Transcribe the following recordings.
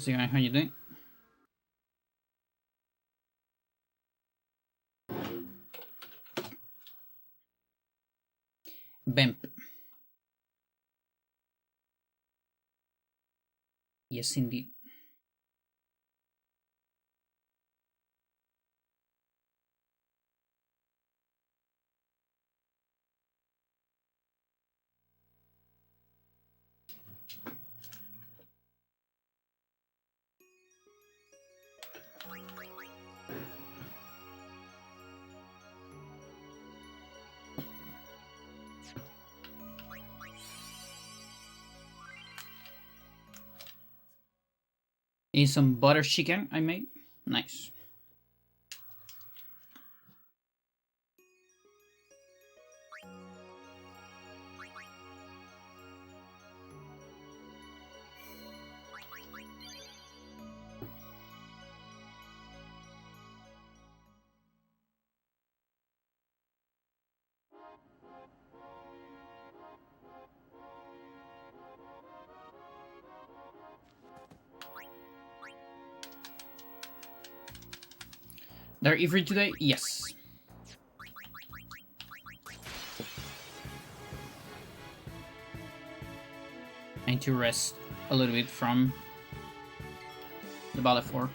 So how you doing? Bemp. Yes, indeed. Is some butter chicken I made. Nice. They're Ifrit today? Yes. I need to rest a little bit from the Ballet 4.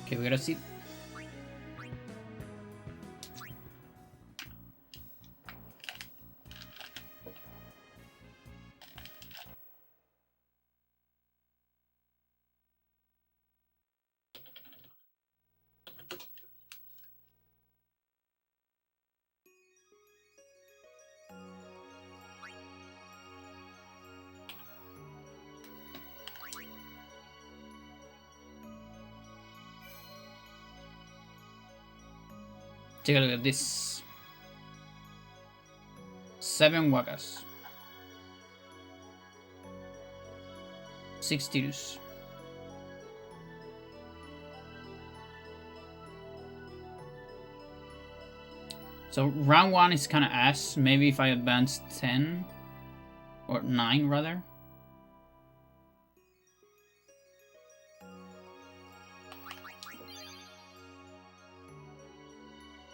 Okay, we gotta see. Take a look at this. 7 Wagas. 6 Tirus. So round 1 is kind of ass. Maybe if I advance 10 or 9 rather.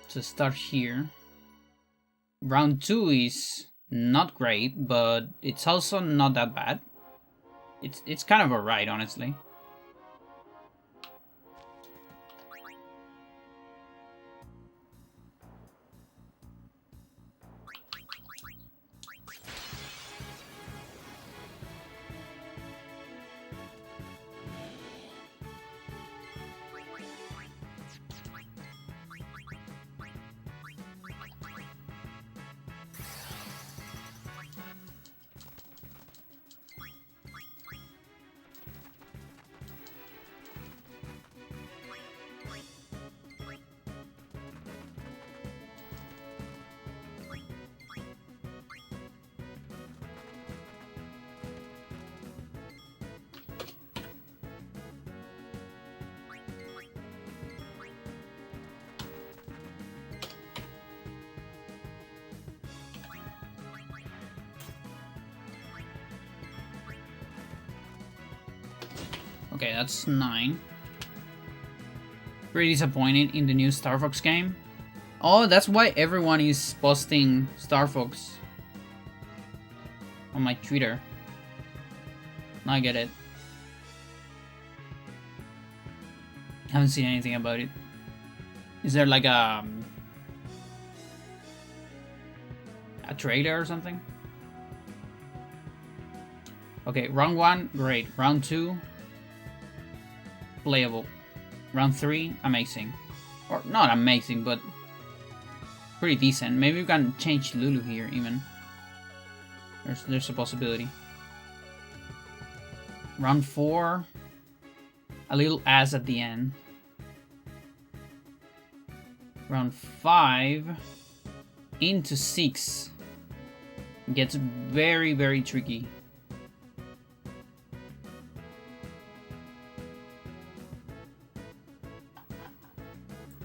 So start here. Round 2 is not great, but it's also not that bad. It's kind of alright, honestly. Okay, that's 9. Pretty disappointed in the new Star Fox game. Oh, that's why everyone is posting Star Fox on my Twitter. I get it. Haven't seen anything about it. Is there like a trailer or something? Okay, round 1, great. Round 2, playable. Round 3, amazing. Or not amazing, but pretty decent. Maybe we can change Lulu here even. There's a possibility. Round 4, a little ass at the end. Round 5 into 6 gets very, very tricky.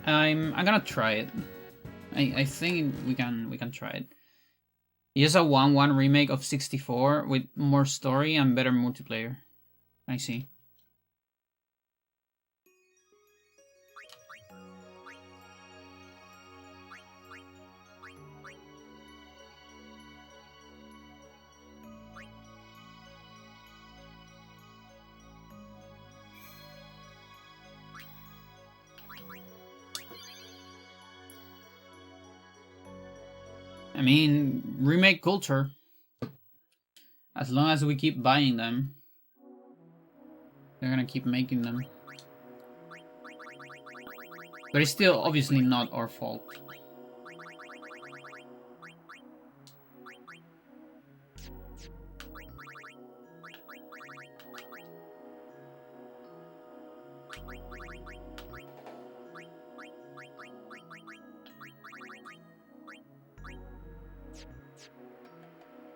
I'm gonna try it. I think we can try it. Here's a 1-1 remake of 64 with more story and better multiplayer. I see. I mean, remake culture. As long as we keep buying them, they're gonna keep making them. But it's still obviously not our fault.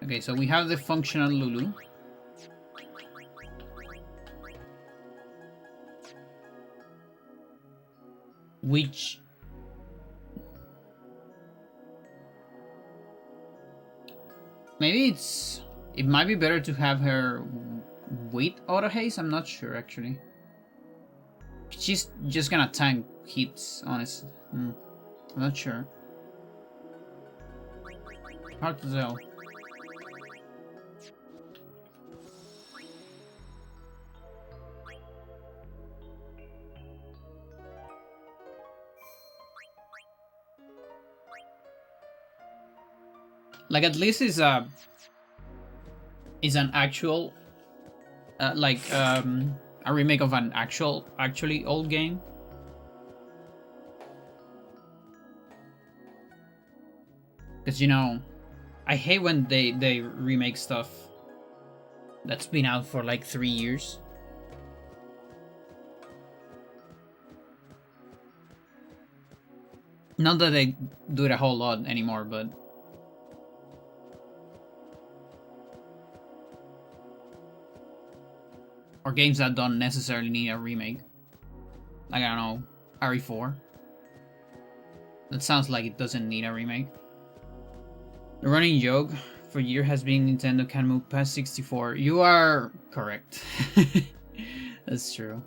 Okay, so we have the functional Lulu. Which maybe it might be better to have her with auto haste. I'm not sure actually. She's just gonna tank hits, honestly. I'm not sure. Hard to tell. Like at least is an actual a remake of an actually old game. Because you know, I hate when they remake stuff that's been out for like 3 years. Not that they do it a whole lot anymore, but or games that don't necessarily need a remake. Like, I don't know, RE4. That sounds like it doesn't need a remake. The running joke for years has been Nintendo can move past 64. You are correct. That's true.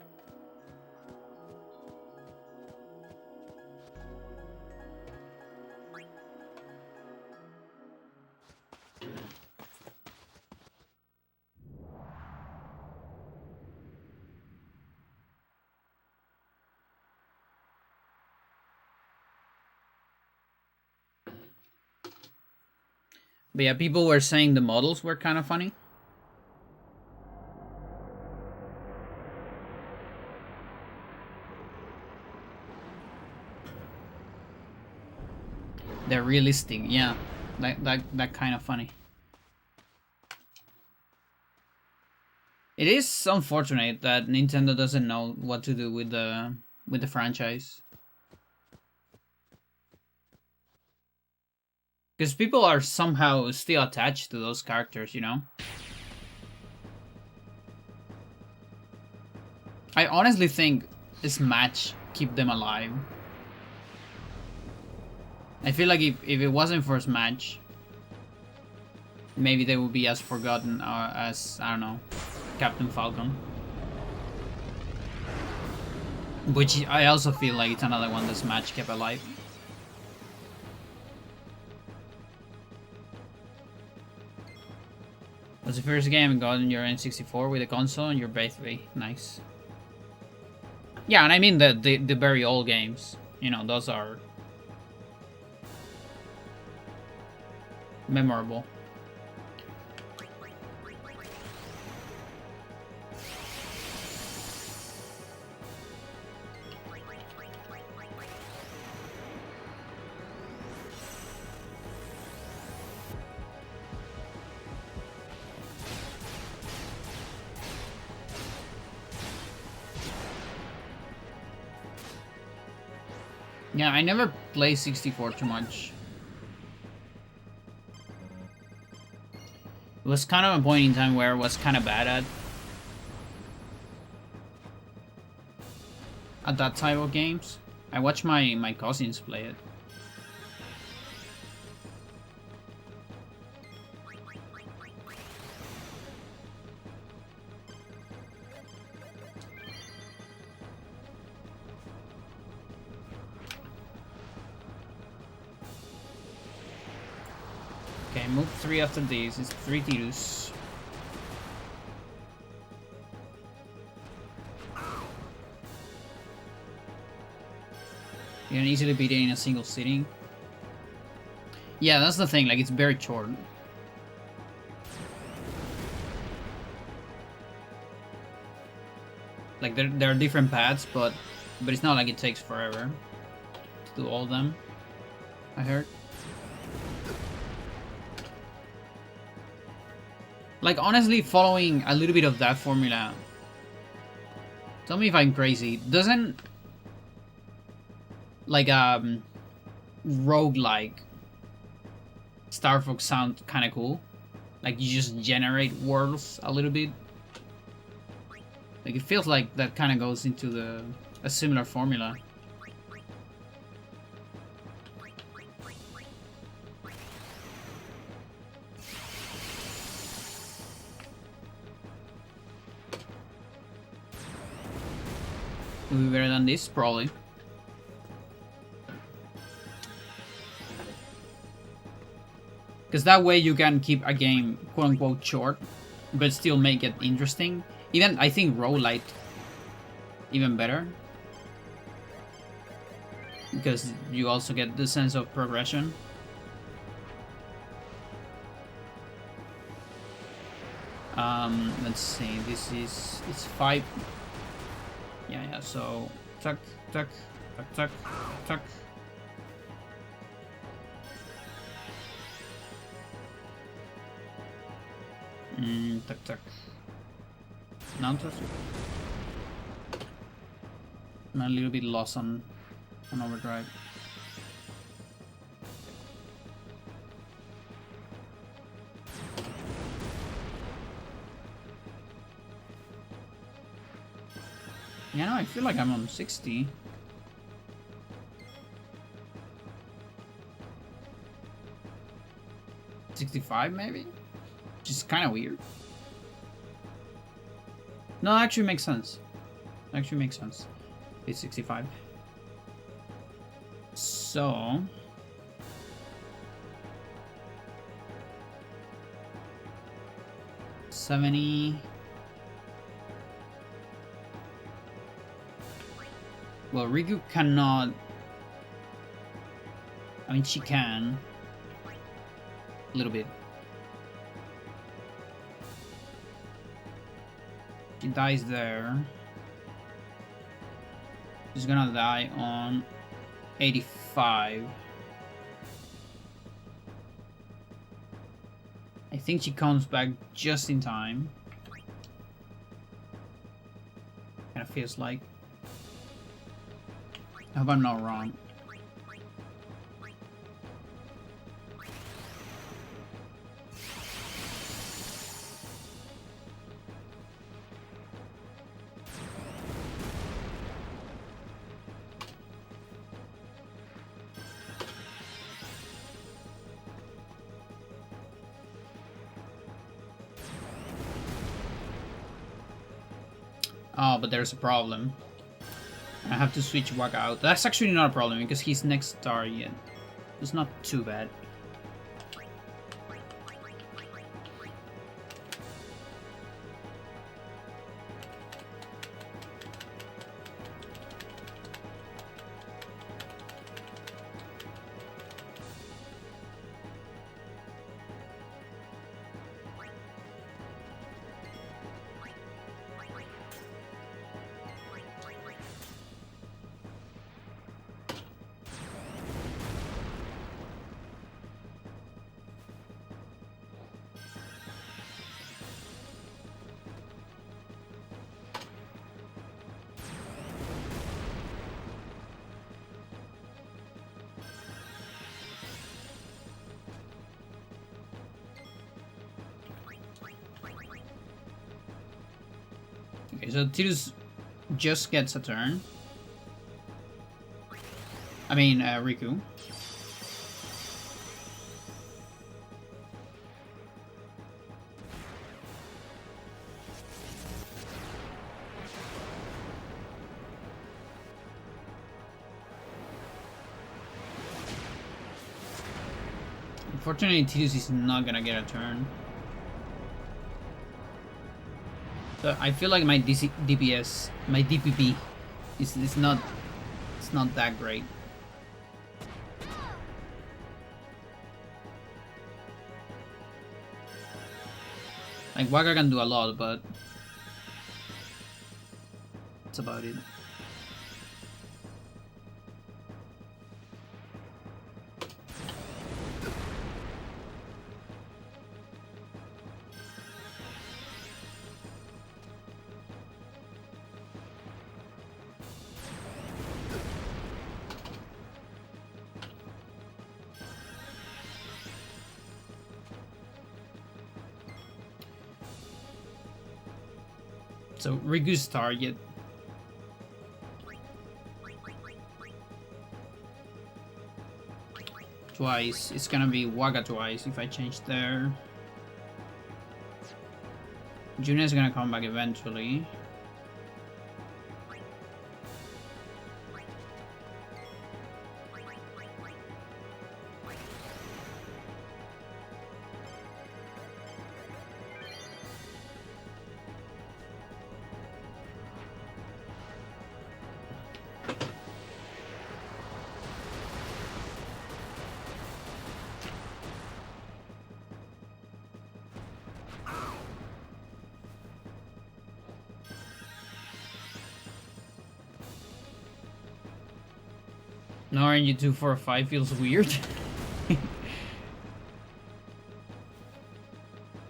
But yeah, people were saying the models were kind of funny. They're realistic, yeah. That kind of funny. It is unfortunate that Nintendo doesn't know what to do with the franchise. Because people are somehow still attached to those characters, you know? I honestly think Smash keep them alive. I feel like if it wasn't for Smash, maybe they would be as forgotten as, I don't know, Captain Falcon. Which I also feel like it's another one that Smash kept alive. Was the first game you got on your N64 with a console and your battery? Nice. Yeah, and I mean the very old games. You know, those are memorable. Yeah, I never play 64 too much. It was kind of a point in time where I was kind of bad at that type of games. I watched my cousins play it. Okay, move 3 after this. It's 3 Tirus. You can easily beat it in a single sitting. Yeah, that's the thing, like, it's very short. Like, there are different paths, but it's not like it takes forever to do all of them, I heard. Like, honestly, following a little bit of that formula, tell me if I'm crazy, doesn't, like, roguelike Star Fox sound kind of cool? Like, you just generate worlds a little bit? Like, it feels like that kind of goes into a similar formula. Will be better than this, probably. Because that way you can keep a game quote-unquote short, but still make it interesting. Even, I think, roguelite even better. Because you also get the sense of progression. Let's see, it's 5. Yeah, so tuck, tuck, tuck, tuck, tuck. Tuck, tuck. Nantos. I'm a little bit lost on overdrive. Yeah, no, I feel like I'm on 60. $65 maybe? Which is kind of weird. No, it actually makes sense. Actually makes sense. It's 65. So... $70... Well, Riku cannot... I mean, she can. A little bit. She dies there. She's gonna die on 85. I think she comes back just in time. Kinda feels like. I hope I'm not wrong. Oh, but there's a problem. I have to switch Waka out. That's actually not a problem because he's next target. It's not too bad. Okay, so Tidus just gets a turn. I mean, Riku. Unfortunately, Tidus is not gonna get a turn. So I feel like my DPS, my DPP, is not, it's not that great. Like Waka can do a lot, but that's about it. So Riku's target. Twice. It's gonna be Waka twice if I change there. Juna's gonna come back eventually. No RNG 2 for a 5 feels weird.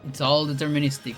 It's all deterministic.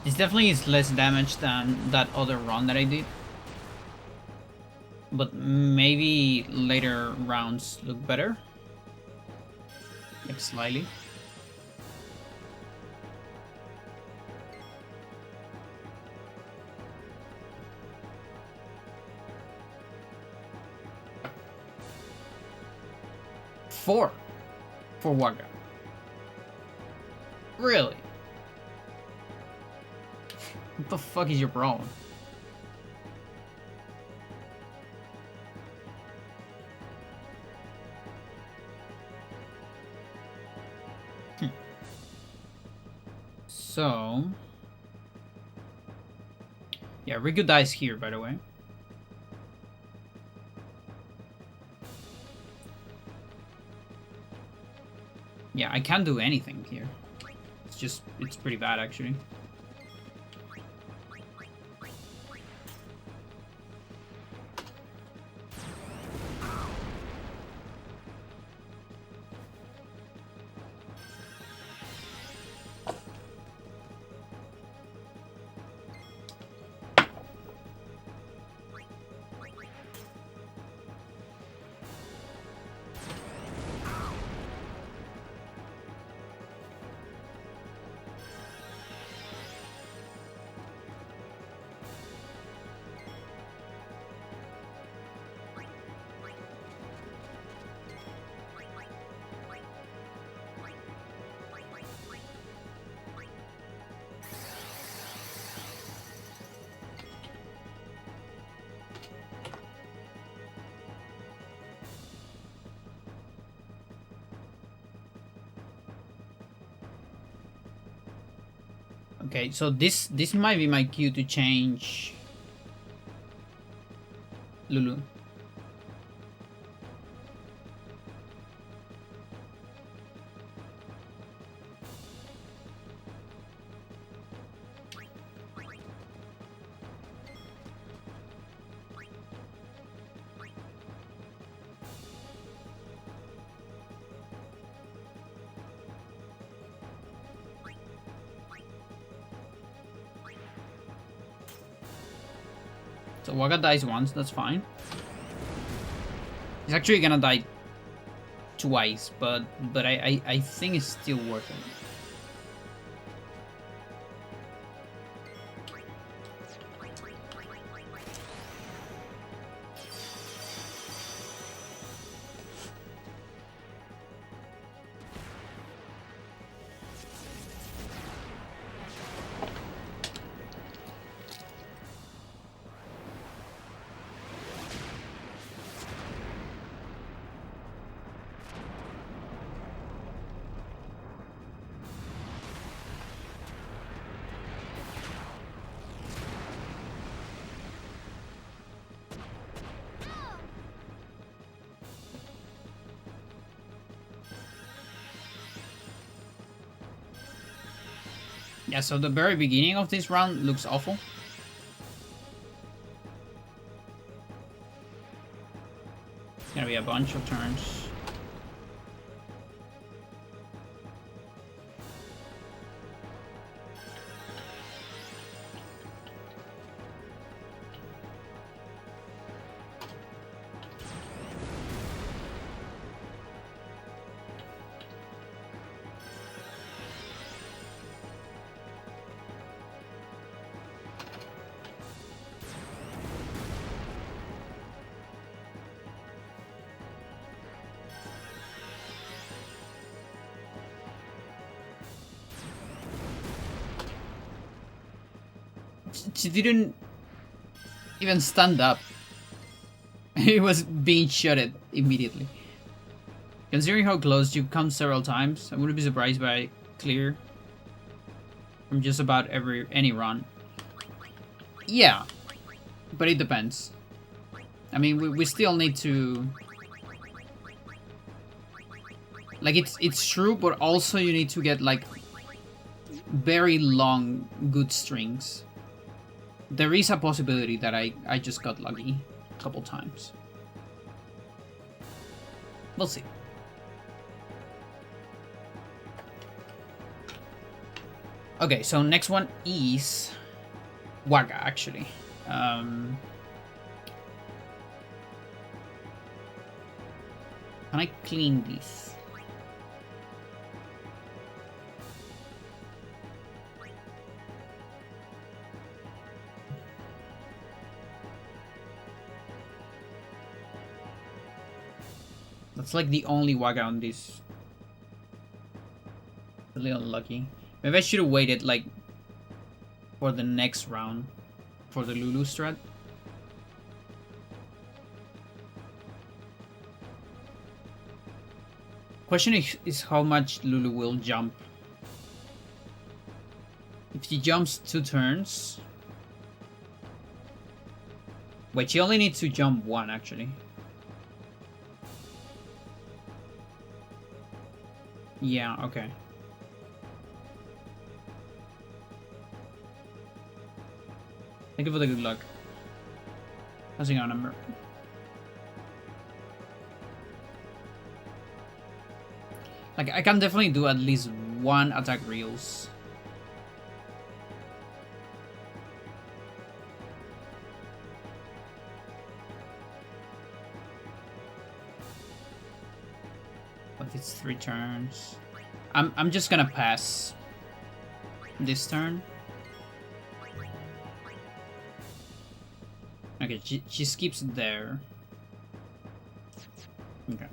This definitely is less damage than that other run that I did. But maybe later rounds look better. Like slightly. Four for Waka. Really? What the fuck is your problem? So... yeah, Riku dies here, by the way. Yeah, I can't do anything here. It's just, it's pretty bad, actually. Okay, so this might be my cue to change Lulu. So Wagga dies once, that's fine. He's actually gonna die twice, but I think it's still worth it. Yeah, so the very beginning of this round looks awful. It's gonna be a bunch of turns. She didn't even stand up. He was being shotted immediately. Considering how close you've come several times, I wouldn't be surprised by clear from just about any run. Yeah, but it depends. I mean, we still need to... Like, it's true, but also you need to get, like, very long, good strings. There is a possibility that I just got lucky a couple times. We'll see. Okay, so next one is Wagga, actually. Can I clean this? That's like the only Wagga on this. A little unlucky. Maybe I should have waited like for the next round for the Lulu strat. Question is how much Lulu will jump. If she jumps 2 turns. Wait, she only needs to jump 1 actually. Yeah, okay. Thank you for the good luck. Passing our number. Like, I can definitely do at least 1 attack reels. But it's 3 turns. I'm just gonna pass this turn. Okay, she skips there. Okay.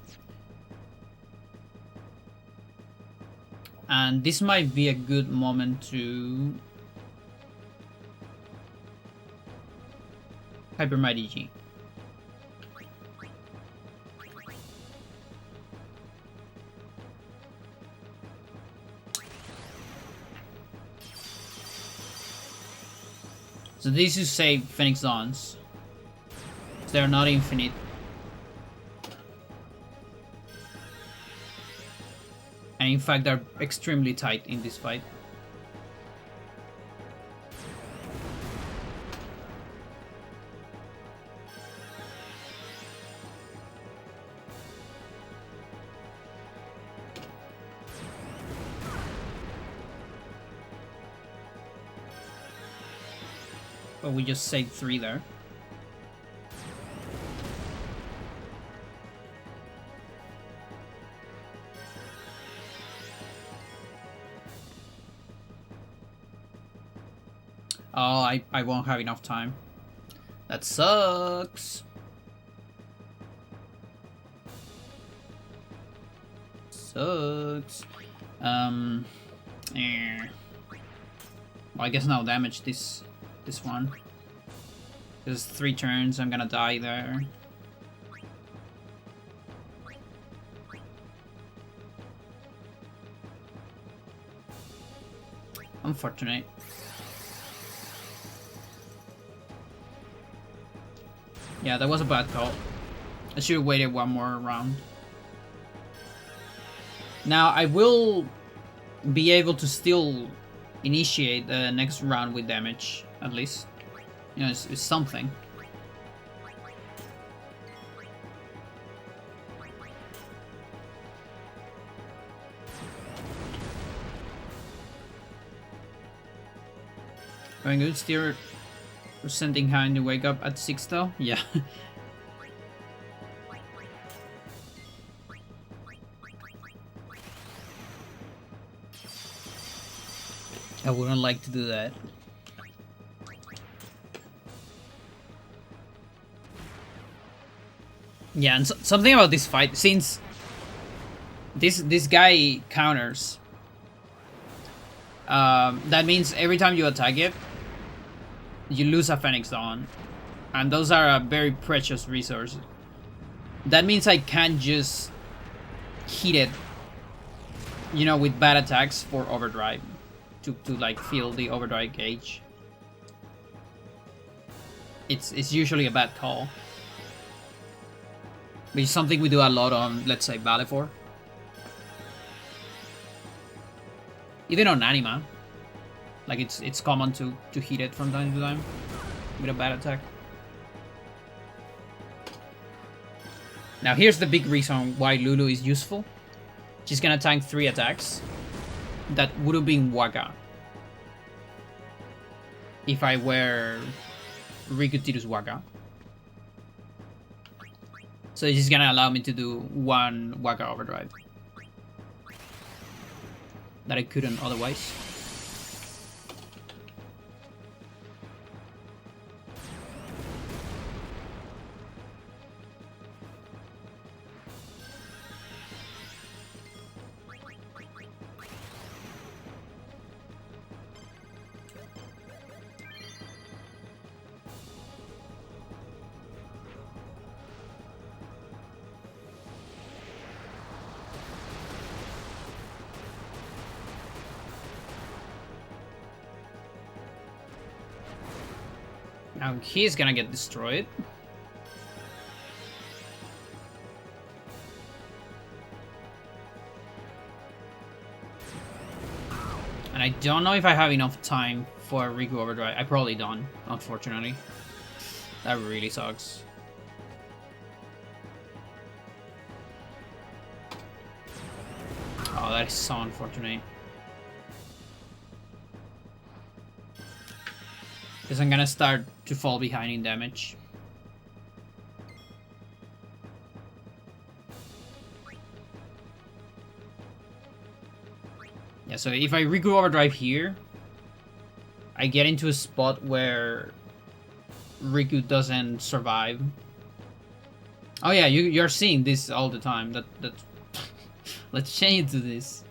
And this might be a good moment to Hyper Mighty G. So these you say Phoenix Dawns. They're not infinite. And in fact, they're extremely tight in this fight. But we just saved 3 there. Oh, I won't have enough time. That sucks. Sucks. Well, I guess no damage this one. There's 3 turns, I'm gonna die there. Unfortunate. Yeah, that was a bad call. I should have waited one more round. Now, I will be able to still initiate the next round with damage, at least. You know, it's something. Going good, steer. We're sending her to wake up at 6 though? Yeah. I wouldn't like to do that. Yeah, and something about this fight, since this guy counters, that means every time you attack it, you lose a Phoenix Dawn, and those are a very precious resource. That means I can't just hit it, you know, with bad attacks for overdrive to like fill the overdrive gauge. It's usually a bad call. But it's something we do a lot on, let's say, Valefor. Even on Anima. Like, it's common to hit it from time to time with a bad attack. Now, here's the big reason why Lulu is useful. She's gonna tank 3 attacks. That would have been Waka if I were Rikutirus Waka. So this is gonna allow me to do 1 Waka overdrive that I couldn't otherwise. Now he's gonna get destroyed. And I don't know if I have enough time for Riku Overdrive. I probably don't, unfortunately. That really sucks. Oh, that is so unfortunate. Because I'm gonna start to fall behind in damage. Yeah, so if I Riku Overdrive here, I get into a spot where Riku doesn't survive. Oh yeah, you're seeing this all the time. That let's change to this.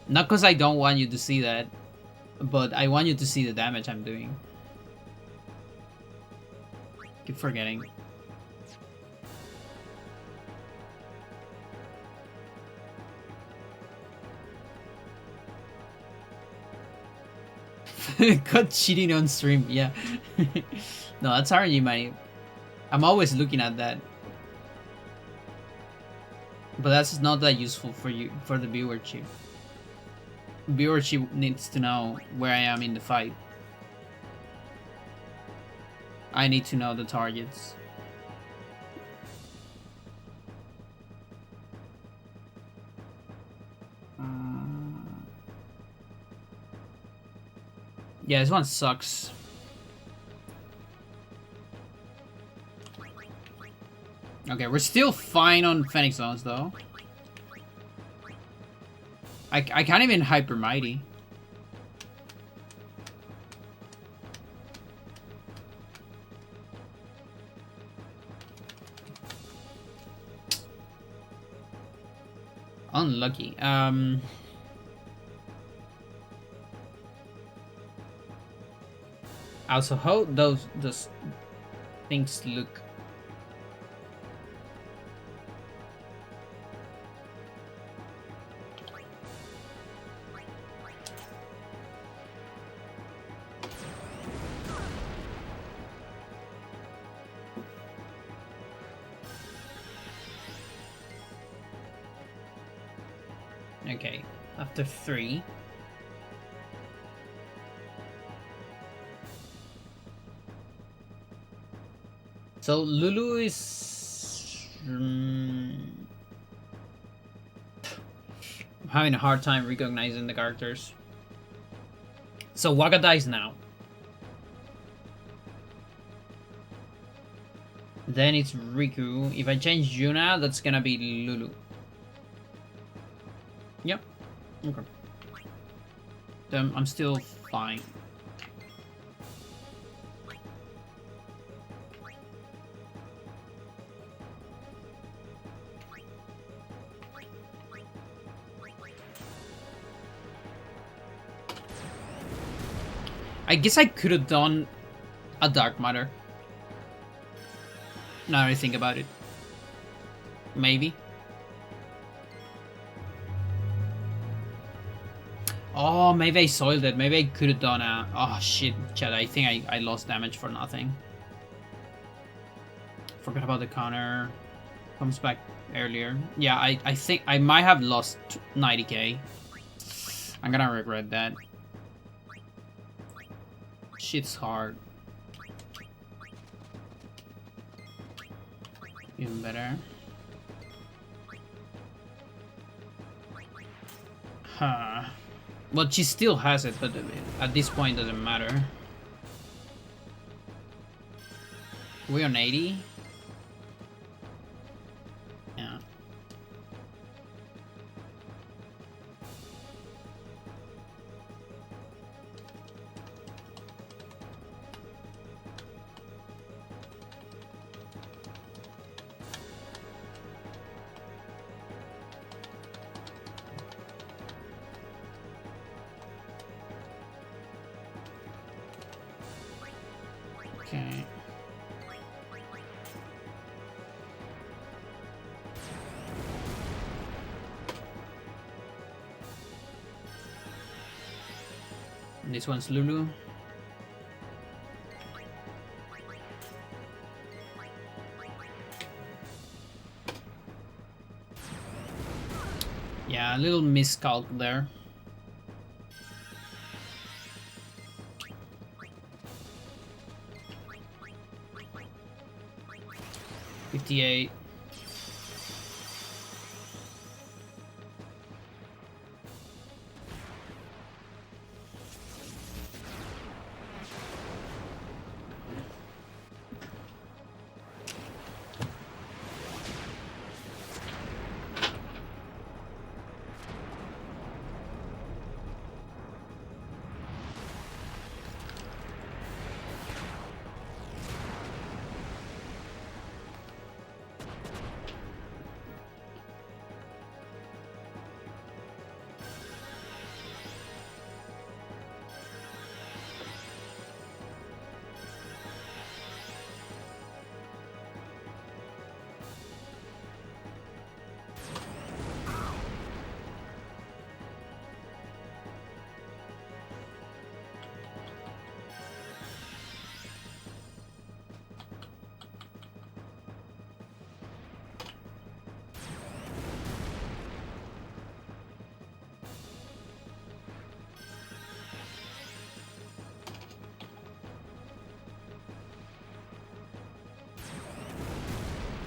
Not because I don't want you to see that, but I want you to see the damage I'm doing. Keep forgetting. Got cheating on stream, yeah. No, that's RNG money. I'm always looking at that. But that's not that useful for you, for the viewership. Viewership needs to know where I am in the fight. I need to know the targets. Yeah, this one sucks. Okay, we're still fine on Phoenix Zones though. I can't even Hyper Mighty. Unlucky. Also, how those things look. Okay, after 3. So Lulu is I'm having a hard time recognizing the characters. So Waka dies now. Then it's Riku. If I change Yuna, that's gonna be Lulu. Yep. Okay. Then I'm still fine. I guess I could have done a Dark Matter. Now that I think about it. Maybe. Oh, maybe I soiled it. Maybe I could have done a... Oh shit, Chad, I think I lost damage for nothing. Forgot about the counter. Comes back earlier. Yeah, I think I might have lost 90k. I'm gonna regret that. Shit's hard. Even better. Huh. Well, she still has it, but at this point it doesn't matter. We're on 80? Yeah. Okay. And this one's Lulu. Yeah, a little miscalc there. $58.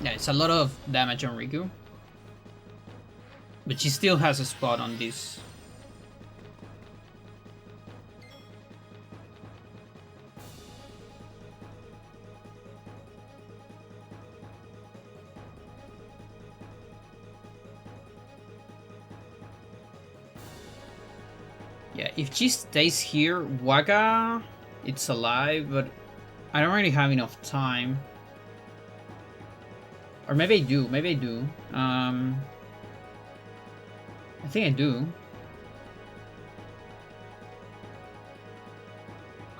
Yeah, it's a lot of damage on Riku. But she still has a spot on this. Yeah, if she stays here, Waka, it's alive, but I don't really have enough time. Or maybe I do, maybe I do. I think I do.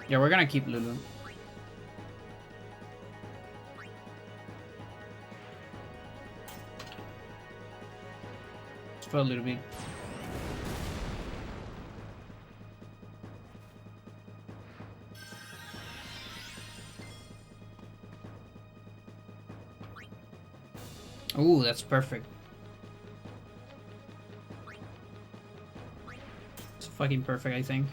Yeah, we're gonna keep Lulu. Just for a little bit. Ooh, that's perfect. It's fucking perfect, I think.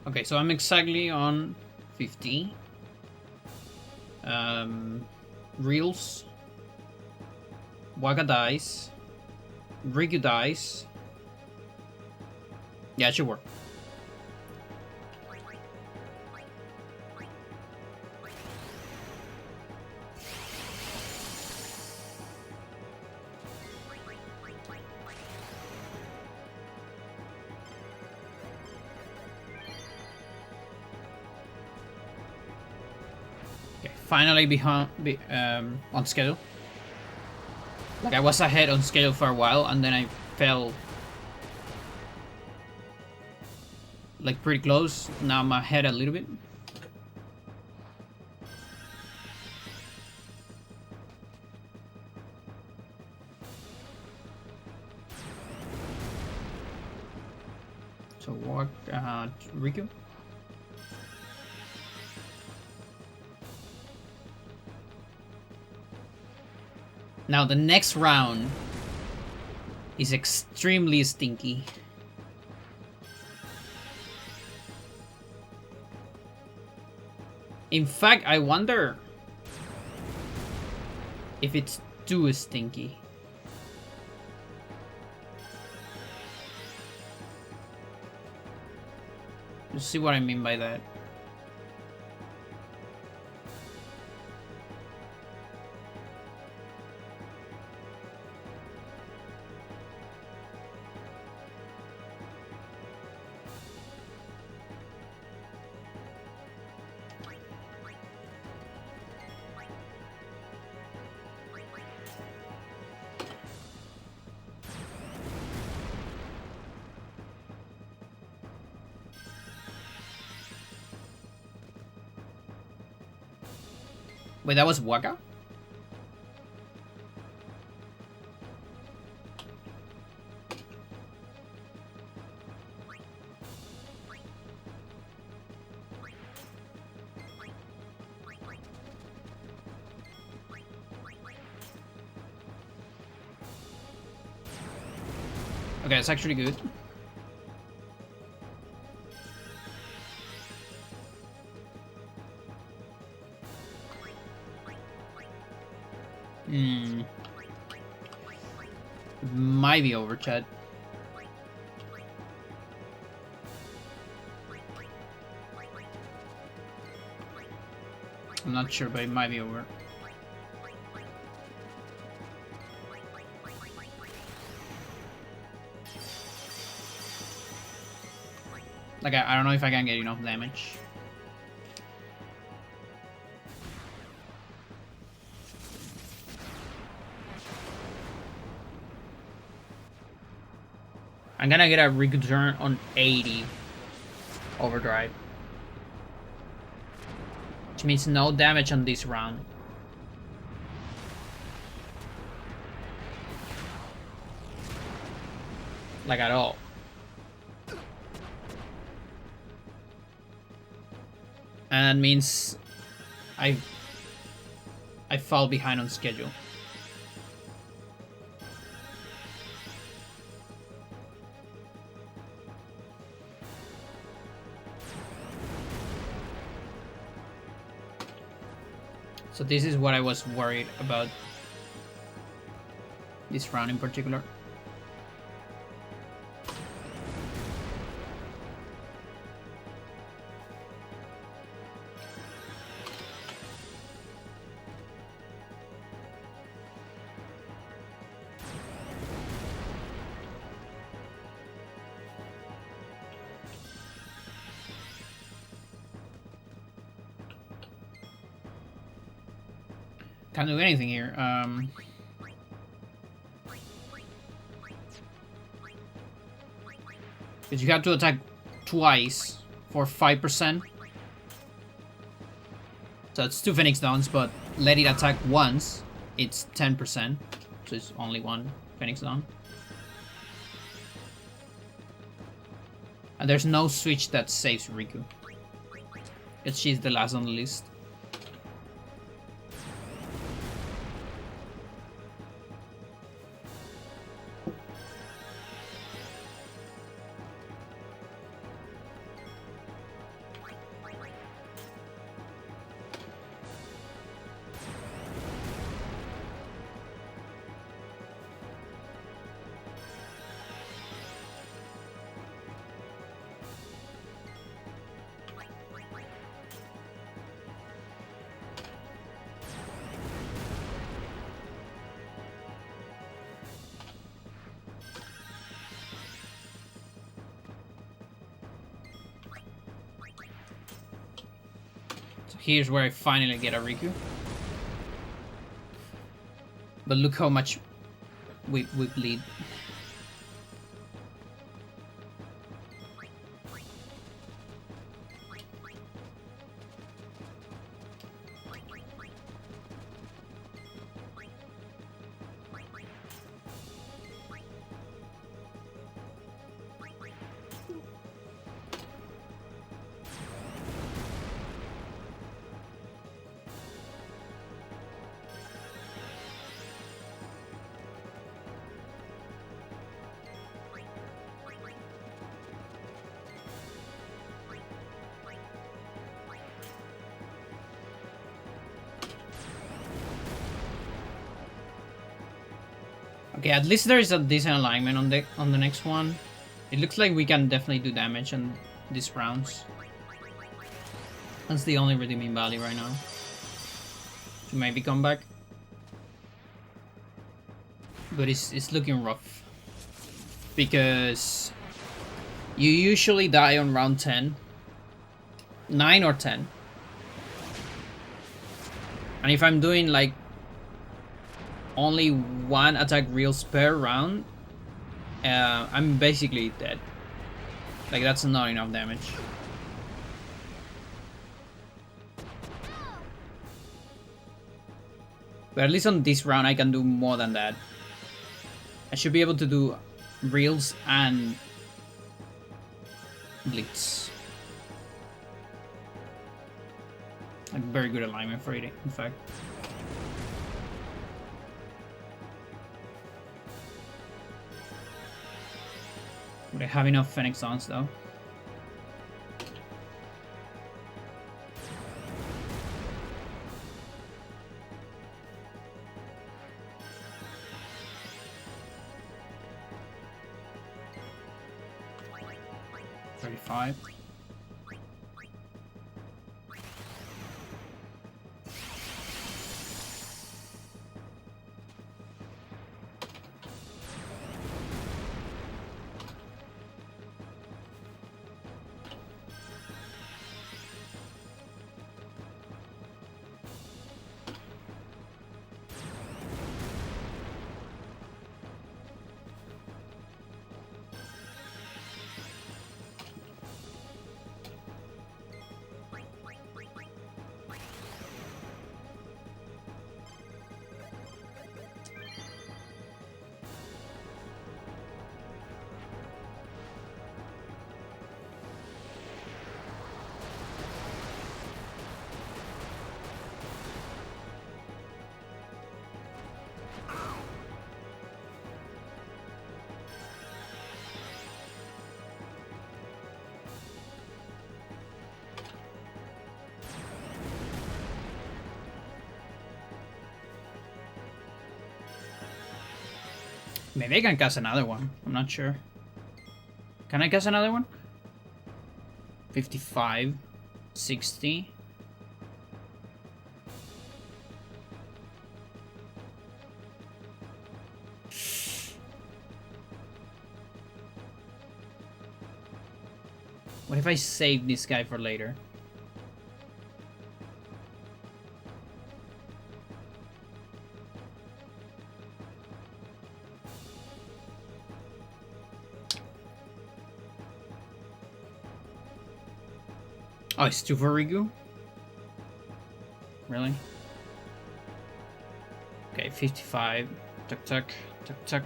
Okay, so I'm exactly on 50. Reels. Waka dies. Riku dies. Yeah, it should work. Finally on schedule. Like I was ahead on schedule for a while and then I fell like pretty close. Now I'm ahead a little bit. So what Riku? Now the next round is extremely stinky. In fact, I wonder if it's too stinky. You see what I mean by that? Wait, that was Waka? Okay, it's actually good. Might be over, chat. I'm not sure, but it might be over. Like, I don't know if I can get enough damage. I'm gonna get a return on 80 overdrive. Which means no damage on this round. Like at all. And that means I fall behind on schedule. So this is what I was worried about this round in particular. Can't do anything here. Because you have to attack twice for 5%. So it's 2 Phoenix Downs, but let it attack once, it's 10%. So it's only 1 Phoenix Down. And there's no switch that saves Riku. Because she's the last on the list. Here's where I finally get a Riku. But look how much we bleed. Okay, at least there is a decent alignment on the next one. It looks like we can definitely do damage on these rounds. That's the only redeeming value right now. To maybe come back. But it's looking rough. Because you usually die on round 10. 9 or 10. And if I'm doing like only 1 attack reels per round, I'm basically dead. Like, that's not enough damage. But at least on this round I can do more than that. I should be able to do reels and blitz. Like, very good alignment for it, in fact. Would I have enough Phoenix Downs though? $35. Maybe I can cast another one. I'm not sure. Can I cast another one? 55, 60. What if I save this guy for later? Oh, it's 2 for Rigu? Really? Okay, 55. Tuck, tuck, tuck, tuck.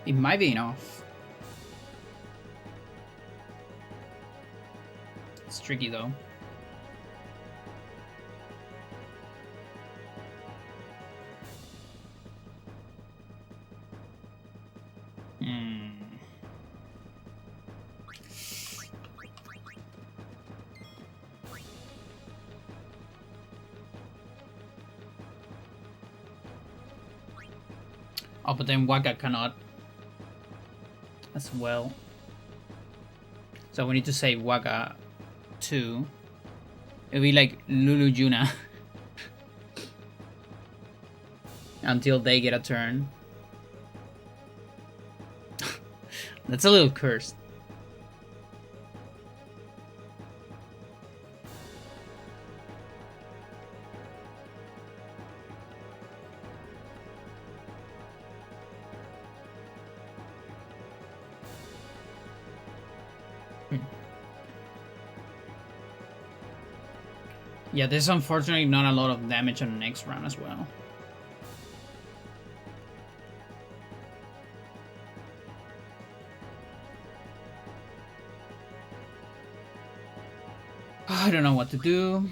It might be enough. It's tricky though. Oh, but then Waka cannot as well. So we need to say Waka 2. It'll be like Lulu Juna until they get a turn. That's a little cursed. Yeah, there's unfortunately not a lot of damage on the next round as well. I don't know what to do.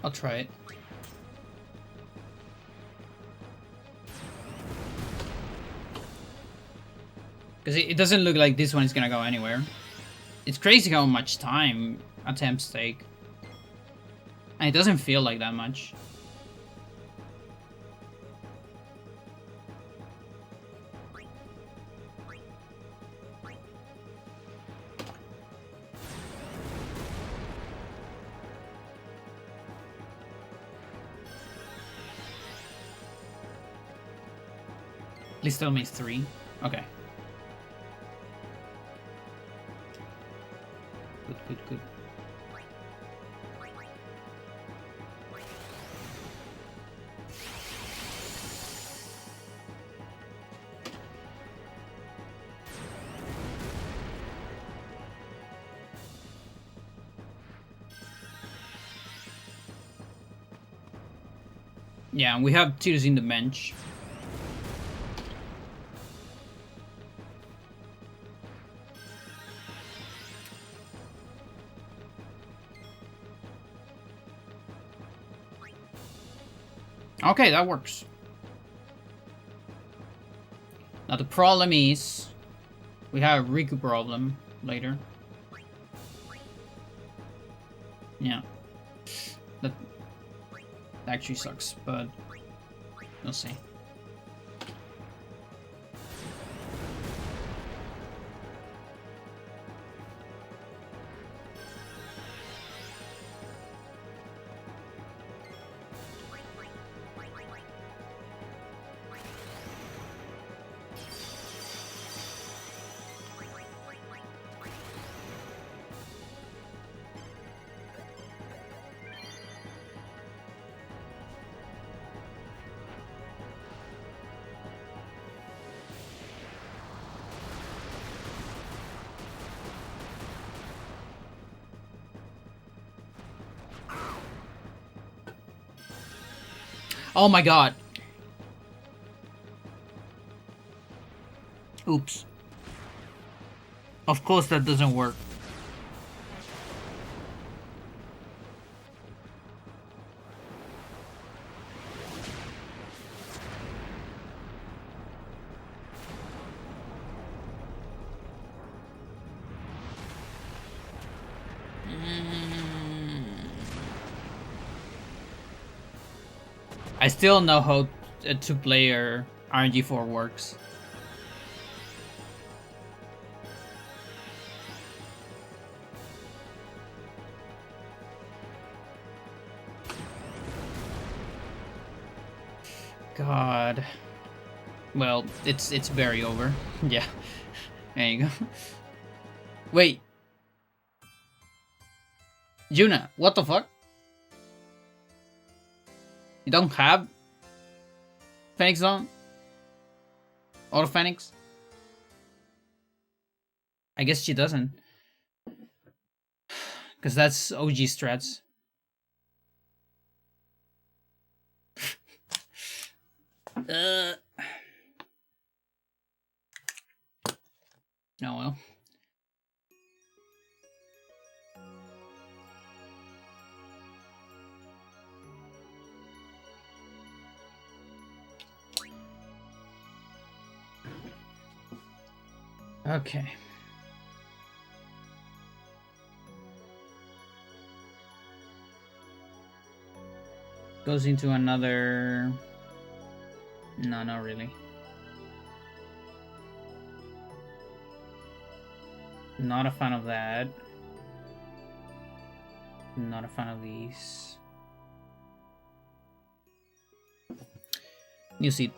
I'll try it. Because it doesn't look like this one is gonna go anywhere. It's crazy how much time attempts take. And it doesn't feel like that much. At least tell me 3. Okay. Good, good. Yeah, we have Tears in the bench. Okay, that works. Now the problem is we have a Riku problem later. Yeah. That actually sucks, but we'll see. Oh my god. Oops. Of course that doesn't work. I still know how a 2-player RNG4 works. God. Well, it's very over. Yeah. There you go. Wait. Yuna, what the fuck? You don't have Phoenix Zone? Auto Phoenix? I guess she doesn't. Because that's OG strats. Oh well. Okay. Goes into another... No, not really. Not a fan of that. Not a fan of these. New seed.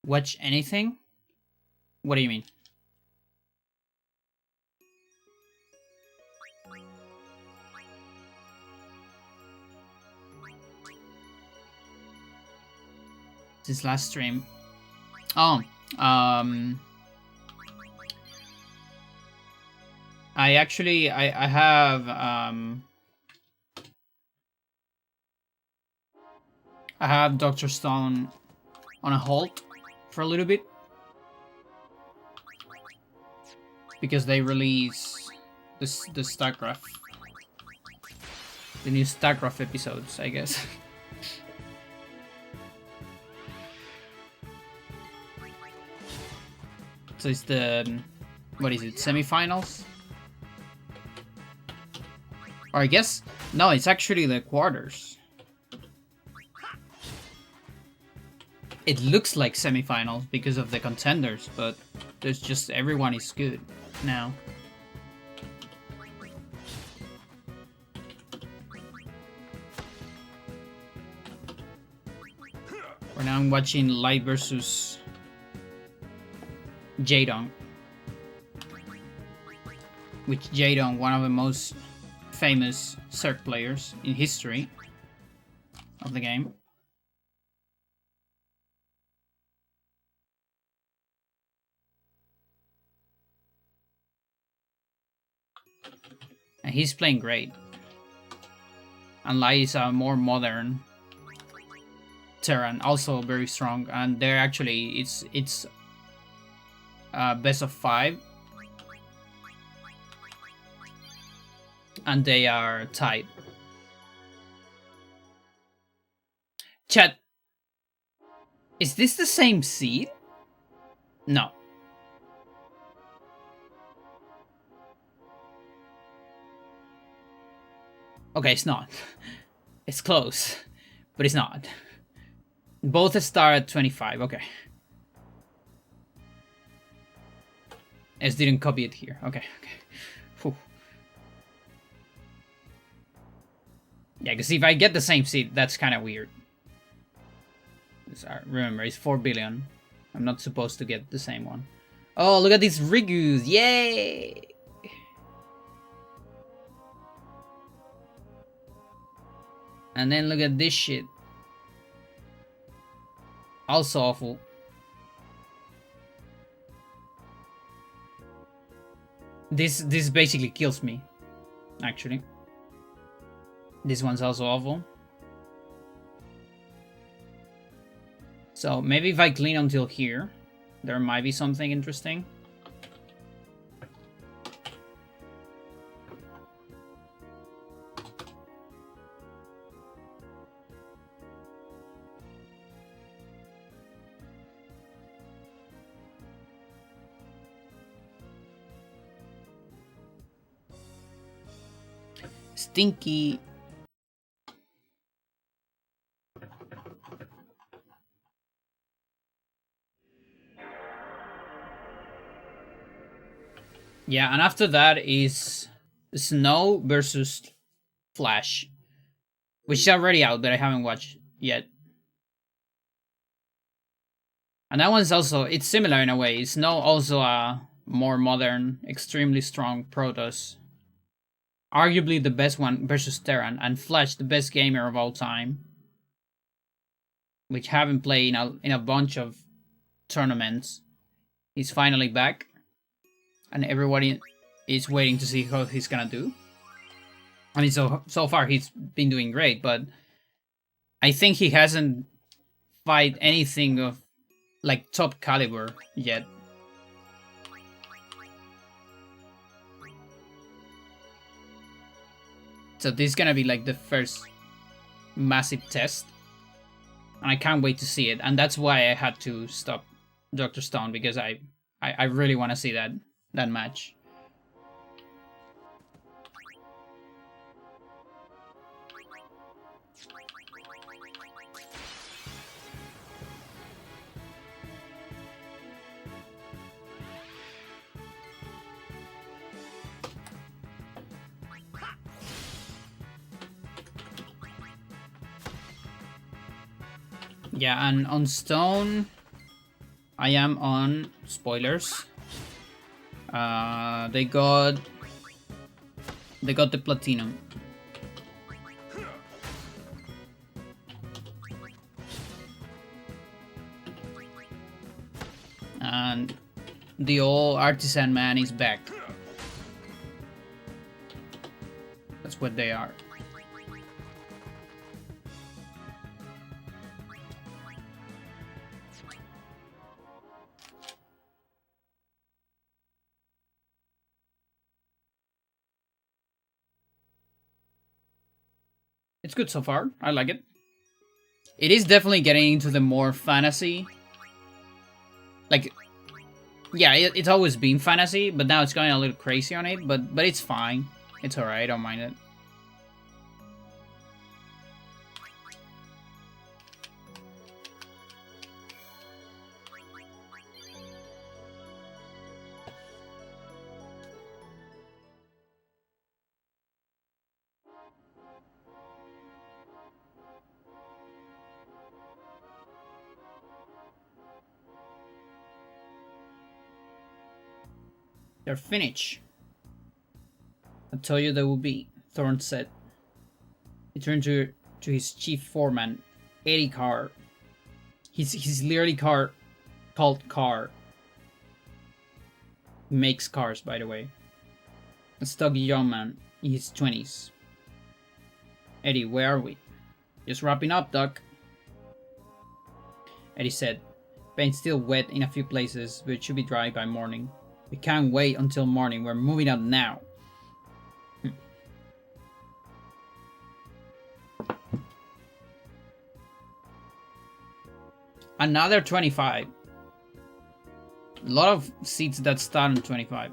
Watch anything? What do you mean? This last stream. Oh, I actually I have Dr. Stone on a halt for a little bit because they release the StarCraft, the new StarCraft episodes, I guess. So it's the, what is it, semifinals? Or I guess, no, it's actually the quarters. It looks like semifinals because of the contenders, but there's just, everyone is good now. For now I'm watching Light versus Jadon. Which Jadon, one of the most famous Zerg players in history of the game. And he's playing great. And Lai is a more modern Terran, also very strong. And they're actually, it's best of 5. And they are tied. Chat, is this the same seed? No. Okay, it's not. It's close, but it's not. Both start at 25, okay. S didn't copy it here, okay, okay. Whew. Yeah, because if I get the same seed, that's kind of weird. Remember, it's 4 billion. I'm not supposed to get the same one. Oh, look at these Rigus, yay! And then look at this shit. Also awful. This basically kills me, actually. This one's also awful. So maybe if I clean until here, there might be something interesting. Stinky. Yeah, and after that is Snow versus Flash, which is already out, but I haven't watched yet. And that one's also, it's similar in a way. Snow also a more modern, extremely strong Protoss. Arguably the best one versus Terran, and Flash the best gamer of all time. Which haven't played in a bunch of tournaments. He's finally back. And everybody is waiting to see how he's gonna do. I mean, so far he's been doing great, but I think he hasn't fight anything of like top caliber yet. So this is gonna be like the first massive test. And I can't wait to see it. And that's why I had to stop Dr. Stone, because I really want to see that match. Yeah, and on Stone, I am on spoilers. They got the platinum. And the old artisan man is back. That's what they are. It's good so far. I like it. It is definitely getting into the more fantasy. Like, yeah, it's always been fantasy, but now it's going a little crazy on it. But it's fine. It's alright. I don't mind it. They're finished. I told you they would be, Thorne said. He turned to his chief foreman, Eddie Carr. He's literally called Carr. He makes cars, by the way. A stocky young man in his 20s. Eddie, where are we? Just wrapping up, Doc. Eddie said. Paint's still wet in a few places, but it should be dry by morning. We can't wait until morning. We're moving out now. Another 25. A lot of seats that start on 25.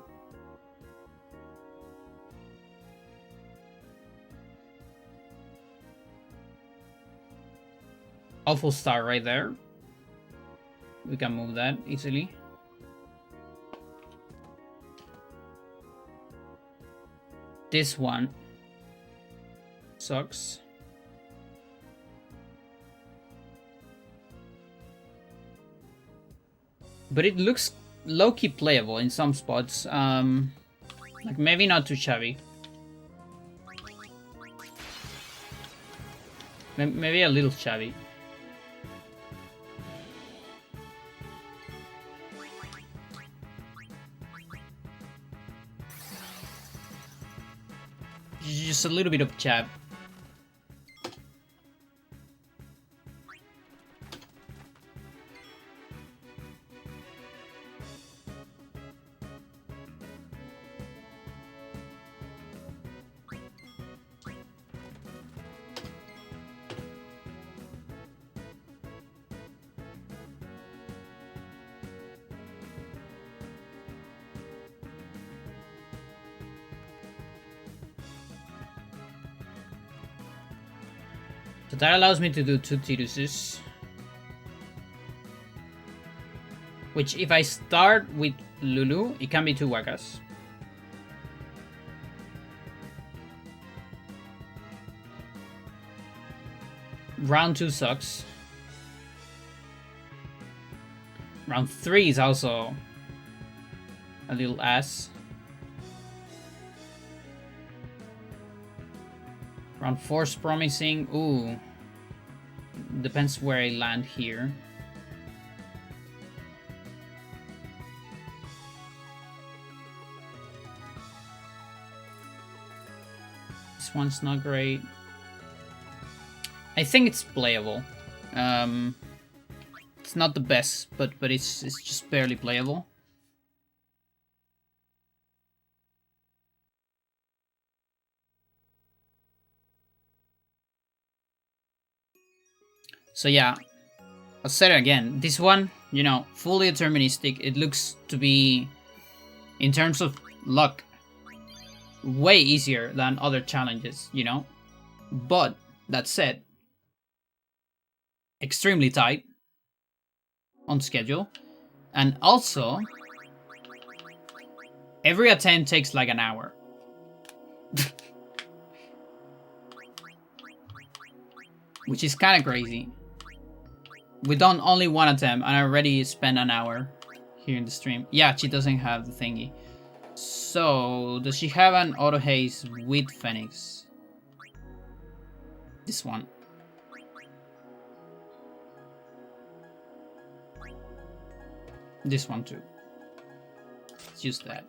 Awful start right there. We can move that easily. This one sucks. But it looks low-key playable in some spots. Like maybe not too shabby. Maybe a little shabby. Just a little bit of jab. So that allows me to do 2 Tiruses. Which, if I start with Lulu, it can be 2 Wakas. Round 2 sucks. Round 3 is also a little ass. Round 4 is promising. Ooh. Depends where I land here. This one's not great. I think it's playable. It's not the best, but it's just barely playable. So yeah, I'll say it again. This one, you know, fully deterministic. It looks to be, in terms of luck, way easier than other challenges, you know? But, that said, extremely tight on schedule. And also, every attempt takes like an hour. Which is kind of crazy. We done only 1 attempt and I already spent an hour here in the stream. Yeah, she doesn't have the thingy. So, does she have an auto haste with Phoenix? This one. This one too. Let's use that.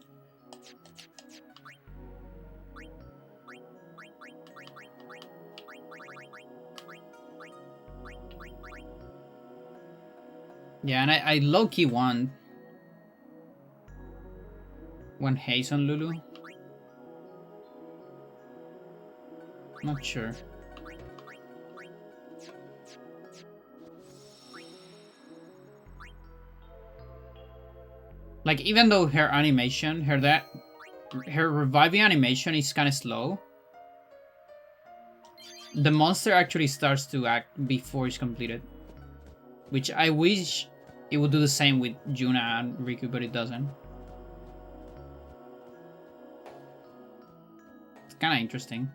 Yeah, and I low-key want one haze on Lulu. Not sure. Like, even though her animation, her reviving animation is kind of slow, the monster actually starts to act before it's completed. Which I wish it would do the same with Yuna and Riku, but it doesn't. It's kind of interesting.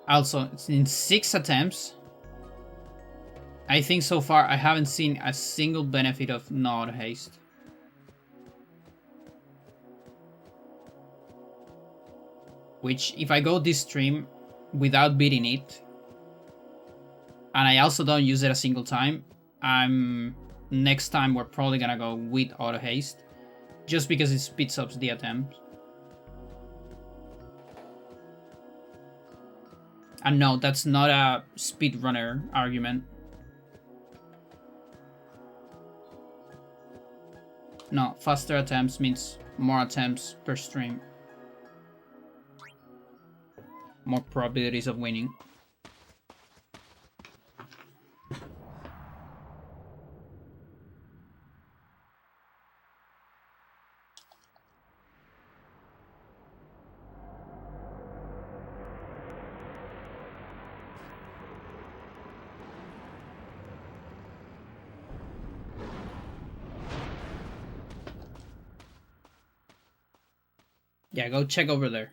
Also, it's in 6 attempts. I think so far I haven't seen a single benefit of not haste. Which, if I go this stream without beating it, and I also don't use it a single time, next time we're probably gonna go with auto haste, just because it speeds up the attempt. And no, that's not a speedrunner argument. No, faster attempts means more attempts per stream. More probabilities of winning. Yeah, go check over there.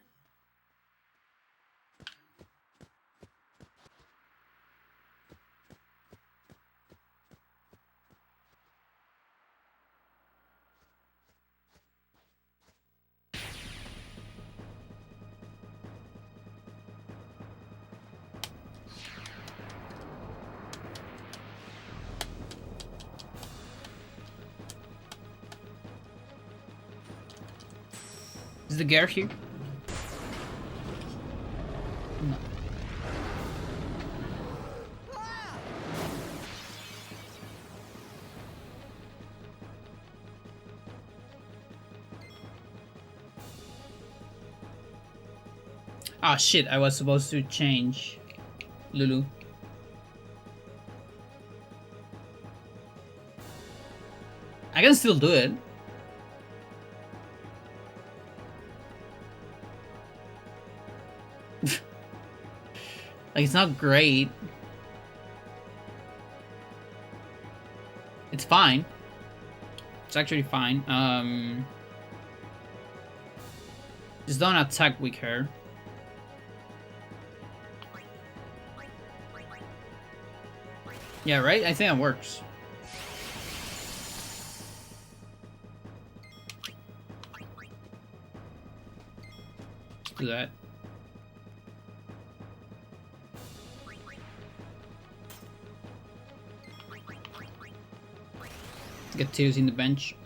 Is the gear here? No. Ah, shit, I was supposed to change Lulu. I can still do it. Like, it's not great. It's fine. It's actually fine. Just don't attack with her. Yeah, right? I think it works. Let's do that. Get Tears in the bench.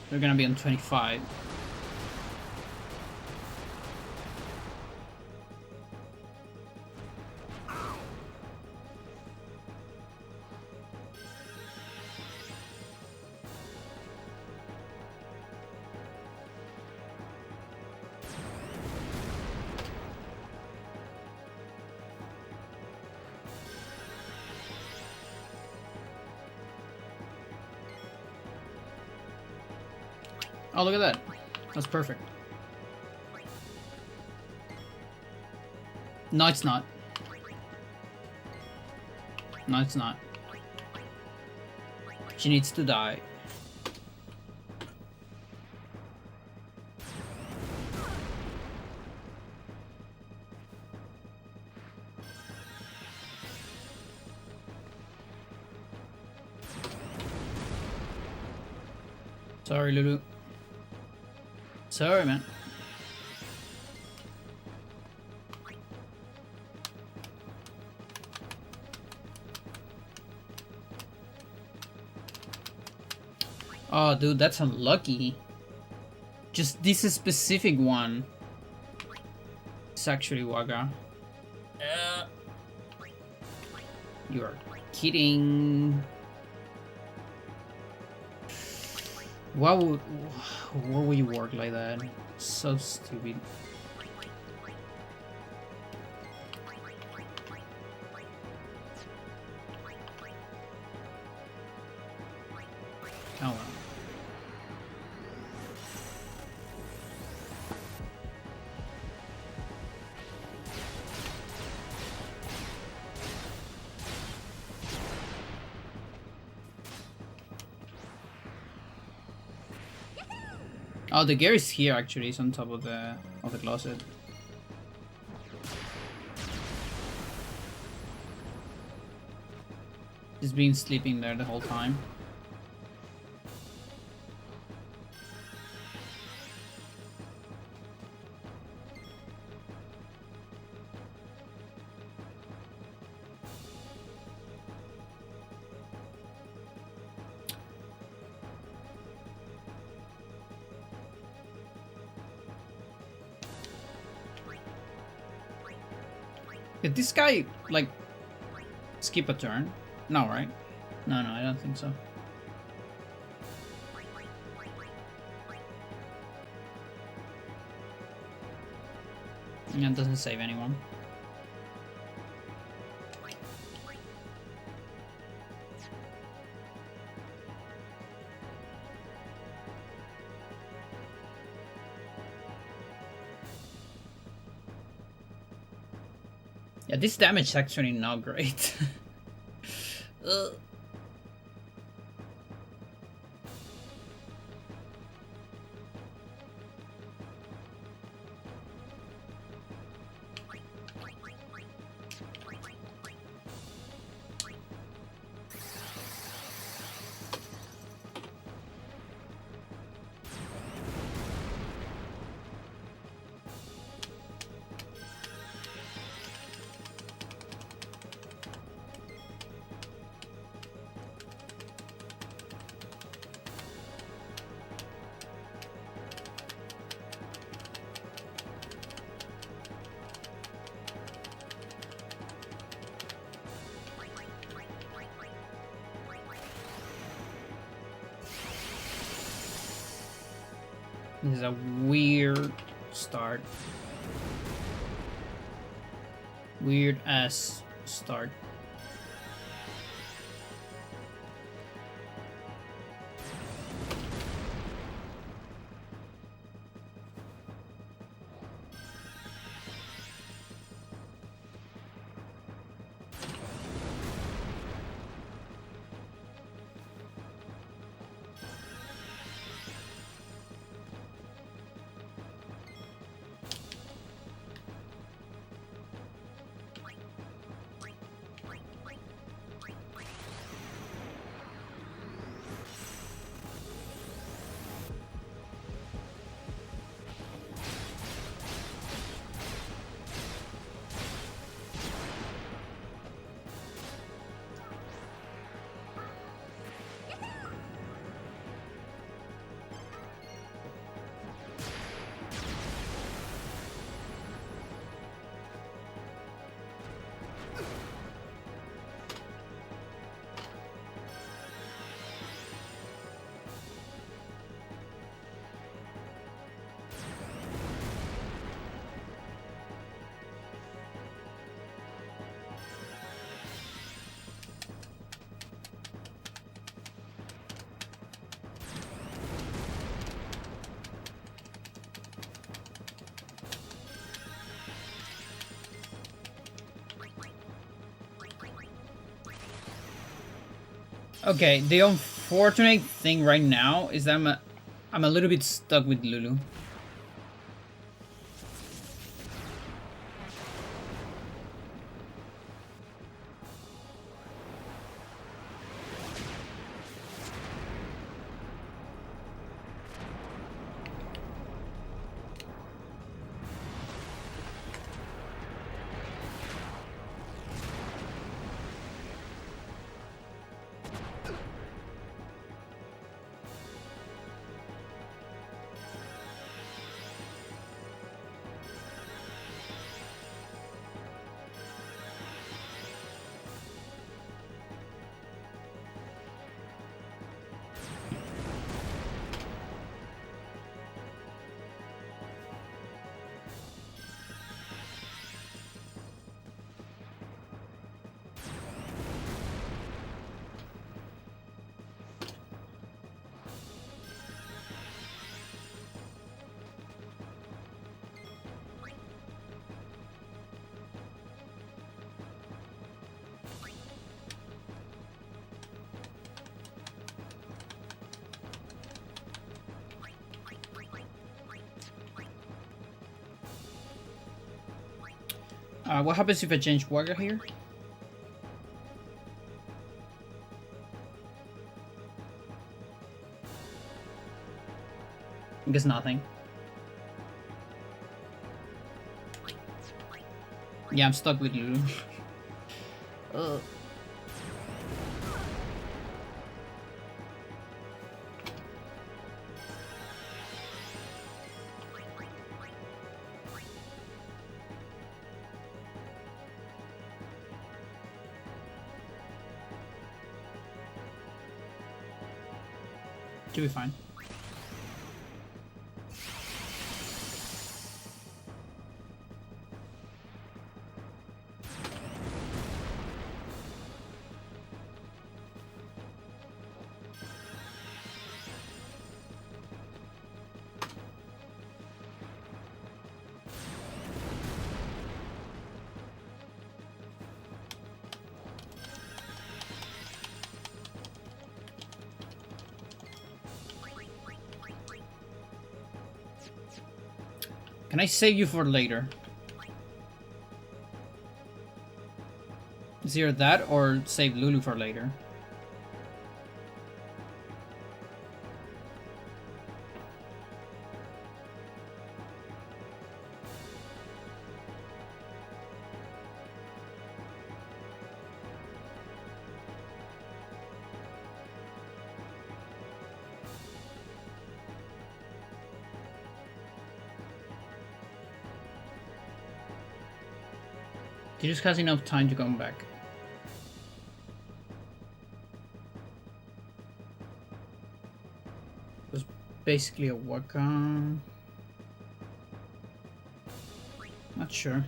They're gonna be on 25. Oh, look at that. That's perfect. No, it's not. No, it's not. She needs to die. Sorry, Lulu. Sorry, man. Oh, dude, that's unlucky. Just this specific one. It's actually Waga. You're kidding. Why would you work like that? So stupid. Oh well. Oh, the gear is here actually. It's on top of the closet. Just been sleeping there the whole time. Did this guy, like, skip a turn? No, right? No, I don't think so. Yeah, it doesn't save anyone. Yeah, this damage is actually not great. This is a weird start. Weird ass start. Okay, the unfortunate thing right now is that I'm a little bit stuck with Lulu. What happens if I change Wagger here? I guess nothing. Yeah, I'm stuck with Lulu. Should be fine. Can I save you for later? Is either that or save Lulu for later? He just has enough time to come back. Just basically a Waka. Not sure.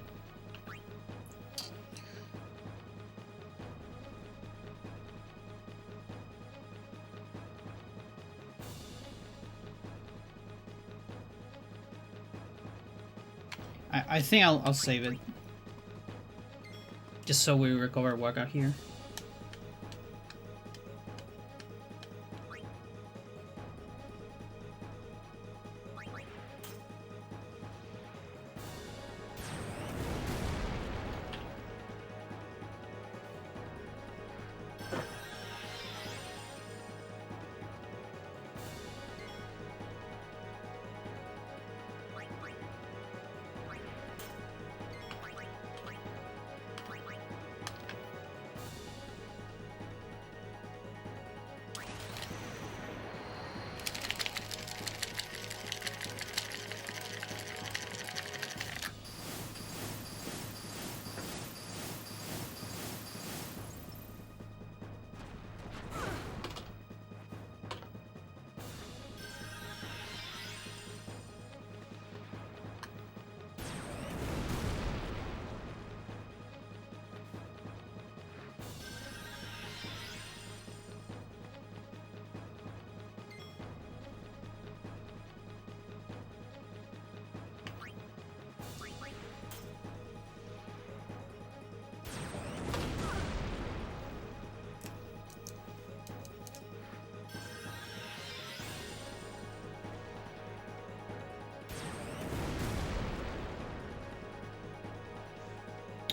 I think I'll save it. Just so we recover Waka here.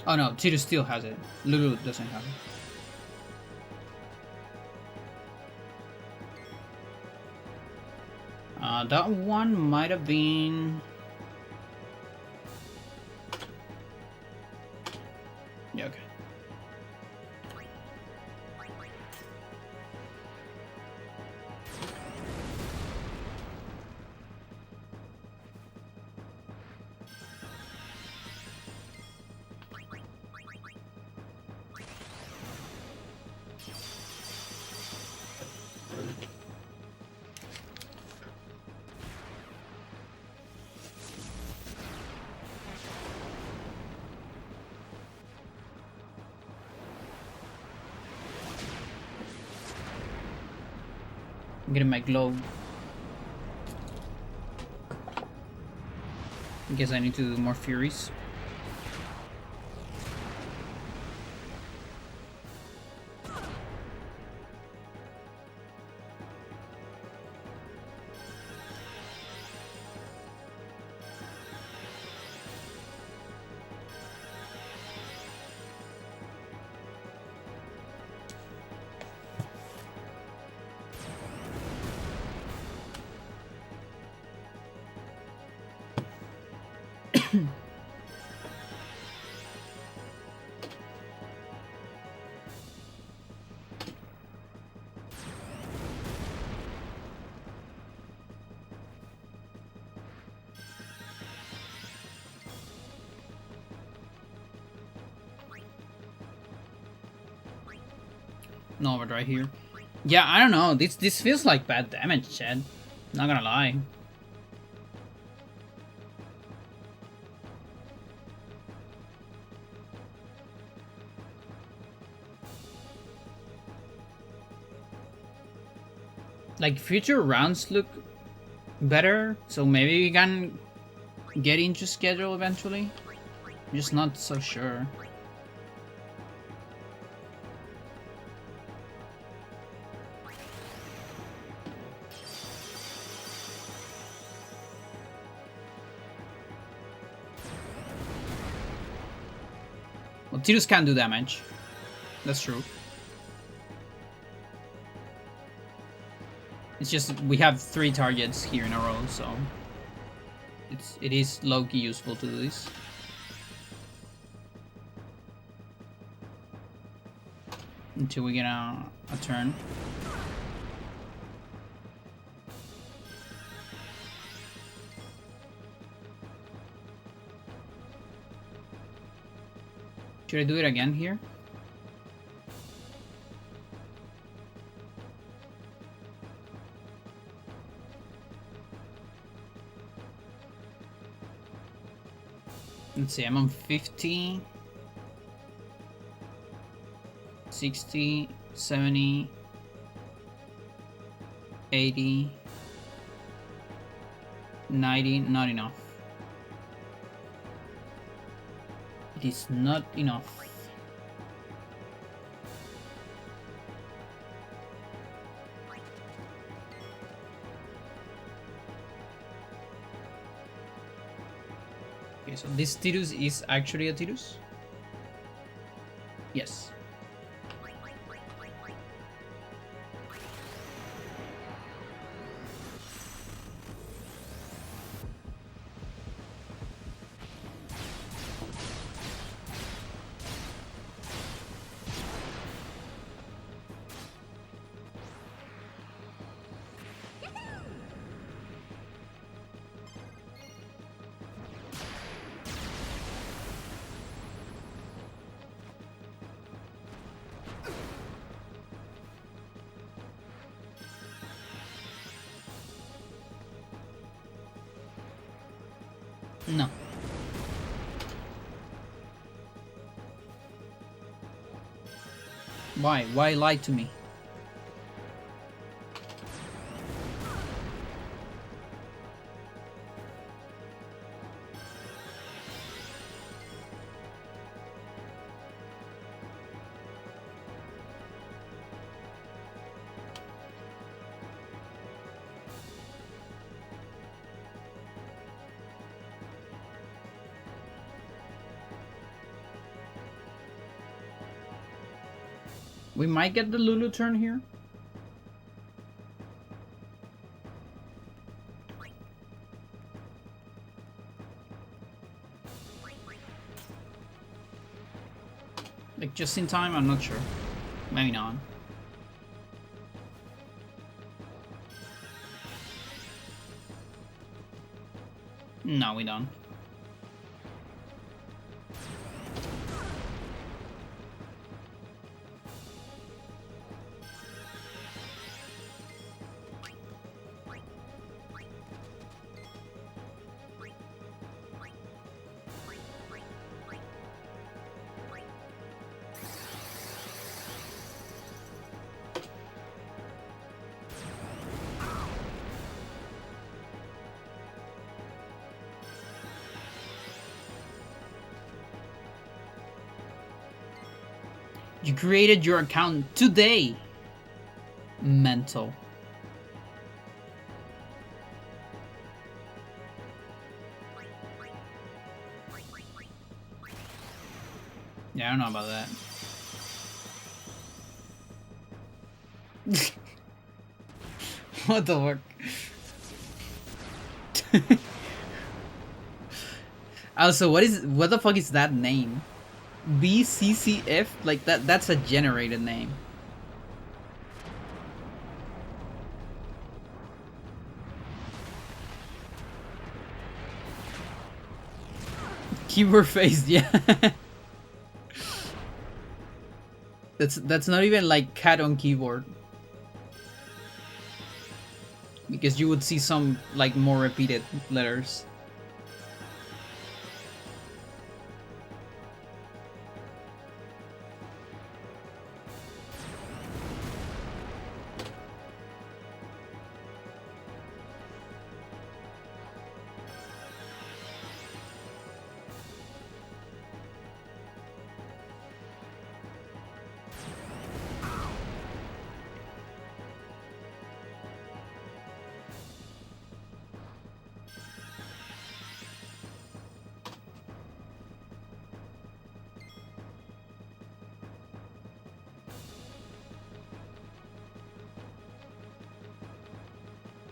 Oh no, Tito still has it. Lulu doesn't have it. That one might have been... Yeah, okay. I'm getting my globe. I guess I need to do more Furies. No overdrive here. Yeah, I don't know. This feels like bad damage, Chad. Not gonna lie. Like future rounds look better, so maybe we can get into schedule eventually. I'm just not so sure. Well, Tidus can't do damage. That's true. It's just we have 3 targets here in a row, so it is low-key useful to do this. Until we get a turn. Should I do it again here? Let's see, I'm on 50, 60, 70, 80, 90, not enough. It is not enough. Okay, so this Tidus is actually a Tidus? Yes. No. Why? Why lie to me? We might get the Lulu turn here. Like just in time, I'm not sure. Maybe not. No, we don't. You created your account today. Mental. Yeah, I don't know about that. What the fuck? Also, what the fuck is that name? BCCF? Like that's a generated name. Keyboard face, yeah. That's not even like cat on keyboard. Because you would see some like more repeated letters.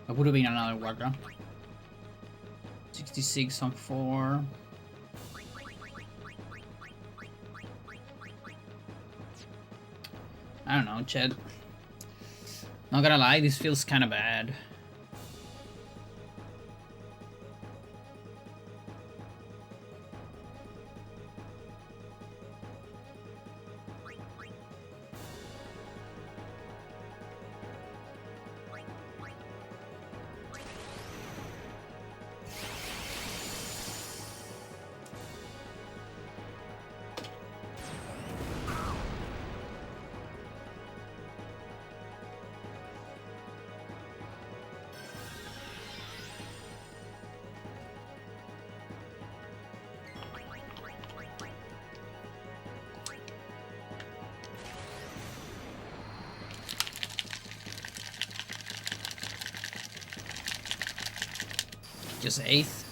That would have been another Waka. 66 on 4. I don't know, Chet. Not gonna lie, this feels kind of bad. Just 8th.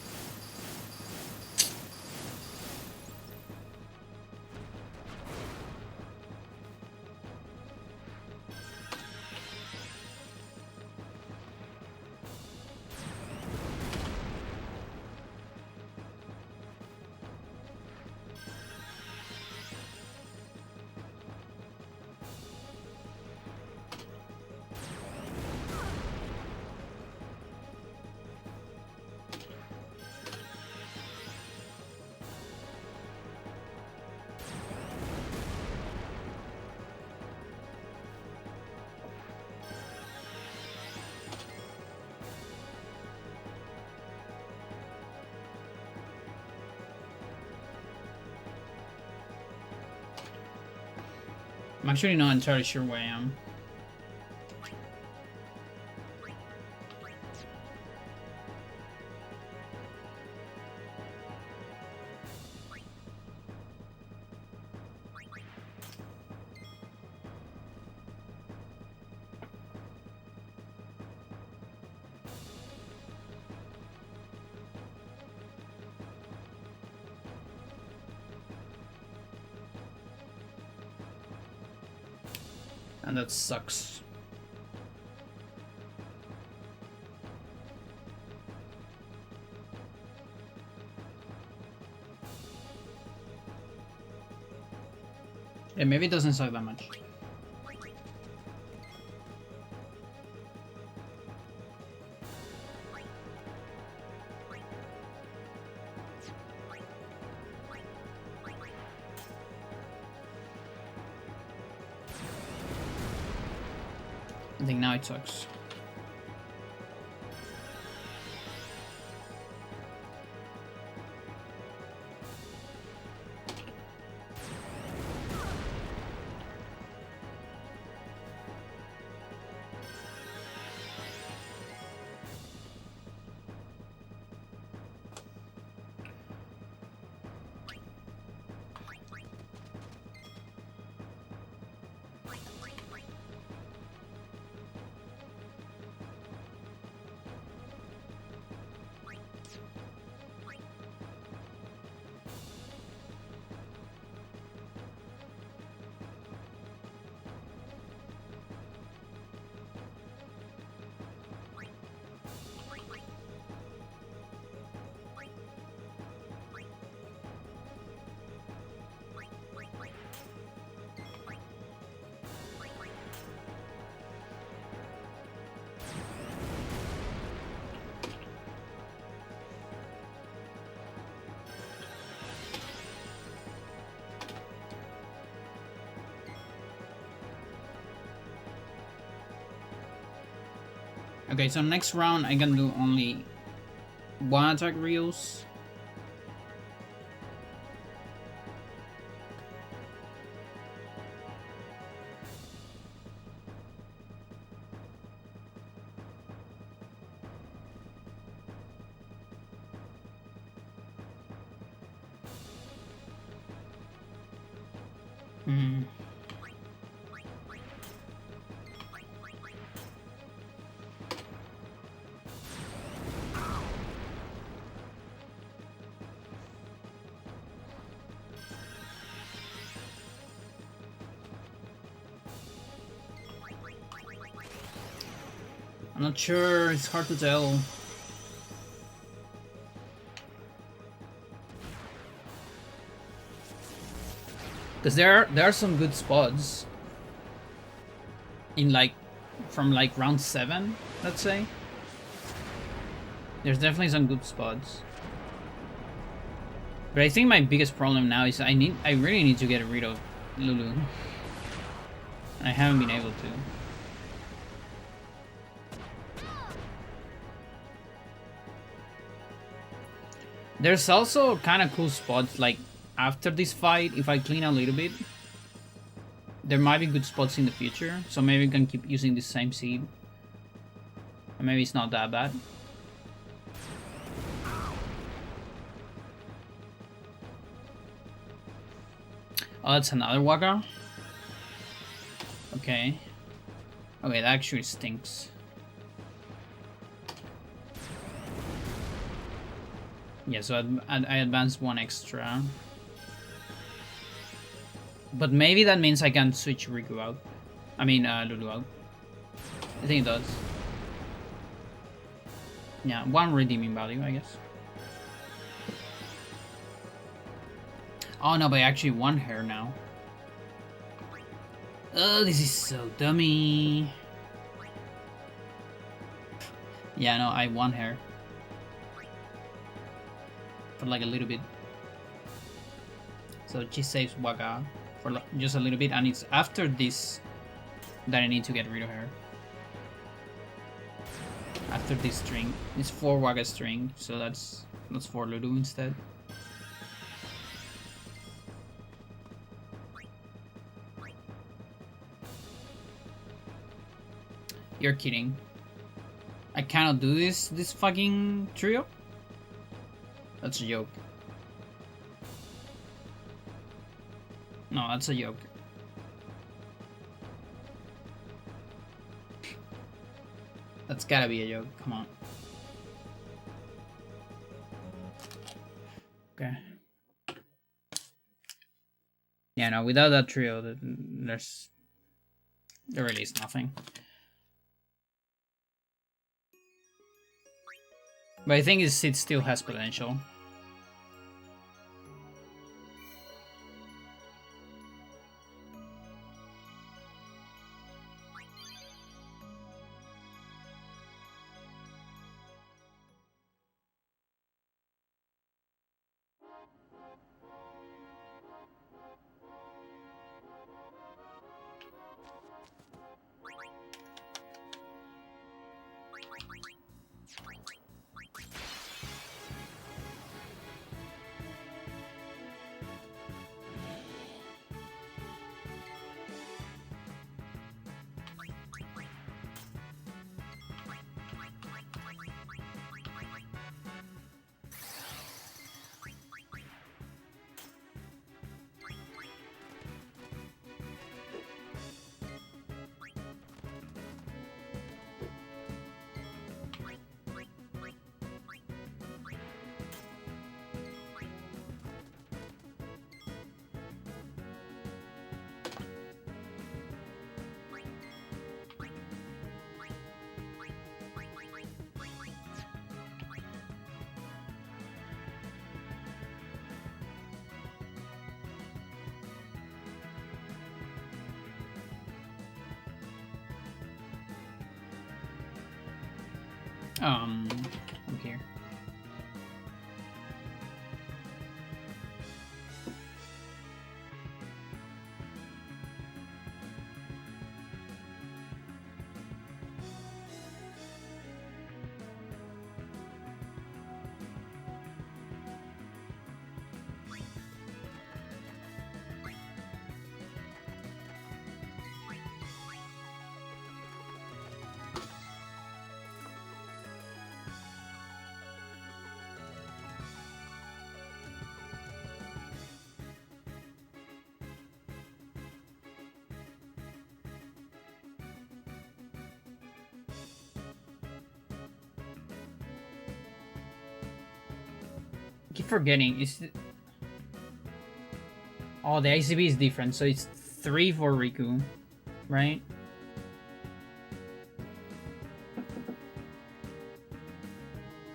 I'm actually not entirely sure where I am. And that sucks. Yeah, maybe it doesn't suck that much. I think now it sucks. Okay, so next round I can do only one attack reels. I'm not sure, it's hard to tell. Because there are some good spots in from round 7, let's say. There's definitely some good spots. But I think my biggest problem now is I really need to get rid of Lulu. And I haven't been able to. There's also kind of cool spots, like after this fight, if I clean a little bit, there might be good spots in the future, so maybe we can keep using the same seed. And maybe it's not that bad. Oh, that's another Waka? Okay. Okay, that actually stinks. Yeah, so I advanced 1 extra. But maybe that means I can switch Riku out. I mean, Lulu out. I think it does. Yeah, 1 redeeming value, I guess. Oh no, but I actually want her now. Oh, this is so dummy. Yeah, no, I want her. For like a little bit. So she saves Waga for just a little bit, and it's after this that I need to get rid of her. After this string. It's 4 Waga string, so that's 4 Lulu instead. You're kidding. I cannot do this fucking trio? That's a joke. No, that's a joke. That's gotta be a joke, come on. Okay. Yeah, no, without that trio, there really is nothing. But I think it still has potential. I'm here. I keep forgetting. Oh, the ICB is different, so it's 3 for Riku, right?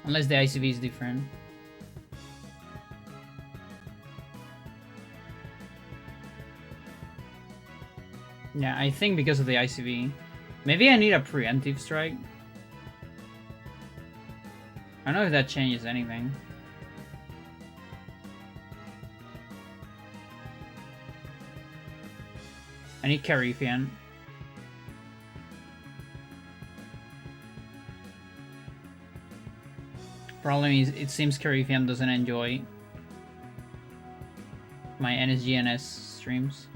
Unless the ICB is different. Yeah, I think because of the ICB. Maybe I need a preemptive strike. I don't know if that changes anything. I need Carifian. Problem is, it seems Carifian doesn't enjoy my NSGNS streams.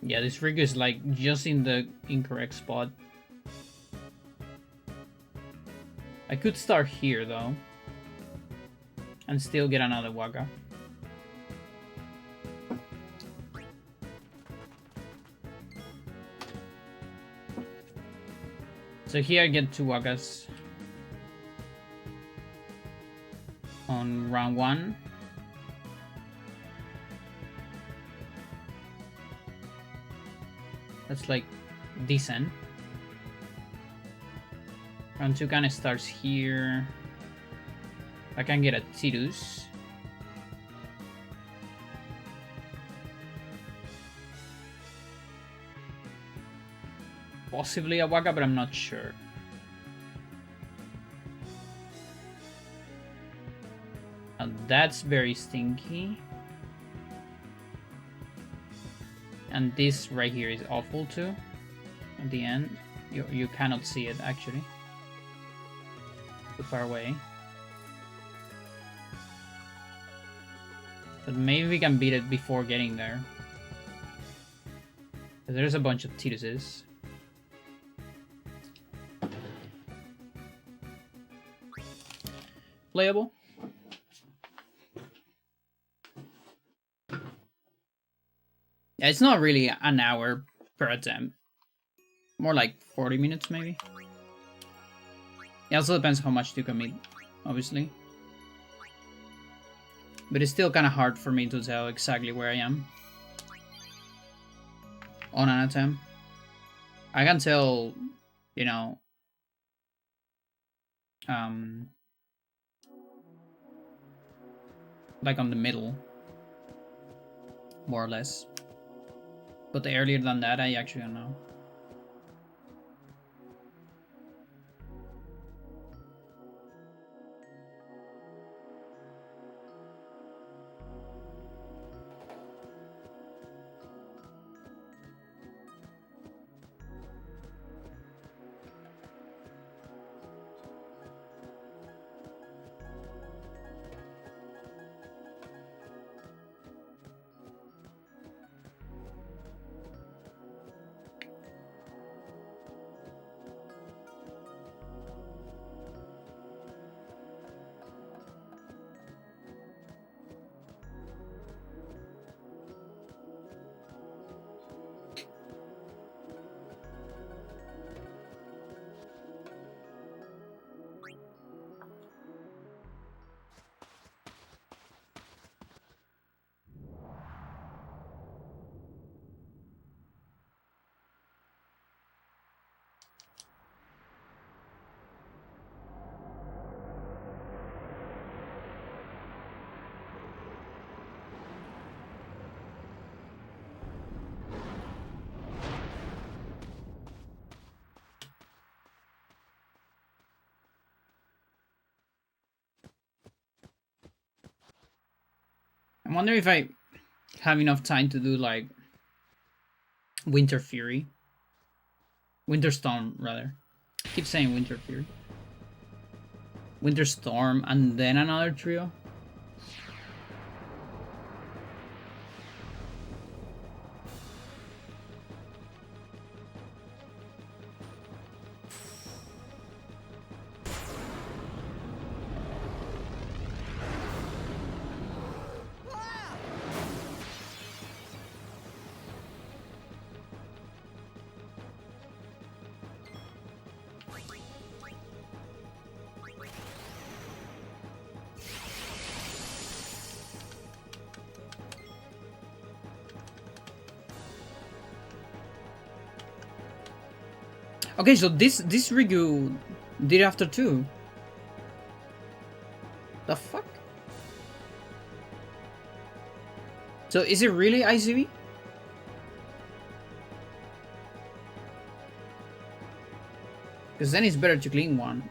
Yeah, this Riku is like just in the incorrect spot. could start here though. And still get another Waka. So here I get 2 Wakas on round 1. That's like decent. Round 2 kind of starts here. I can get a Tidus. Possibly a Waka, but I'm not sure. Now that's very stinky. And this right here is awful too. At the end, you cannot see it actually. Too far away. But maybe we can beat it before getting there. There's a bunch of Tiduses. Playable. Yeah, it's not really an hour per attempt. More like 40 minutes maybe. It also depends how much you commit, obviously. But it's still kind of hard for me to tell exactly where I am on an attempt. I can tell, you know, like on the middle, more or less. But earlier than that, I actually don't know. I wonder if I have enough time to do like Winter Fury. Winter Storm, rather. I keep saying Winter Fury. Winter Storm and then another trio. Okay, so this Rigu did after 2. The fuck? So is it really ICV? Because then it's better to clean one.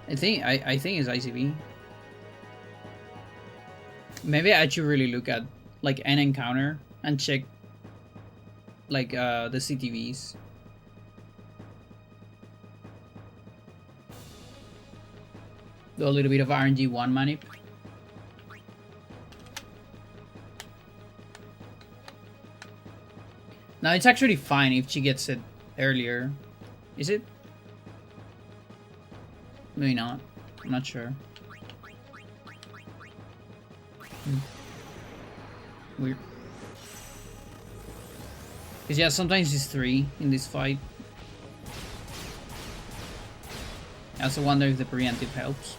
I think it's ICV. Maybe I should really look at like an encounter and check like the CTVs. Do a little bit of RNG 1 manip. Now it's actually fine if she gets it earlier. Is it? Maybe not. I'm not sure. Weird. Because yeah, sometimes it's 3 in this fight. I also wonder if the preemptive helps.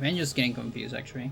I'm just getting confused, actually.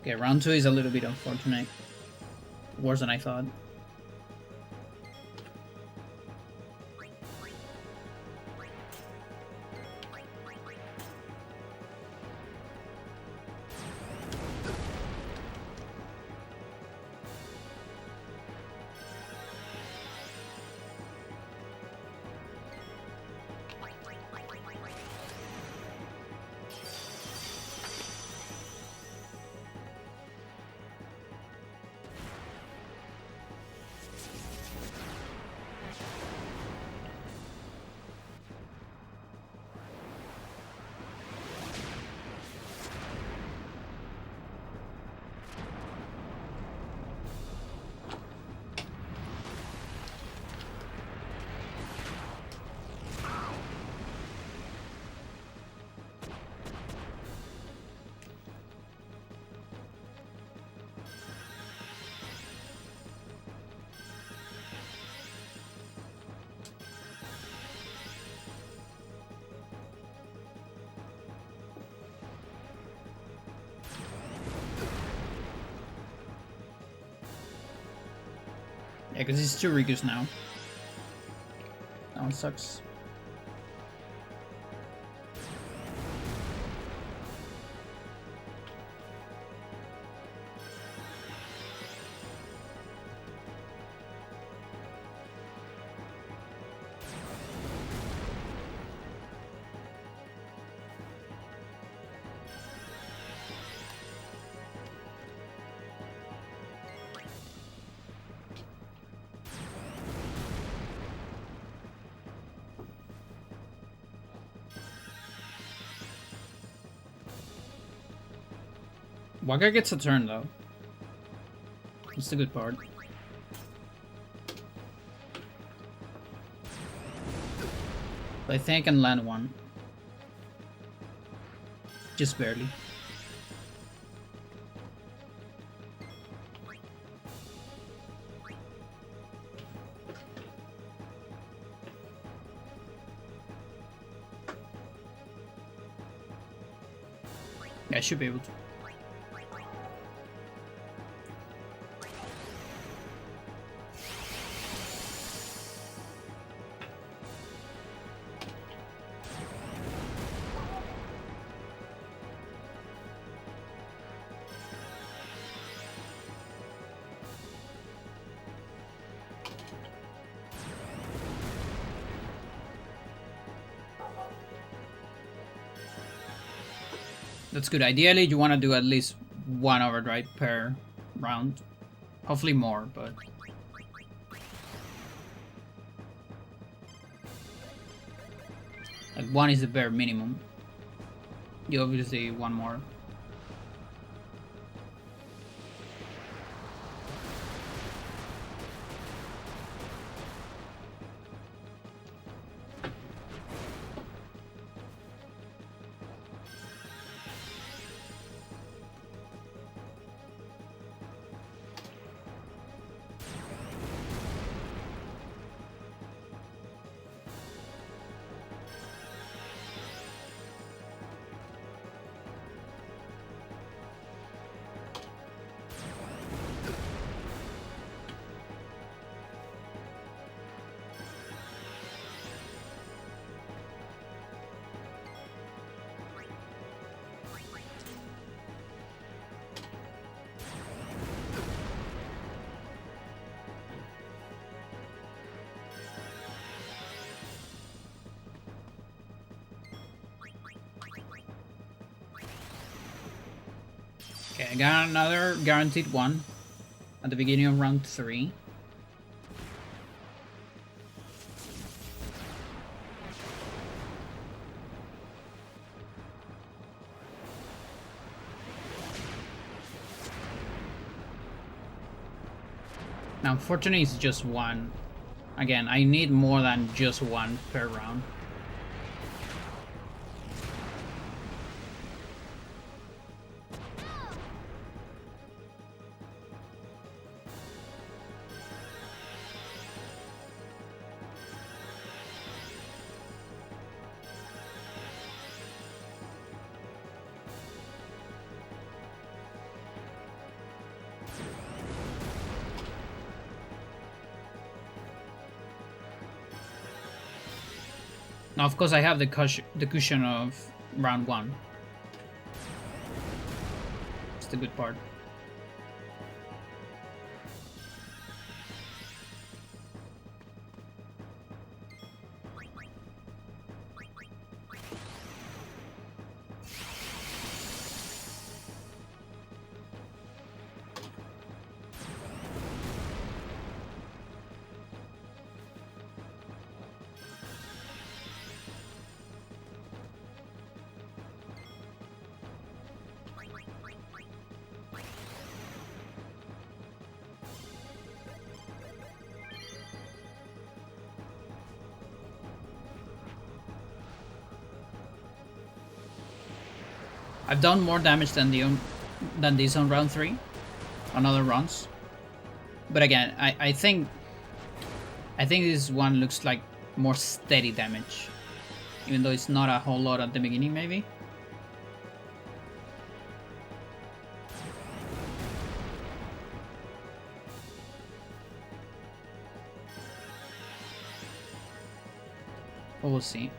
Okay, round 2 is a little bit unfortunate. Worse than I thought. Yeah, because it's 2 Rikus now. That one sucks. Waka gets a turn though. That's the good part. I think I can land one. Just barely. Yeah, I should be able to. That's good. Ideally, you want to do at least 1 overdrive per round. Hopefully more, but... like 1 is the bare minimum. You obviously want more. Okay, I got another guaranteed 1 at the beginning of round 3. Now, unfortunately, it's just 1. Again, I need more than just 1 per round. Now, of course, I have the cushion of round 1. It's the good part. I've done more damage than this on round 3, on other runs. But again, I think this one looks like more steady damage, even though it's not a whole lot at the beginning, maybe. But we'll see.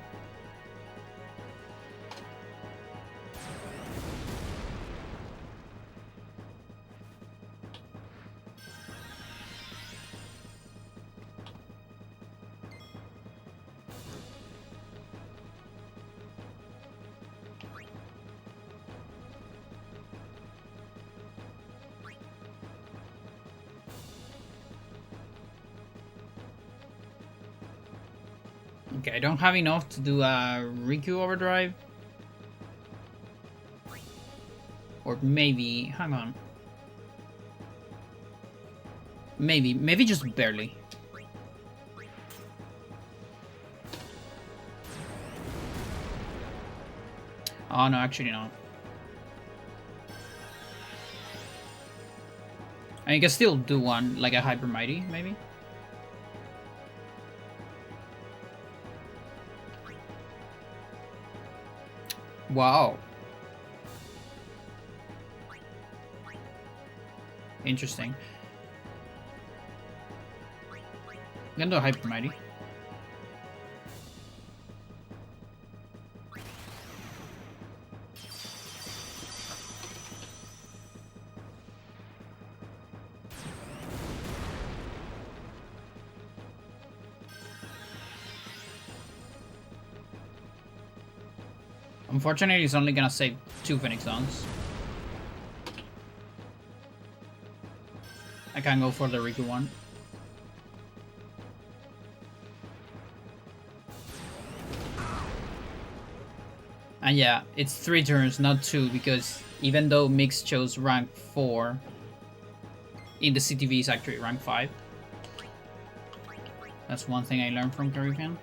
Okay, I don't have enough to do a Riku overdrive. Or maybe, hang on. Maybe just barely. Oh no, actually no. I can still do one, like a Hyper Mighty, maybe? Wow. Interesting. I'm gonna do a Hyper Mighty. Unfortunately, it's only gonna save 2 Phoenix Downs. I can't go for the Riku one. And yeah, it's 3 turns, not 2, because even though Mix chose rank 4, in the CTV is actually rank 5. That's one thing I learned from Caribbean.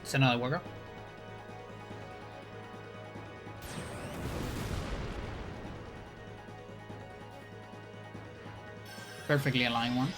It's another worker. Perfectly aligned one.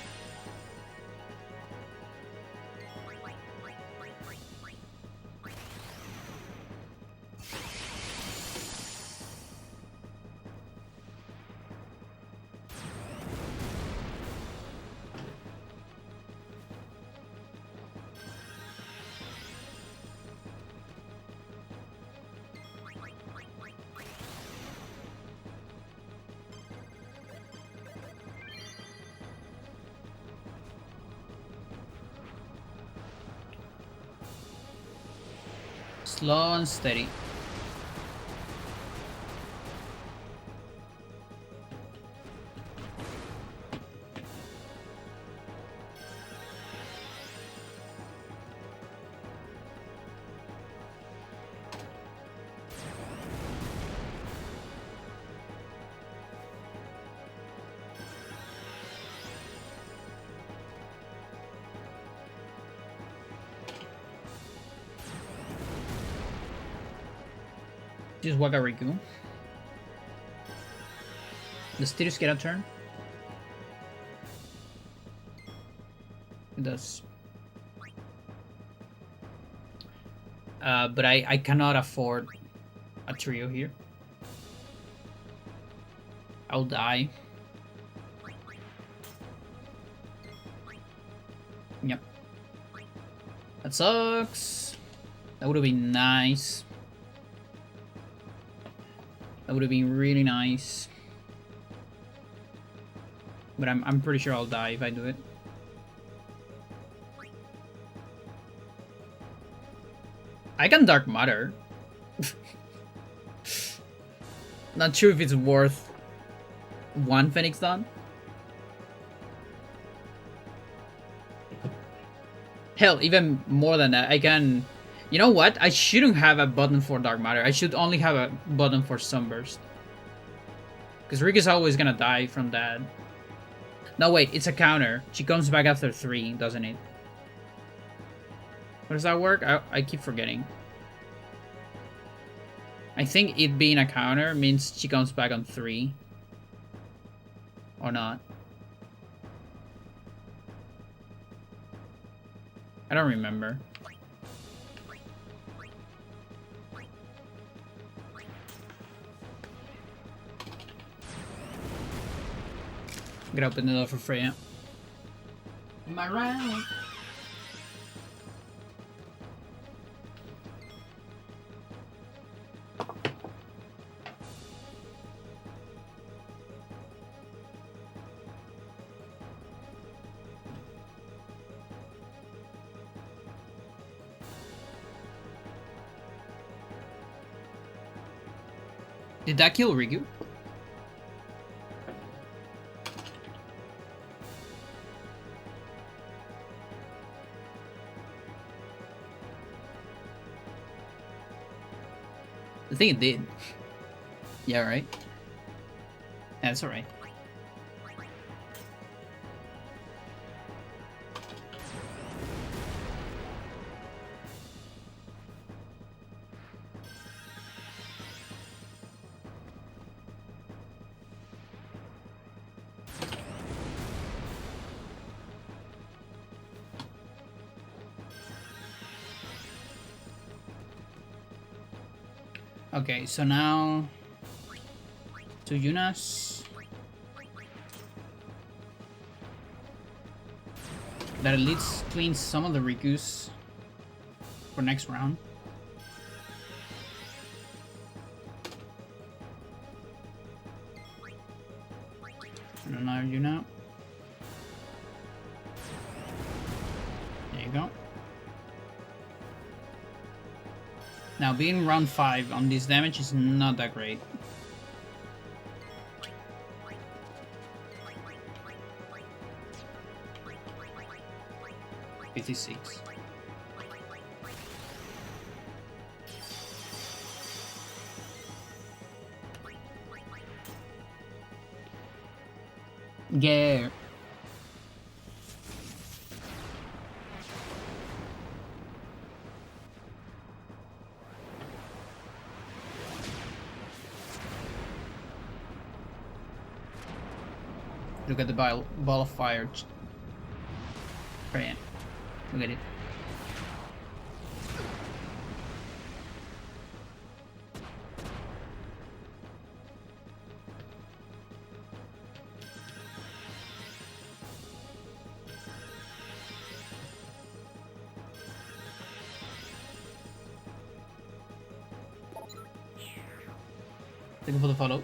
Slow and steady. Just Wagariku. Does Tidus get a turn? It does. But I cannot afford a trio here. I'll die. Yep. That sucks. That would have been nice. That would have been really nice. But I'm pretty sure I'll die if I do it. I can Dark Matter. Not sure if it's worth one Phoenix Dawn. Hell, even more than that, I can... You know what? I shouldn't have a button for Dark Matter. I should only have a button for Sunburst. Because Riku's always gonna die from that. No, wait, it's a counter. She comes back after 3, doesn't it? How does that work? I keep forgetting. I think it being a counter means she comes back on 3. Or not. I don't remember. I'm gonna open the door for Freya. Am I right? Did that kill Riku? I think it did. Yeah, right? That's alright. Okay, so now to Yunas. That at least cleans some of the Rikus for next round. And another Yuna. There you go. Now, being round 5 on this damage is not that great. $56. Yeah. Look at the ball of fire. Right. Look at it. Thank you for the follow.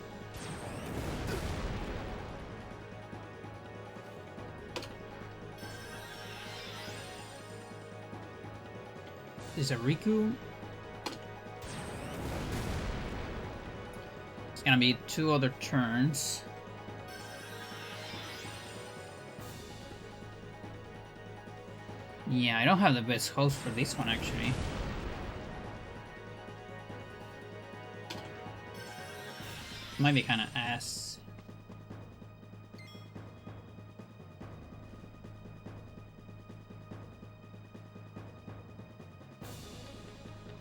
Is a Riku. It's gonna be 2 other turns. Yeah, I don't have the best host for this one actually. Might be kind of ass.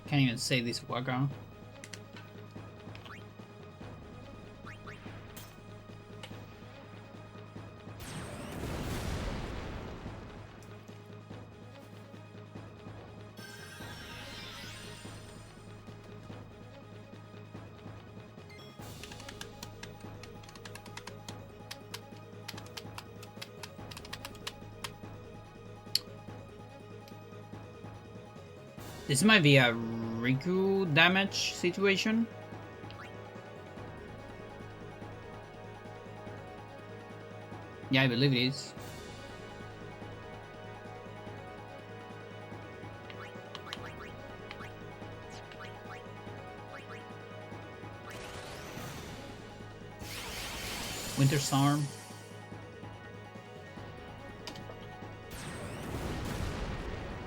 Can't even save this Waka. This might be a Riku damage situation. Yeah, I believe it is. Winter Storm.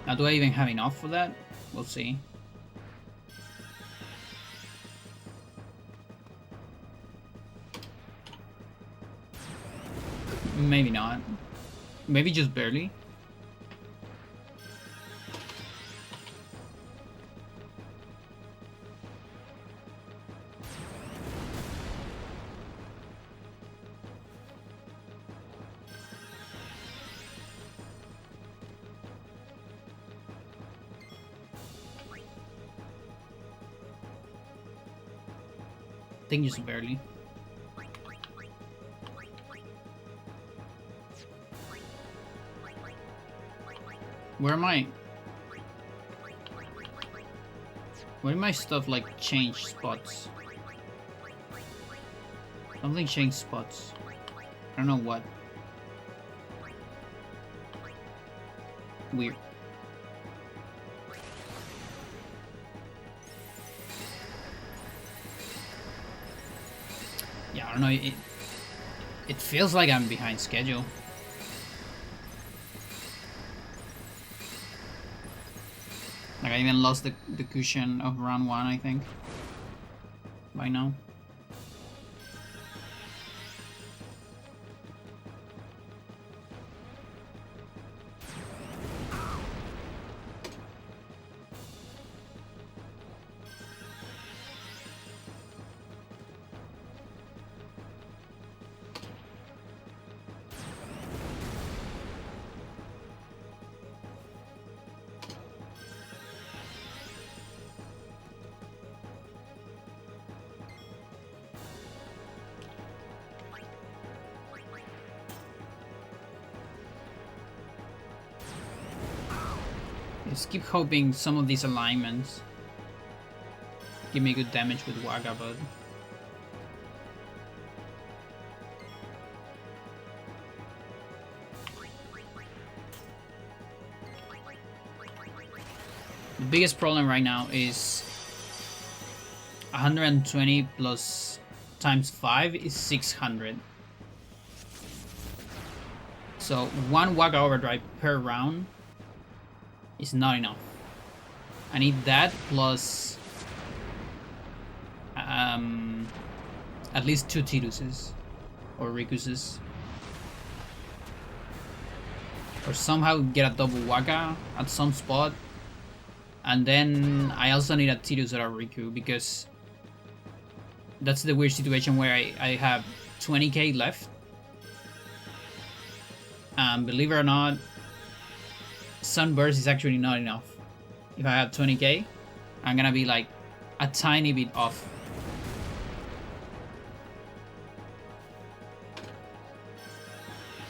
Now, do I even have enough for that? We'll see. Maybe not. Maybe just barely. I think just barely. Where am I? Where did my stuff like change spots? Something changed spots. I don't know what. Weird. Yeah, I don't know. It feels like I'm behind schedule. Like I even lost the cushion of round 1, I think. By now. Just keep hoping some of these alignments give me good damage with Waga, but the biggest problem right now is 120 plus times 5 is 600. So 1 Waga Overdrive per round is not enough. I need that plus at least 2 Tiruses or Rikuses, or somehow get a double Waga at some spot, and then I also need a Tirus or a Riku, because that's the weird situation where I have 20k left, and believe it or not, Sunburst is actually not enough. If I have 20k, I'm gonna be like a tiny bit off.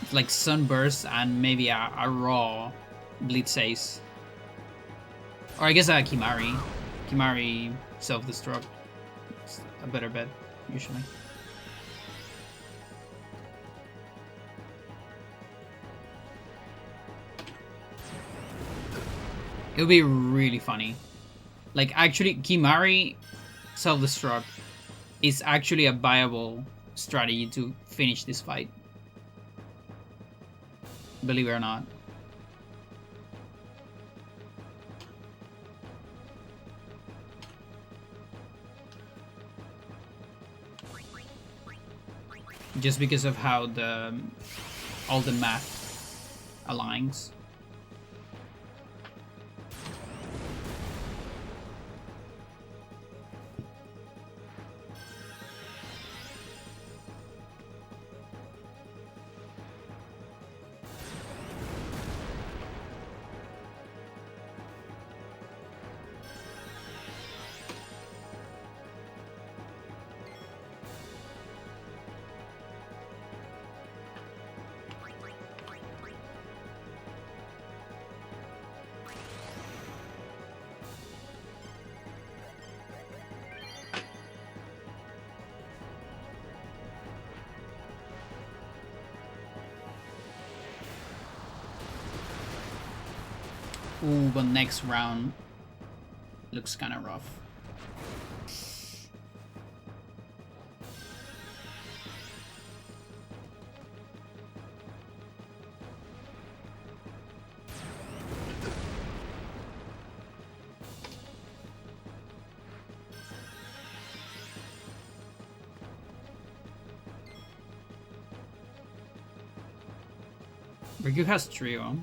It's like Sunburst and maybe a raw Blitz Ace. Or I guess a Kimari. Kimari self-destruct. It's a better bet, usually. It would be really funny. Like, actually, Kimari self-destruct is actually a viable strategy to finish this fight. Believe it or not. Just because of how all the math aligns. Ooh, but next round looks kind of rough. Ryu has trio.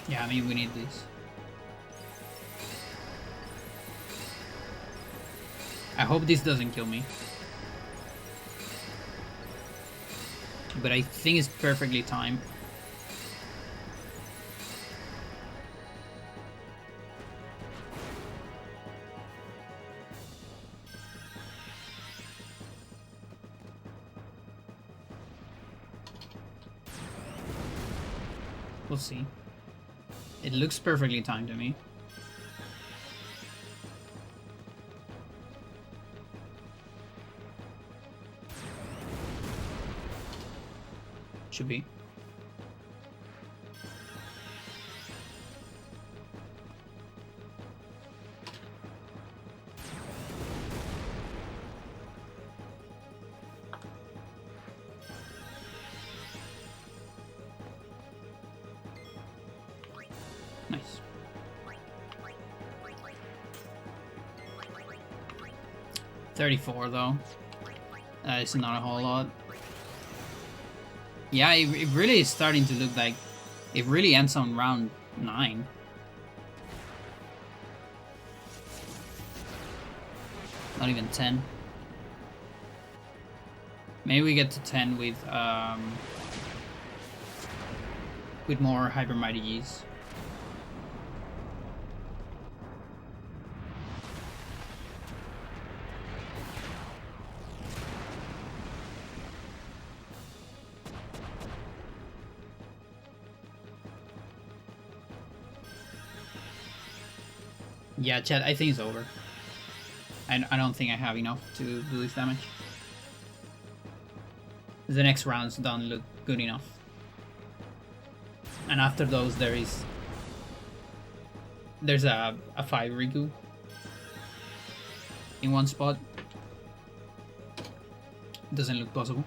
Yeah, I mean, we need this. I hope this doesn't kill me. But I think it's perfectly timed. We'll see. It looks perfectly timed to me. Should be. Nice. $34 though. That is not a whole lot. Yeah, it really is starting to look like it really ends on round 9. Not even 10. Maybe we get to 10 with more Hyper Mighty G's. Yeah, chat, I think it's over. I don't think I have enough to do this damage. The next rounds don't look good enough. And after those there's a 5 Riku in one spot. Doesn't look possible.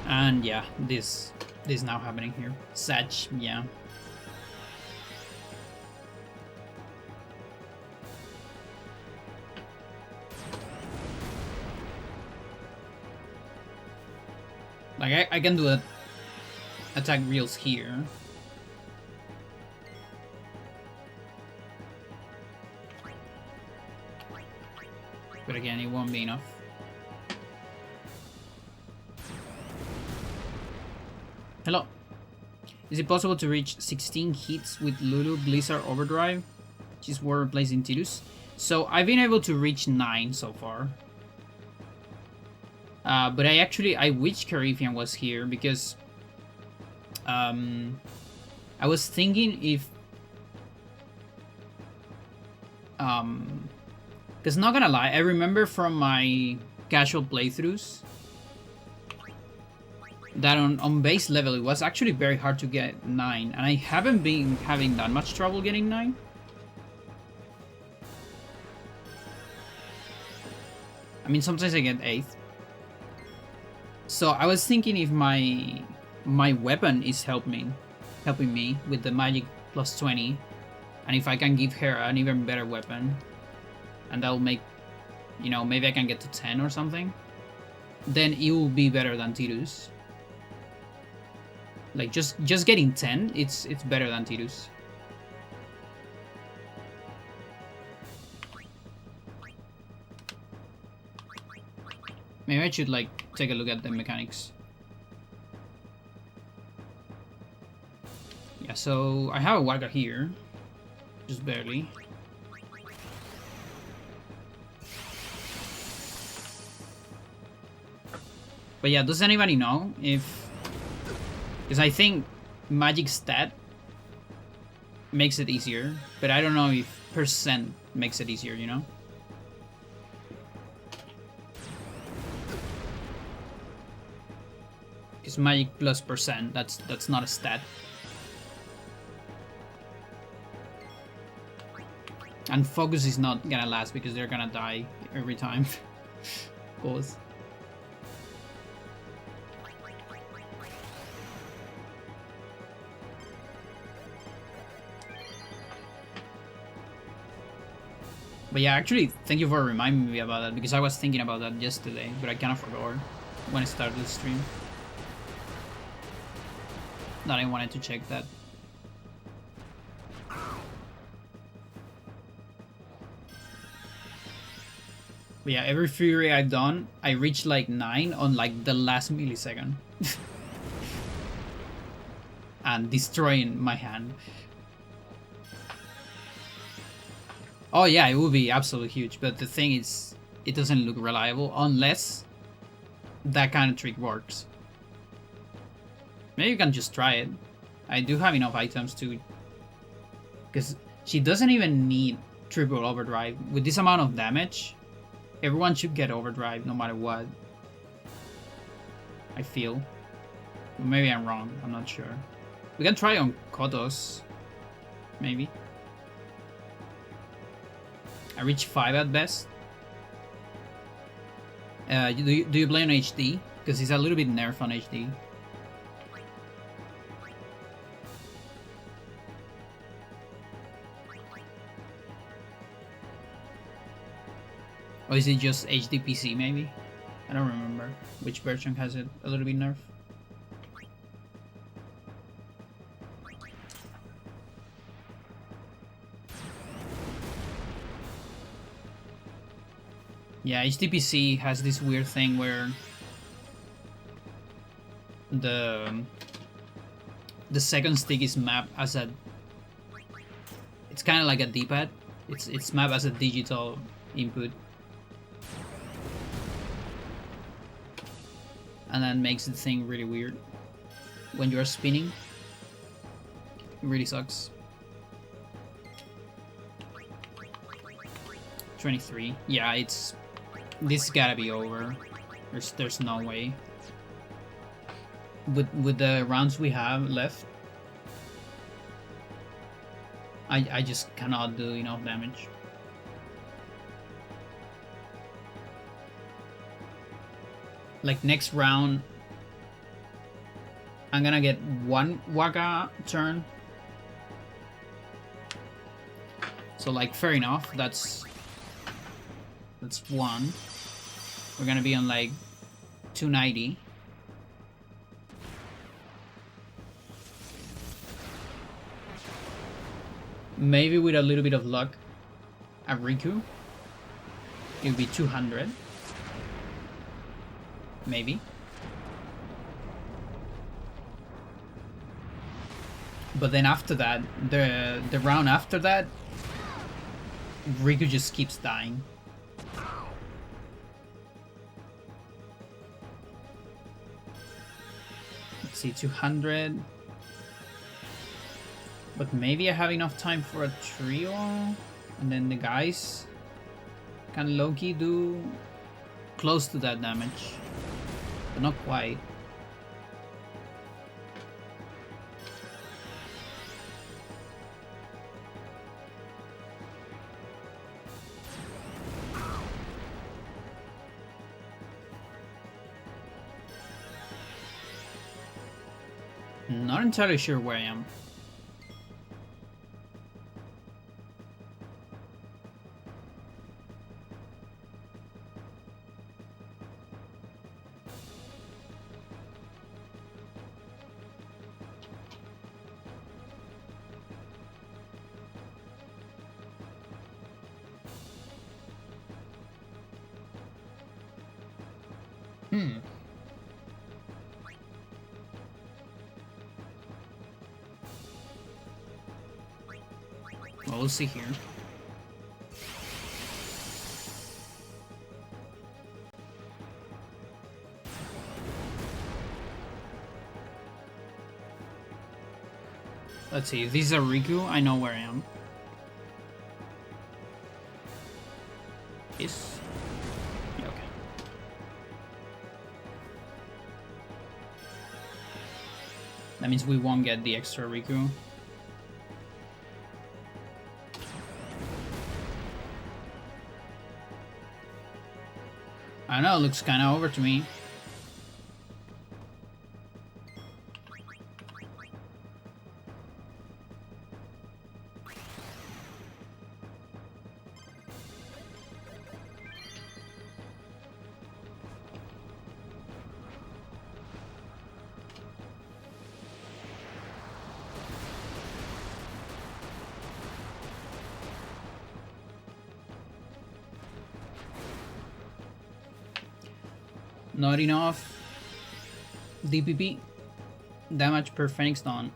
And yeah, this is now happening here. Satch, yeah. Like I can do attack reels here. But again, it won't be enough. Hello. Is it possible to reach 16 hits with Lulu Blizzard Overdrive? Which is what replacing Tidus. So I've been able to reach 9 so far. But I wish Carifian was here because I was thinking if because not gonna lie, I remember from my casual playthroughs that on base level it was actually very hard to get 9, and I haven't been having that much trouble getting 9. I mean, sometimes I get 8th. So I was thinking if my weapon is helping me with the magic plus 20, and if I can give her an even better weapon, and that'll make, you know, maybe I can get to 10 or something, then it will be better than Tidus. Like just getting 10, it's better than Tidus. Maybe I should like take a look at the mechanics. Yeah, so I have a Wagga here, just barely. But yeah, does anybody know if Because I think magic stat makes it easier, but I don't know if percent makes it easier, you know? Because magic plus percent, that's not a stat. And focus is not gonna last because they're gonna die every time. Of course. But yeah, actually, thank you for reminding me about that, because I was thinking about that yesterday, but I kind of forgot when I started the stream. That I wanted to check that. But yeah, every Fury I've done, I reached like 9 on like the last millisecond. And destroying my hand. Oh yeah, it would be absolutely huge, but the thing is, it doesn't look reliable unless that kind of trick works. Maybe you can just try it. I do have enough items to... Because she doesn't even need triple overdrive. With this amount of damage, everyone should get overdrive no matter what. I feel. But maybe I'm wrong, I'm not sure. We can try on Kodos. Maybe. I reach 5 at best. Do you play on HD? Because it's a little bit nerf on HD. Or is it just HD PC maybe? I don't remember which version has it a little bit nerf. Yeah, HDPC has this weird thing where the second stick is mapped as a... It's kind of like a D-pad. It's mapped as a digital input. And that makes the thing really weird when you're spinning. It really sucks. 23. Yeah, it's... This gotta be over. There's no way. With the rounds we have left, I just cannot do enough damage. Like next round, I'm gonna get 1 Waka turn. So like fair enough, that's 1. We're gonna be on like 290. Maybe with a little bit of luck at Riku, it would be 200. Maybe. But then after that, the round after that, Riku just keeps dying. Let's see, 200. But maybe I have enough time for a trio, and then the guys can low-key do close to that damage, but not quite. Not entirely sure where I am. Well, we'll see here. Let's see, if this is a Riku, I know where I am. Yes. Yeah, okay. That means we won't get the extra Riku. I don't know, it looks kinda over to me. Not enough DPP damage per Phoenix Dawn.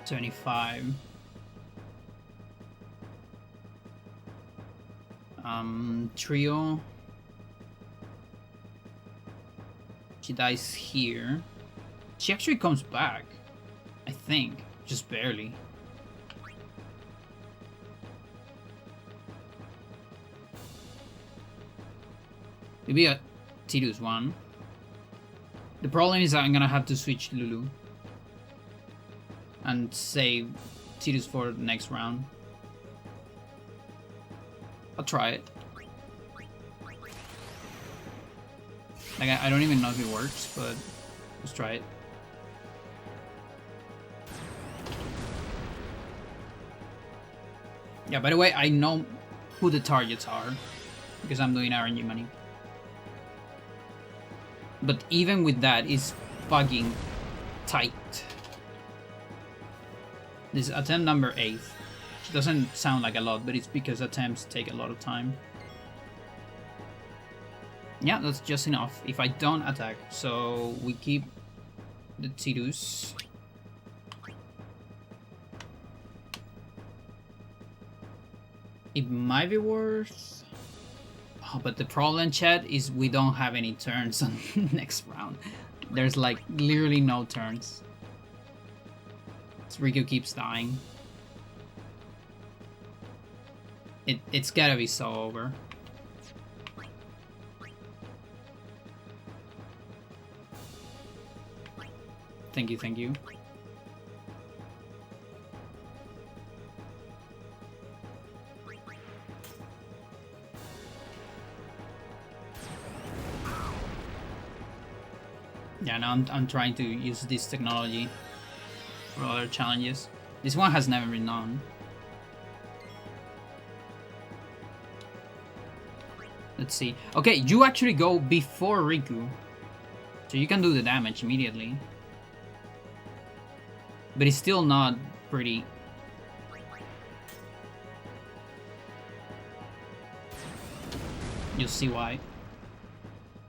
$75. Trio. She dies here. She actually comes back, I think, just barely. Maybe a Tidus one. The problem is I'm gonna have to switch Lulu and save Tidus for the next round. I'll try it. Like, I don't even know if it works, but let's try it. Yeah, by the way, I know who the targets are because I'm doing RNG money. But even with that, it's fucking tight. This is attempt number 8. It doesn't sound like a lot, but it's because attempts take a lot of time. Yeah, that's just enough if I don't attack. So we keep the Tidus. It might be worth... Oh, but the problem, chat, is we don't have any turns on next round. There's like literally no turns. Riku keeps dying. It's gotta be so over. Thank you, thank you. Yeah, now I'm trying to use this technology for other challenges. This one has never been done. Let's see. Okay, you actually go before Riku, so you can do the damage immediately. But it's still not pretty. You'll see why.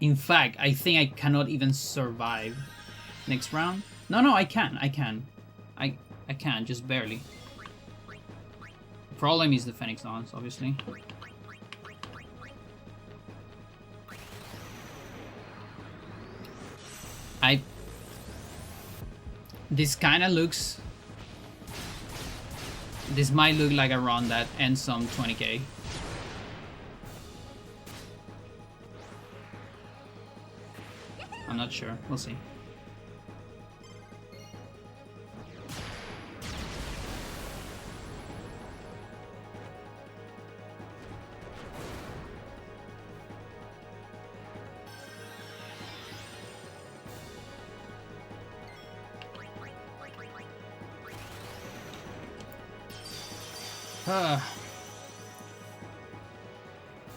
In fact, I think I cannot even survive next round. No, I can. I can, just barely. The problem is the Phoenix Dawns, obviously. This kind of looks... This might look like a run that ends on 20k. I'm not sure. We'll see.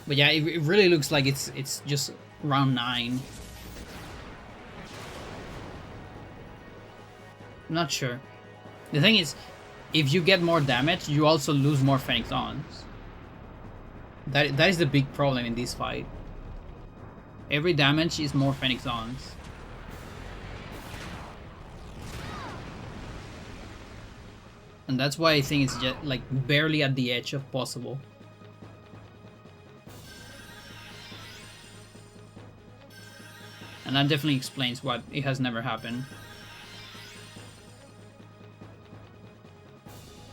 But yeah, it really looks like it's just round 9. I'm not sure. The thing is, if you get more damage, you also lose more Phoenix Dawns. That is the big problem in this fight. Every damage is more Phoenix Dawns. And that's why I think it's just like barely at the edge of possible. And that definitely explains why it has never happened.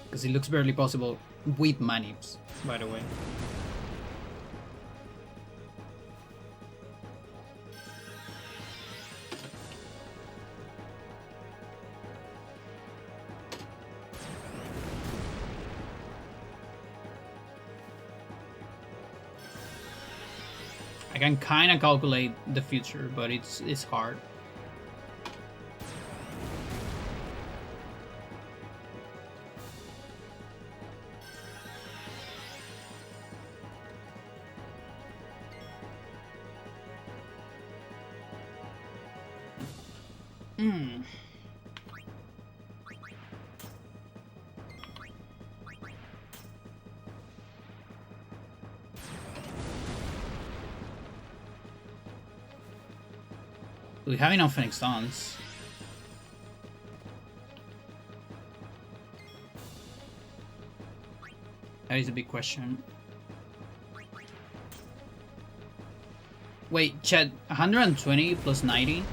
Because it looks barely possible with manips, by the way. I can kind of calculate the future, but it's hard. We have enough Phoenix Dawns. That is a big question. Wait, Chad, 120 plus 90?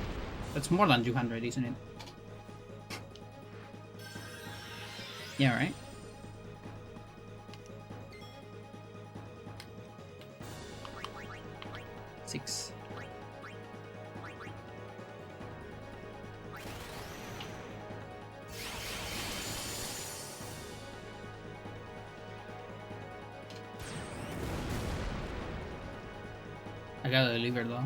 That's more than 200, isn't it? Yeah, right? Six. I gotta deliver though.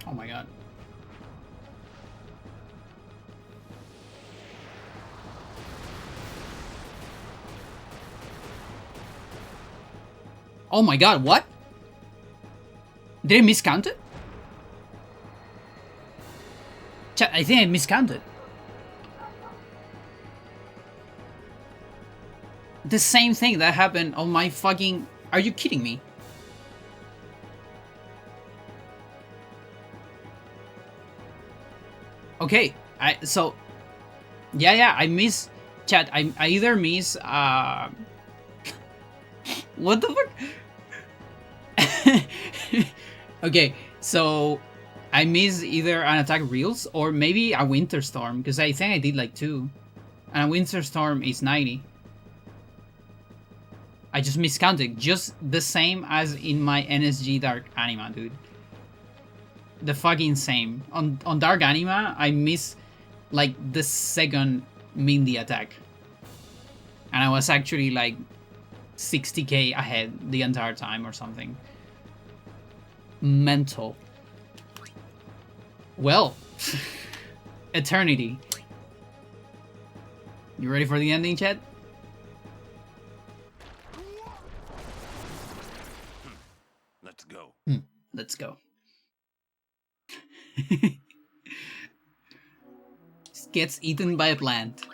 Oh my god. Oh my god, what? Did I miscount it? Chat, I think I miscounted. The same thing that happened on my fucking... Are you kidding me? Okay, so yeah, I miss chat. I either miss what the fuck? Okay, so I miss either an attack reels or maybe a winter storm because I think I did like 2, and a winter storm is 90. I just miscounted, just the same as in my NSG Dark Anima, dude. The fucking same. On Dark Anima, I miss like the second Mindy attack. And I was actually like 60k ahead the entire time or something. Mental. Well, Eternity. You ready for the ending, chat? Let's go. Let's go. Gets eaten by a plant.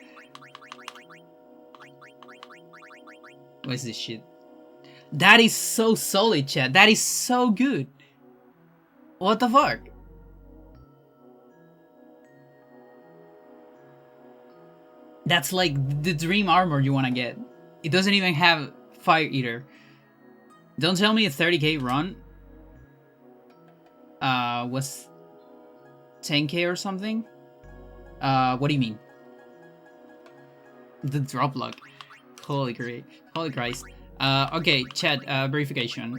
What is this shit? That is so solid, chat. That is so good. What the fuck? That's like the dream armor you want to get. It doesn't even have Fire Eater. Don't tell me a 30k run was 10k or something. What do you mean? The drop luck. Holy Christ. Okay, chat, verification.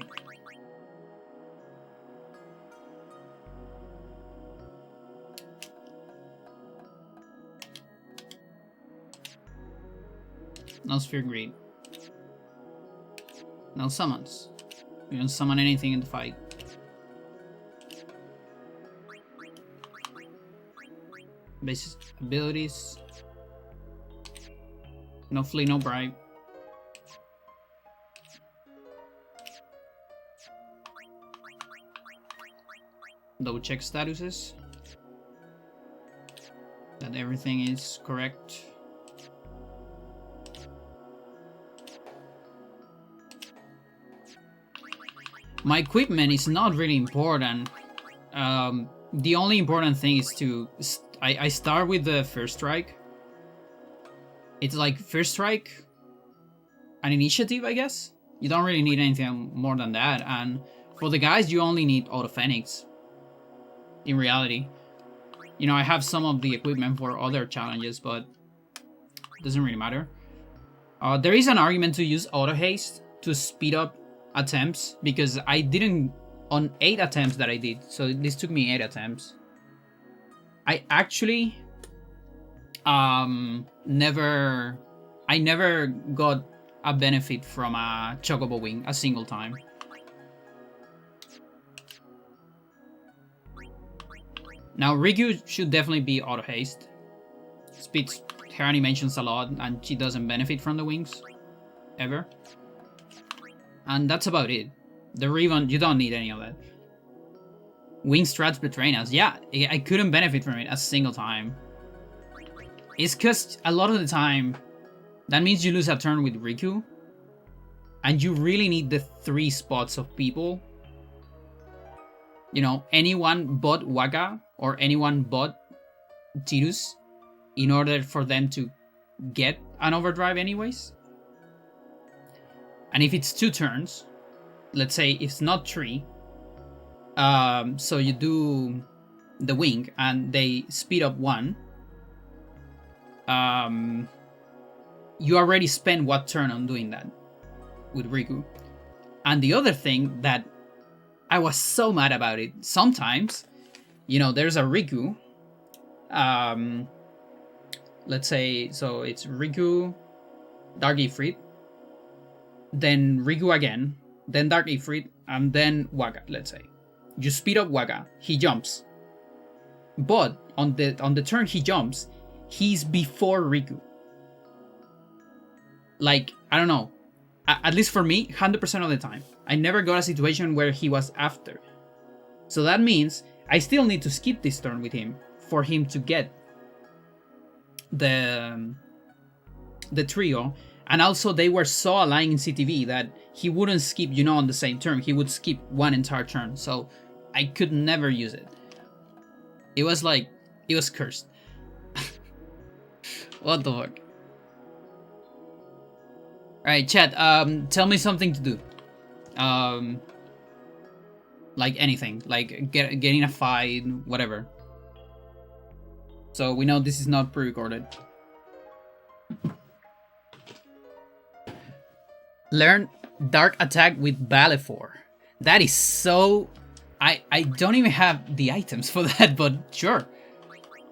No Sphere Greed. No summons. You don't summon anything in the fight. Basic abilities. No Flee, no Bribe. Double check statuses. That everything is correct. My equipment is not really important. The only important thing is to... I start with the First Strike. It's like First Strike, an initiative, I guess. You don't really need anything more than that. And for the guys, you only need Auto Phoenix. In reality. You know, I have some of the equipment for other challenges, but it doesn't really matter. There is an argument to use Auto Haste to speed up attempts, because I didn't... On 8 attempts that I did, so this took me 8 attempts. I actually never got a benefit from a Chocobo Wing a single time. Now Riku should definitely be Auto Haste. Speeds her animations a lot, and she doesn't benefit from the wings ever. And that's about it. The Riven, you don't need any of that. Wing strats betraying us. Yeah, I couldn't benefit from it a single time. It's because a lot of the time, that means you lose a turn with Riku. And you really need the 3 spots of people. You know, anyone but Waka or anyone but Tidus in order for them to get an overdrive anyways. And if it's 2 turns, let's say it's not 3, so you do the wing and they speed up 1, you already spent what turn on doing that with Riku. And the other thing that I was so mad about it, sometimes, you know, there's a Riku, let's say, so it's Riku, Dark Ifrit, then Riku again, then Dark Ifrit, and then Waka, let's say. You speed up Waka, he jumps. But on the turn he jumps, he's before Riku. Like, I don't know. At least for me, 100% of the time. I never got a situation where he was after. So that means I still need to skip this turn with him for him to get the trio. And also they were so aligned in CTV that he wouldn't skip, you know, on the same turn. He would skip one entire turn. So I could never use it. It was like, it was cursed. What the fuck? Alright, chat, tell me something to do. Like anything. Like getting a fight, whatever. So we know this is not pre-recorded. Learn Dark Attack with Balefor. That is so... I don't even have the items for that, but sure.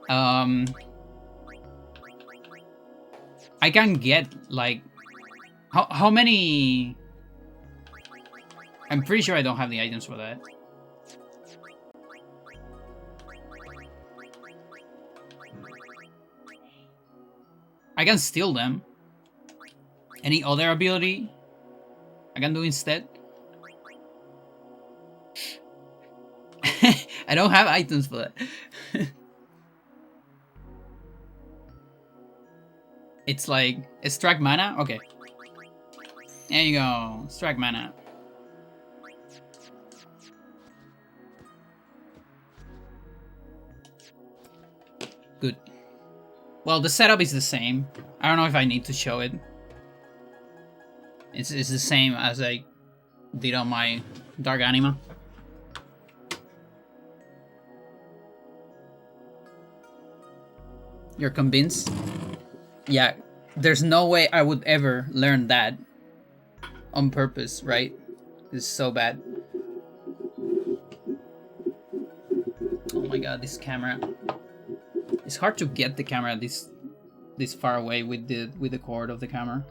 I can get, like... How many... I'm pretty sure I don't have the items for that. I can steal them. Any other ability I can do instead? I don't have items for that. It's like, extract mana? Okay. There you go, extract mana. Good. Well, the setup is the same. I don't know if I need to show it. It's the same as I did on my Dark Anima. You're convinced? Yeah, there's no way I would ever learn that on purpose, right? It's so bad. Oh my god, this camera. It's hard to get the camera this far away with the cord of the camera.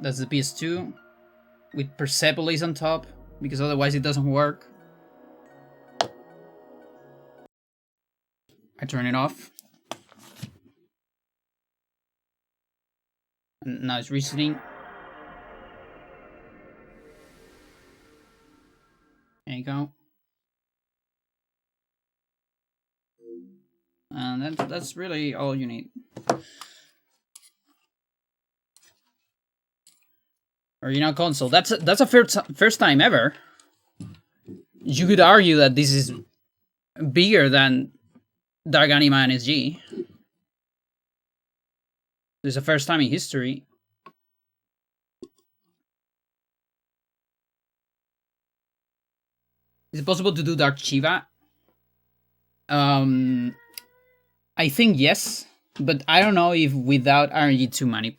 That's the PS2 with Persepolis on top, because otherwise it doesn't work. I turn it off. And now it's resetting. There you go. And that's really all you need. Original console. That's a first time ever. You could argue that this is bigger than Dark Anima NSG. This is the first time in history. Is it possible to do Dark Shiva? I think yes, but I don't know if without RNG2 manip.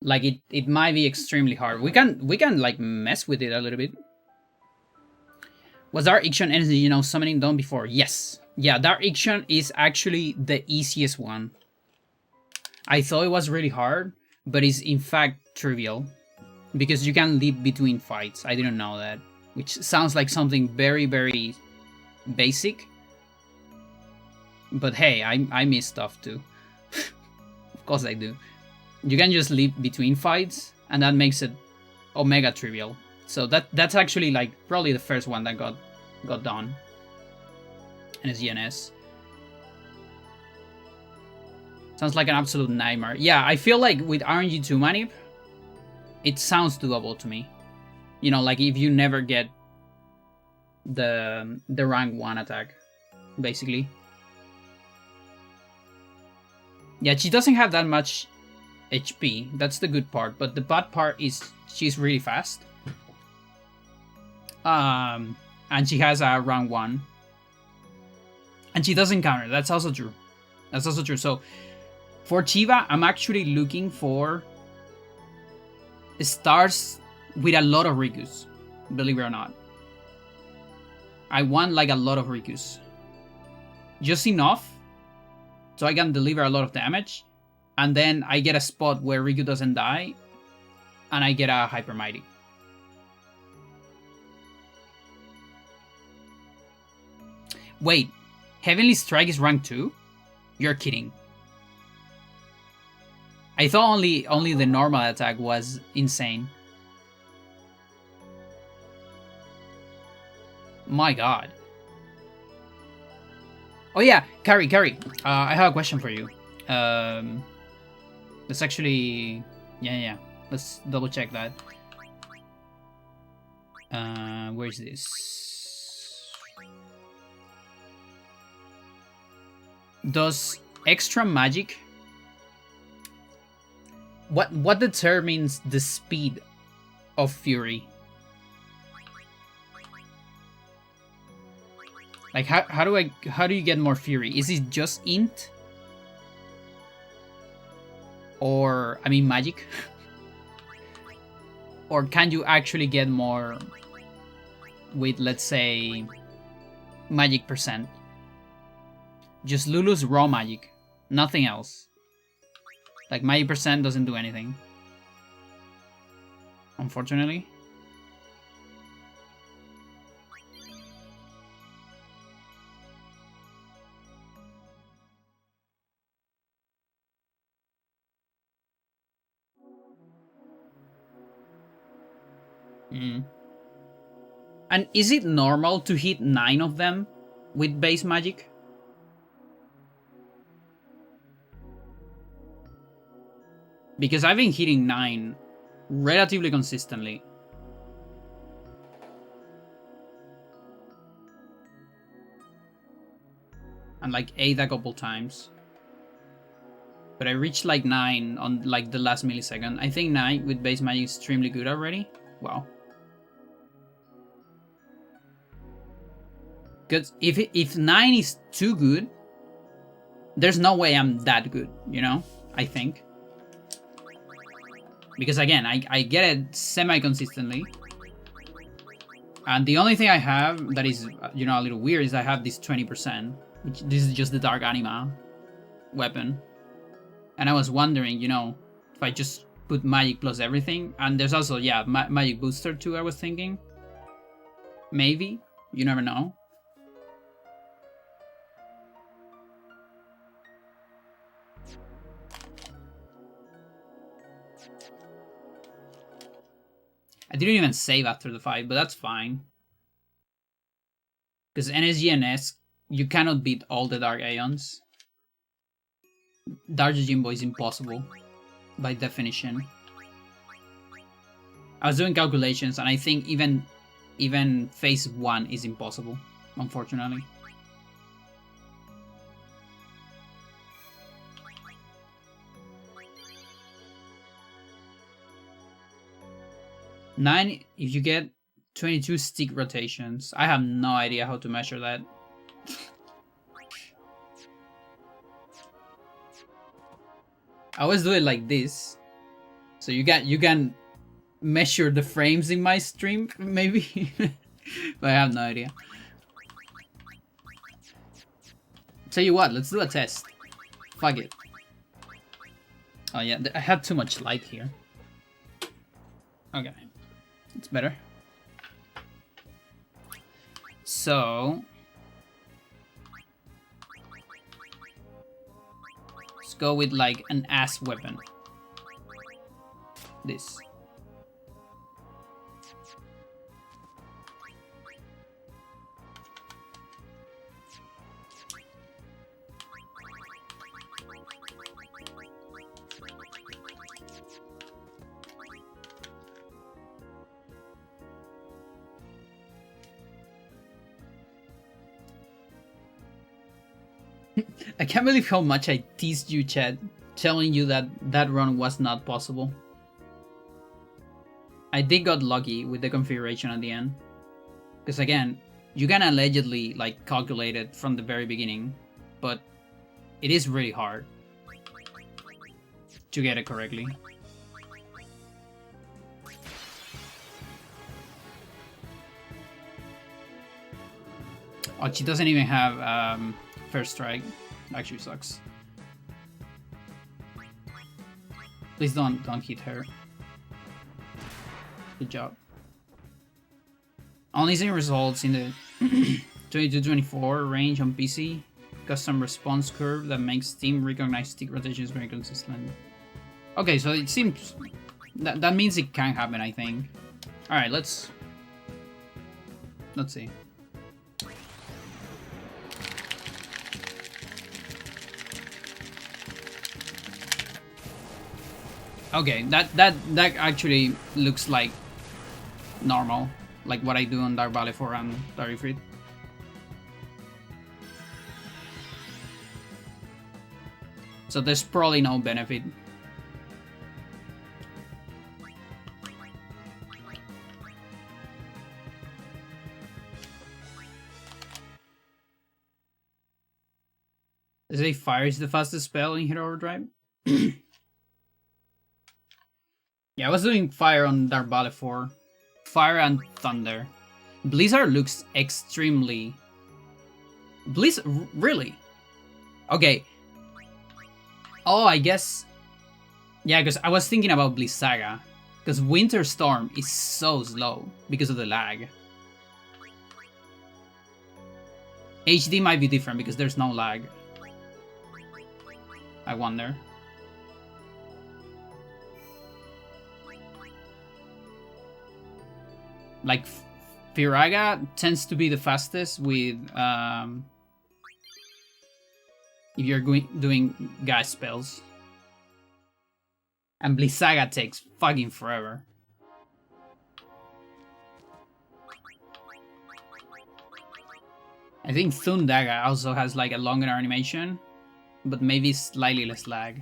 Like it might be extremely hard. We can like mess with it a little bit. Was Dark Iction NSGNS summoning done before? Yes. Yeah, Dark Iction is actually the easiest one. I thought it was really hard, but it's in fact trivial. Because you can leap between fights. I didn't know that. Which sounds like something very, very basic. But hey, I miss stuff too. Of course I do. You can just leap between fights, and that makes it omega trivial. So that's actually like probably the first one that got done. NSGNS. Sounds like an absolute nightmare. Yeah, I feel like with RNG2 manip, it sounds doable to me. You know, like if you never get the rank 1 attack, basically. Yeah, she doesn't have that much HP. That's the good part. But the bad part is she's really fast. And she has a rank 1. And she doesn't counter. That's also true. That's also true. So for Chiva, I'm actually looking for stars with a lot of Rikus, believe it or not. I want like a lot of Rikus. Just enough so I can deliver a lot of damage, and then I get a spot where Riku doesn't die, and I get a Hyper Mighty. Wait, Heavenly Strike is rank 2? You're kidding. I thought only the normal attack was insane. My god. Oh yeah, Carrie, I have a question for you. Let's actually... Yeah. Let's double check that. Where is this? Does extra magic... What determines the speed of Fury? Like how do you get more Fury? Is it just int? Or I mean magic? Or can you actually get more with, let's say, magic percent? Just Lulu's raw magic, nothing else. Like magic percent doesn't do anything, unfortunately. And is it normal to hit 9 of them with base magic? Because I've been hitting 9 relatively consistently. And like 8 a couple times. But I reached like 9 on like the last millisecond. I think 9 with base magic is extremely good already. Wow. Because if 9 is too good, there's no way I'm that good, you know? I think. Because again, I get it semi-consistently. And the only thing I have that is, you know, a little weird is I have this 20%. Which this is just the Dark Anima weapon. And I was wondering, you know, if I just put magic plus everything. And there's also, yeah, magic booster too, I was thinking. Maybe. You never know. I didn't even save after the fight, but that's fine. Because NSGNS, you cannot beat all the Dark Aeons. Dark Jimbo is impossible, by definition. I was doing calculations, and I think even phase 1 is impossible, unfortunately. Nine, if you get 22 stick rotations. I have no idea how to measure that. I always do it like this. So you can measure the frames in my stream, maybe. But I have no idea. Tell you what, let's do a test. Fuck it. Oh yeah, I had too much light here. Okay. It's better. So let's go with like an ass weapon. This. I can't believe how much I teased you, Chad, telling you that that run was not possible. I did got lucky with the configuration at the end. Because again, you can allegedly like calculate it from the very beginning, but it is really hard to get it correctly. Oh, she doesn't even have first strike. Actually sucks. Please don't hit her. Good job. Only seeing results in the 22-24 range on PC. Custom response curve that makes Steam recognize stick rotations very consistent. Okay, so it seems that means it can happen, I think. All right, let's see. Okay, that actually looks like normal, like what I do on Dark Valley 4 and Dark Ifrit. So there's probably no benefit. They say fire is the fastest spell in Hero Overdrive. Yeah, I was doing fire on Dark Valley 4. Fire and thunder. Blizzard looks extremely... Really? Okay. Oh, I guess... Yeah, because I was thinking about Blizzaga. Because Winter Storm is so slow because of the lag. HD might be different because there's no lag. I wonder. Like, Firaga tends to be the fastest with, if you're doing gas spells. And Blizzaga takes fucking forever. I think Thundaga also has like a longer animation, but maybe slightly less lag.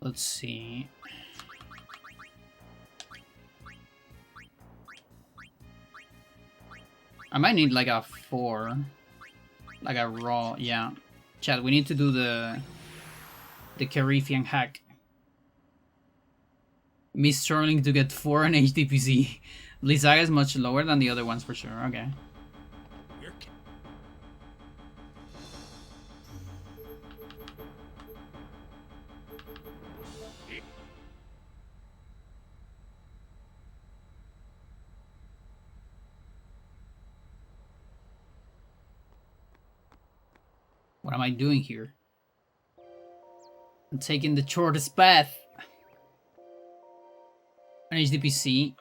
Let's see. I might need like a 4. Like a raw, yeah. Chat, we need to do the Carithian hack. Me struggling to get 4 on HDPC. Blizzaga is much lower than the other ones for sure. Okay. What am I doing here? I'm taking the shortest path. On HDPC,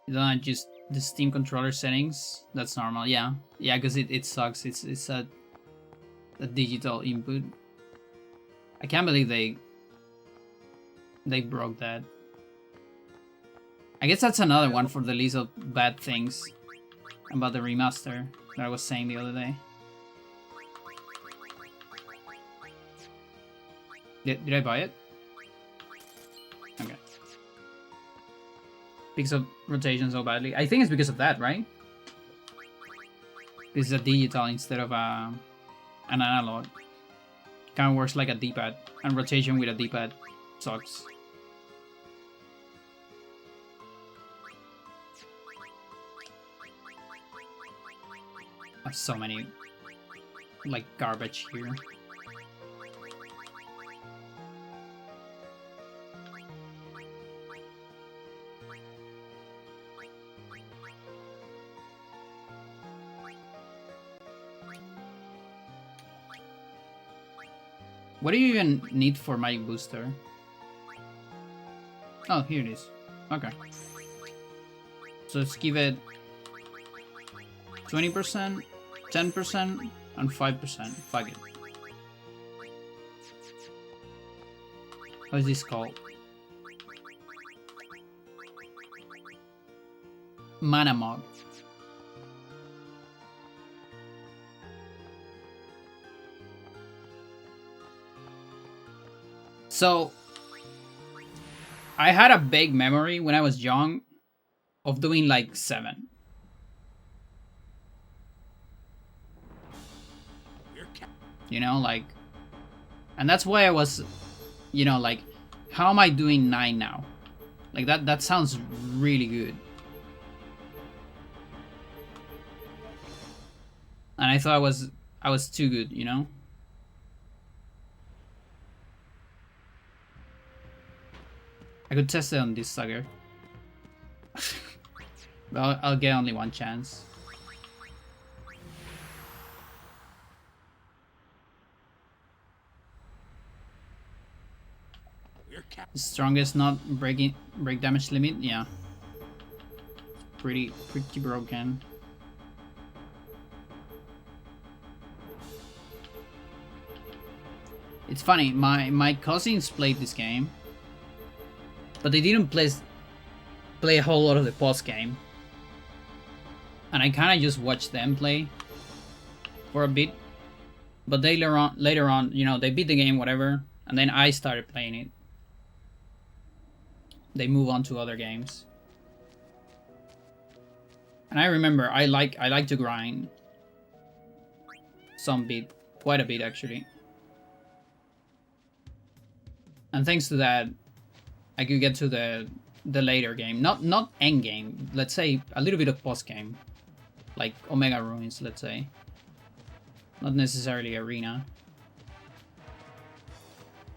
you don't adjust the Steam controller settings. That's normal, yeah. Yeah, because it sucks. It's a digital input. I can't believe they broke that. I guess that's another one for the list of bad things about the remaster that I was saying the other day. Did I buy it? Okay. Picks up rotation so badly. I think it's because of that, right? This is a digital instead of an analog. Kind of works like a D-pad, and rotation with a D-pad sucks. I have so many like garbage here. What do you even need for Magic Booster? Oh, here it is. Okay. So let's give it 20%, 10%, and 5%. Fuck it. How is this called? Mana Mog. So, I had a vague memory when I was young of doing like 7. You know, like, and that's why I was, you know, like, how am I doing 9 now? Like that sounds really good. And I thought I was too good, you know? I could test it on this sucker. But I'll get only one chance. Strongest not break damage limit, yeah. Pretty broken. It's funny, my cousins played this game, but they didn't play a whole lot of the post game. And I kind of just watched them play for a bit. But later on, you know, they beat the game, whatever, and then I started playing it. They move on to other games. And I remember I like to grind some bit, quite a bit actually. And thanks to that, I could get to the later game, not end game. Let's say a little bit of post game, like Omega Ruins. Let's say, not necessarily arena.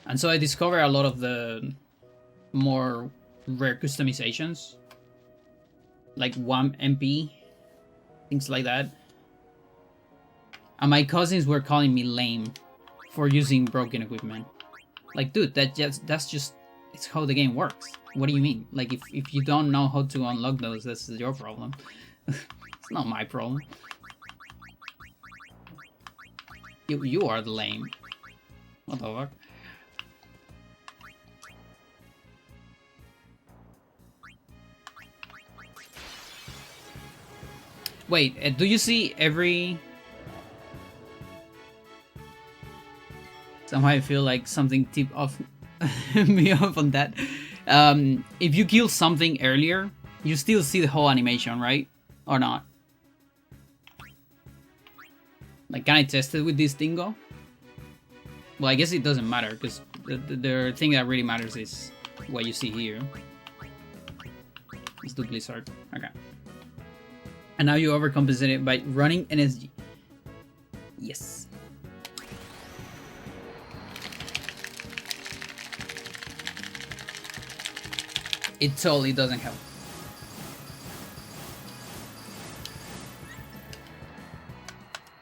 And so I discovered a lot of the more rare customizations, like WAMP MP, things like that. And my cousins were calling me lame for using broken equipment. Like, dude, that's just it's how the game works. What do you mean? Like, if you don't know how to unlock those, that's your problem. It's not my problem. You are the lame. What the fuck? Wait, do you see every... Somehow I feel like something tipped off me off on that. If you kill something earlier, you still see the whole animation, right? Or not? Like, can I test it with this dingo? Well, I guess it doesn't matter, because the thing that really matters is what you see here. Let's do Blizzard. Okay. And now you overcompensate it by running NSG. Yes. It totally doesn't help.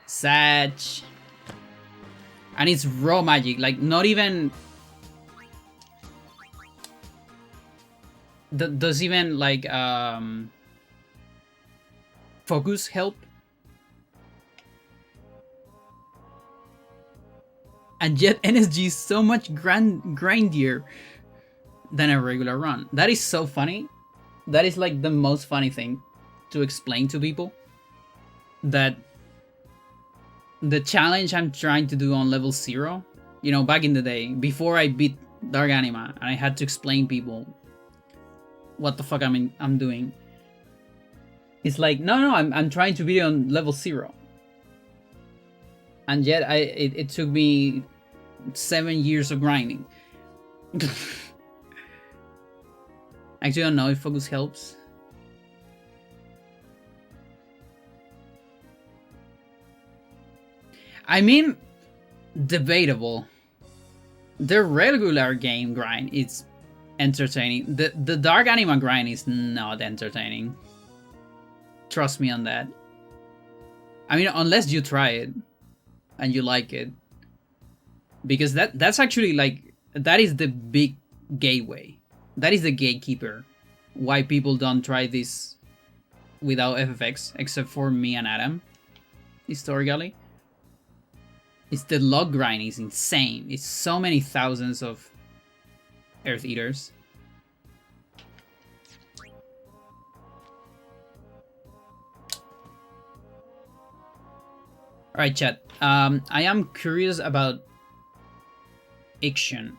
Sag. And it's raw magic, like not even... Does even like focus help? And yet NSG is so much grindier than a regular run. That is so funny. That is like the most funny thing to explain to people. That the challenge I'm trying to do on level 0, you know, back in the day, before I beat Dark Anima, and I had to explain people what the fuck I'm doing. It's like, no, I'm trying to beat it on level 0. And yet it took me 7 years of grinding. I actually don't know if focus helps. I mean, debatable. The regular game grind is entertaining. The Dark Anima grind is not entertaining. Trust me on that. I mean, unless you try it and you like it. Because that's actually like, that is the big gateway. That is the gatekeeper. Why people don't try this without FFX, except for me and Adam, historically. It's the log grind is insane. It's so many thousands of Earth Eaters. Alright, chat. I am curious about Ixion.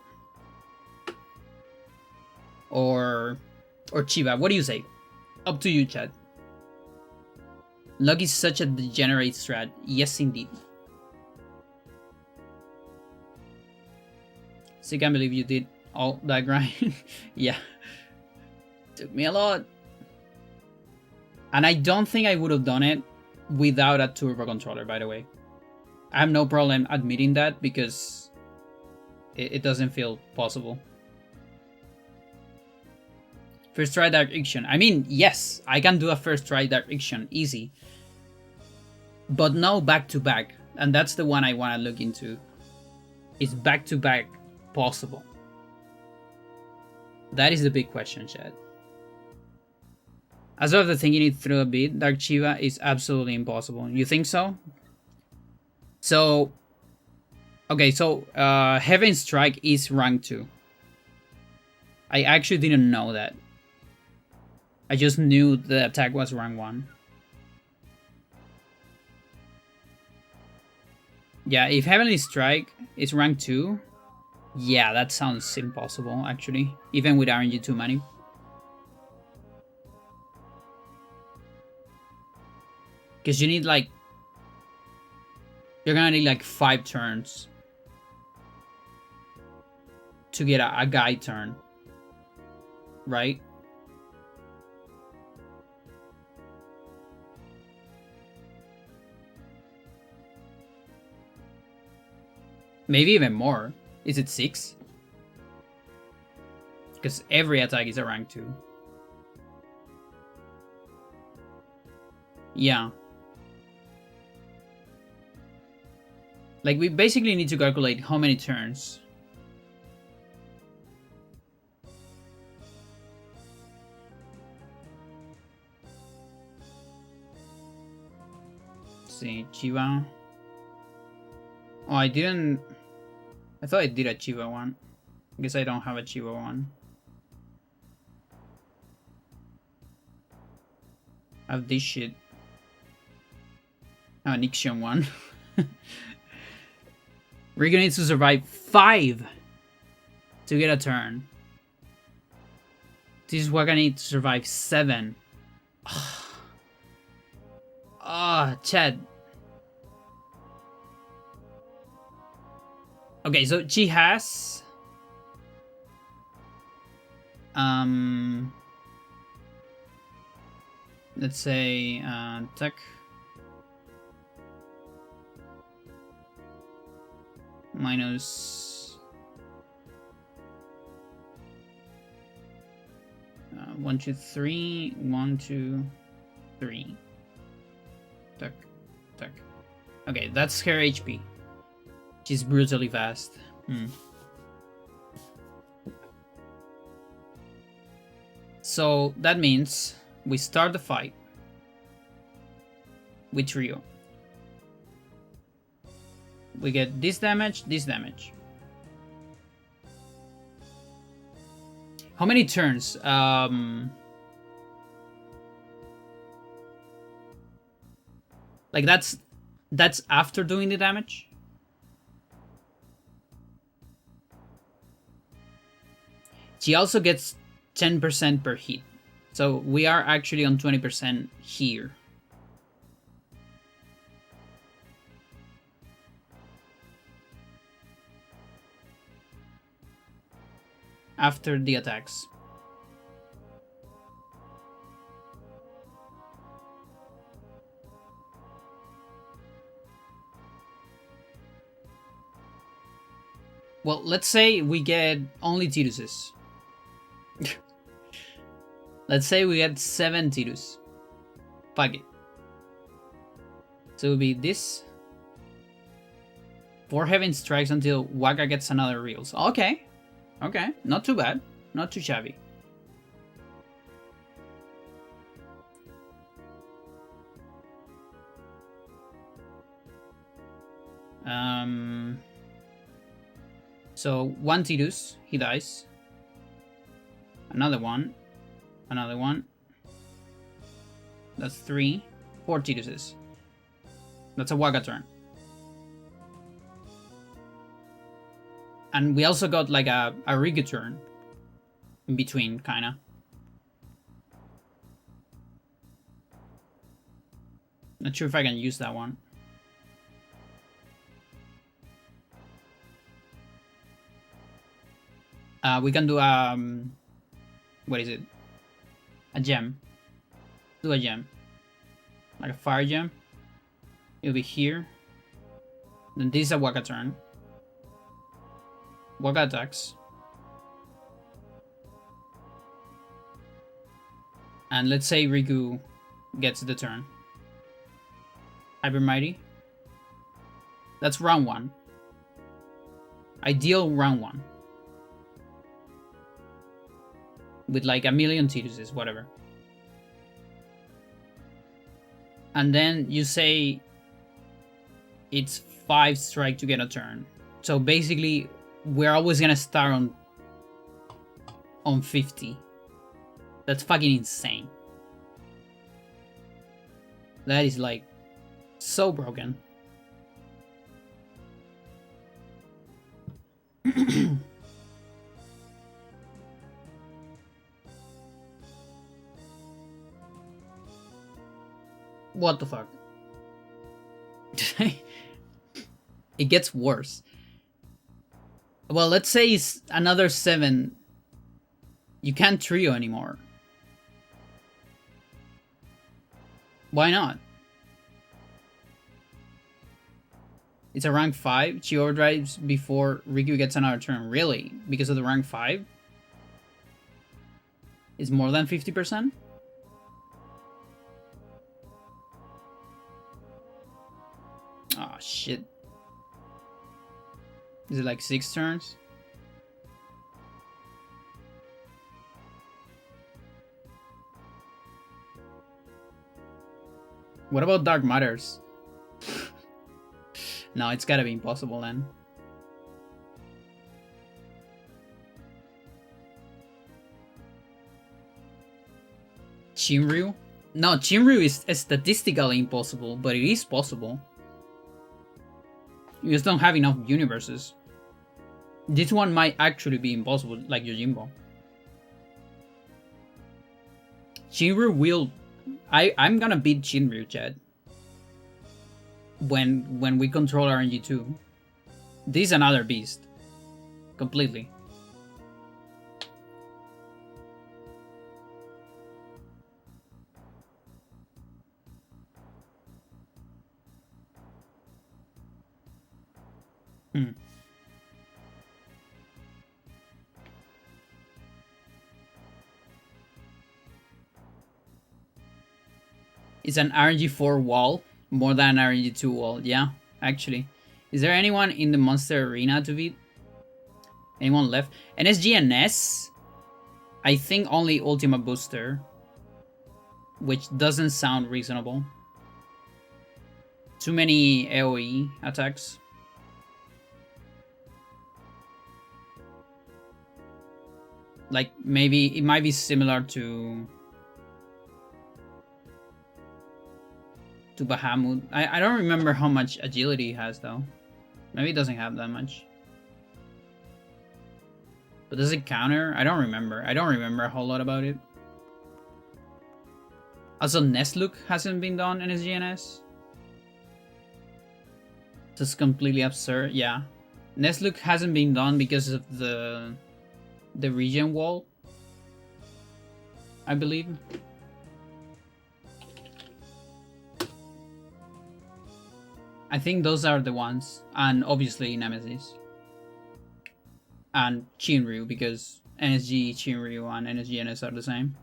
Or Chiba. What do you say? Up to you, chat. Log is such a degenerate strat. Yes, indeed. So I can't believe you did all that grind. Yeah. Took me a lot. And I don't think I would have done it without a turbo controller, by the way. I have no problem admitting that because it doesn't feel possible. First try Dark Ixion. I mean, yes, I can do a first try Dark Ixion, easy. But no back to back. And that's the one I want to look into. Is back to back possible? That is the big question, Chad. As of the thinking it through a bit, Dark Chiba is absolutely impossible. You think so? So, okay, so Heaven Strike is rank 2. I actually didn't know that. I just knew the attack was rank 1. Yeah, if Heavenly Strike is rank 2, yeah, that sounds impossible, actually. Even with RNG too many. Because you need like... You're gonna need like 5 turns to get a guide turn. Right? Maybe even more. Is it 6? Because every attack is a rank 2. Yeah. Like, we basically need to calculate how many turns. Let's see, Chiba. Oh, I didn't... I thought I did a Chiba one. I guess I don't have a Chiba one. I have this shit. I have an Ixion one. We're gonna need to survive 5 to get a turn. This is what I need to survive 7. Ah, Chad. Okay, so she has... let's say tech minus 1, 2, 3, 1, 2, 3. Tech. Okay, that's her HP. She's brutally fast. So that means we start the fight with Trio. We get this damage, this damage. How many turns? Like that's after doing the damage? She also gets 10% per hit. So we are actually on 20% here. After the attacks. Well, let's say we get only Tiruses. Let's say we get 7 Tirus. Fuck it. So it would be this. 4 Heaven Strikes until Waka gets another Reels. Okay. Okay. Not too bad. Not too shabby. So 1 Tirus, he dies. Another one. Another one. That's 3. 4 Tiruses. That's a Waka turn. And we also got like a Rigu turn in between, kinda. Not sure if I can use that one. We can do what is it? A gem. Do a gem. Like a fire gem. It'll be here. Then this is a Waka turn. Waka attacks. And let's say Riku gets the turn. Hyper Mighty. That's round 1. Ideal round 1. With like a million Tiruses, whatever. And then you say it's 5 strike to get a turn. So basically, we're always gonna start on 50. That's fucking insane. That is like so broken. What the fuck? It gets worse. Well, let's say it's another 7. You can't trio anymore. Why not? It's a rank 5. She overdrives before Riku gets another turn. Really? Because of the rank 5? It's more than 50%? Oh shit. Is it like 6 turns? What about Dark Matters? No, it's gotta be impossible then. Chinryu? No, Chinryu is statistically impossible, but it is possible. You just don't have enough universes. This one might actually be impossible, like Yojimbo. Chinryu will... I'm gonna beat Chinryu, Chad. When we control RNG2. This is another beast. Completely. Hmm. It's an RNG4 wall more than an RNG2 wall. Yeah, actually. Is there anyone in the monster arena to beat? Anyone left? NSGNS? I think only Ultima Booster. Which doesn't sound reasonable. Too many AoE attacks. Like, maybe it might be similar to Bahamut. I don't remember how much agility he has, though. Maybe it doesn't have that much. But does it counter? I don't remember. I don't remember a whole lot about it. Also, Nestlook hasn't been done in NSGNS. This is completely absurd. Yeah. Nestlook hasn't been done because of the region wall, I believe. I think those are the ones. And obviously Nemesis. And Shinryu, because NSG, Shinryu, and NSGNS are the same.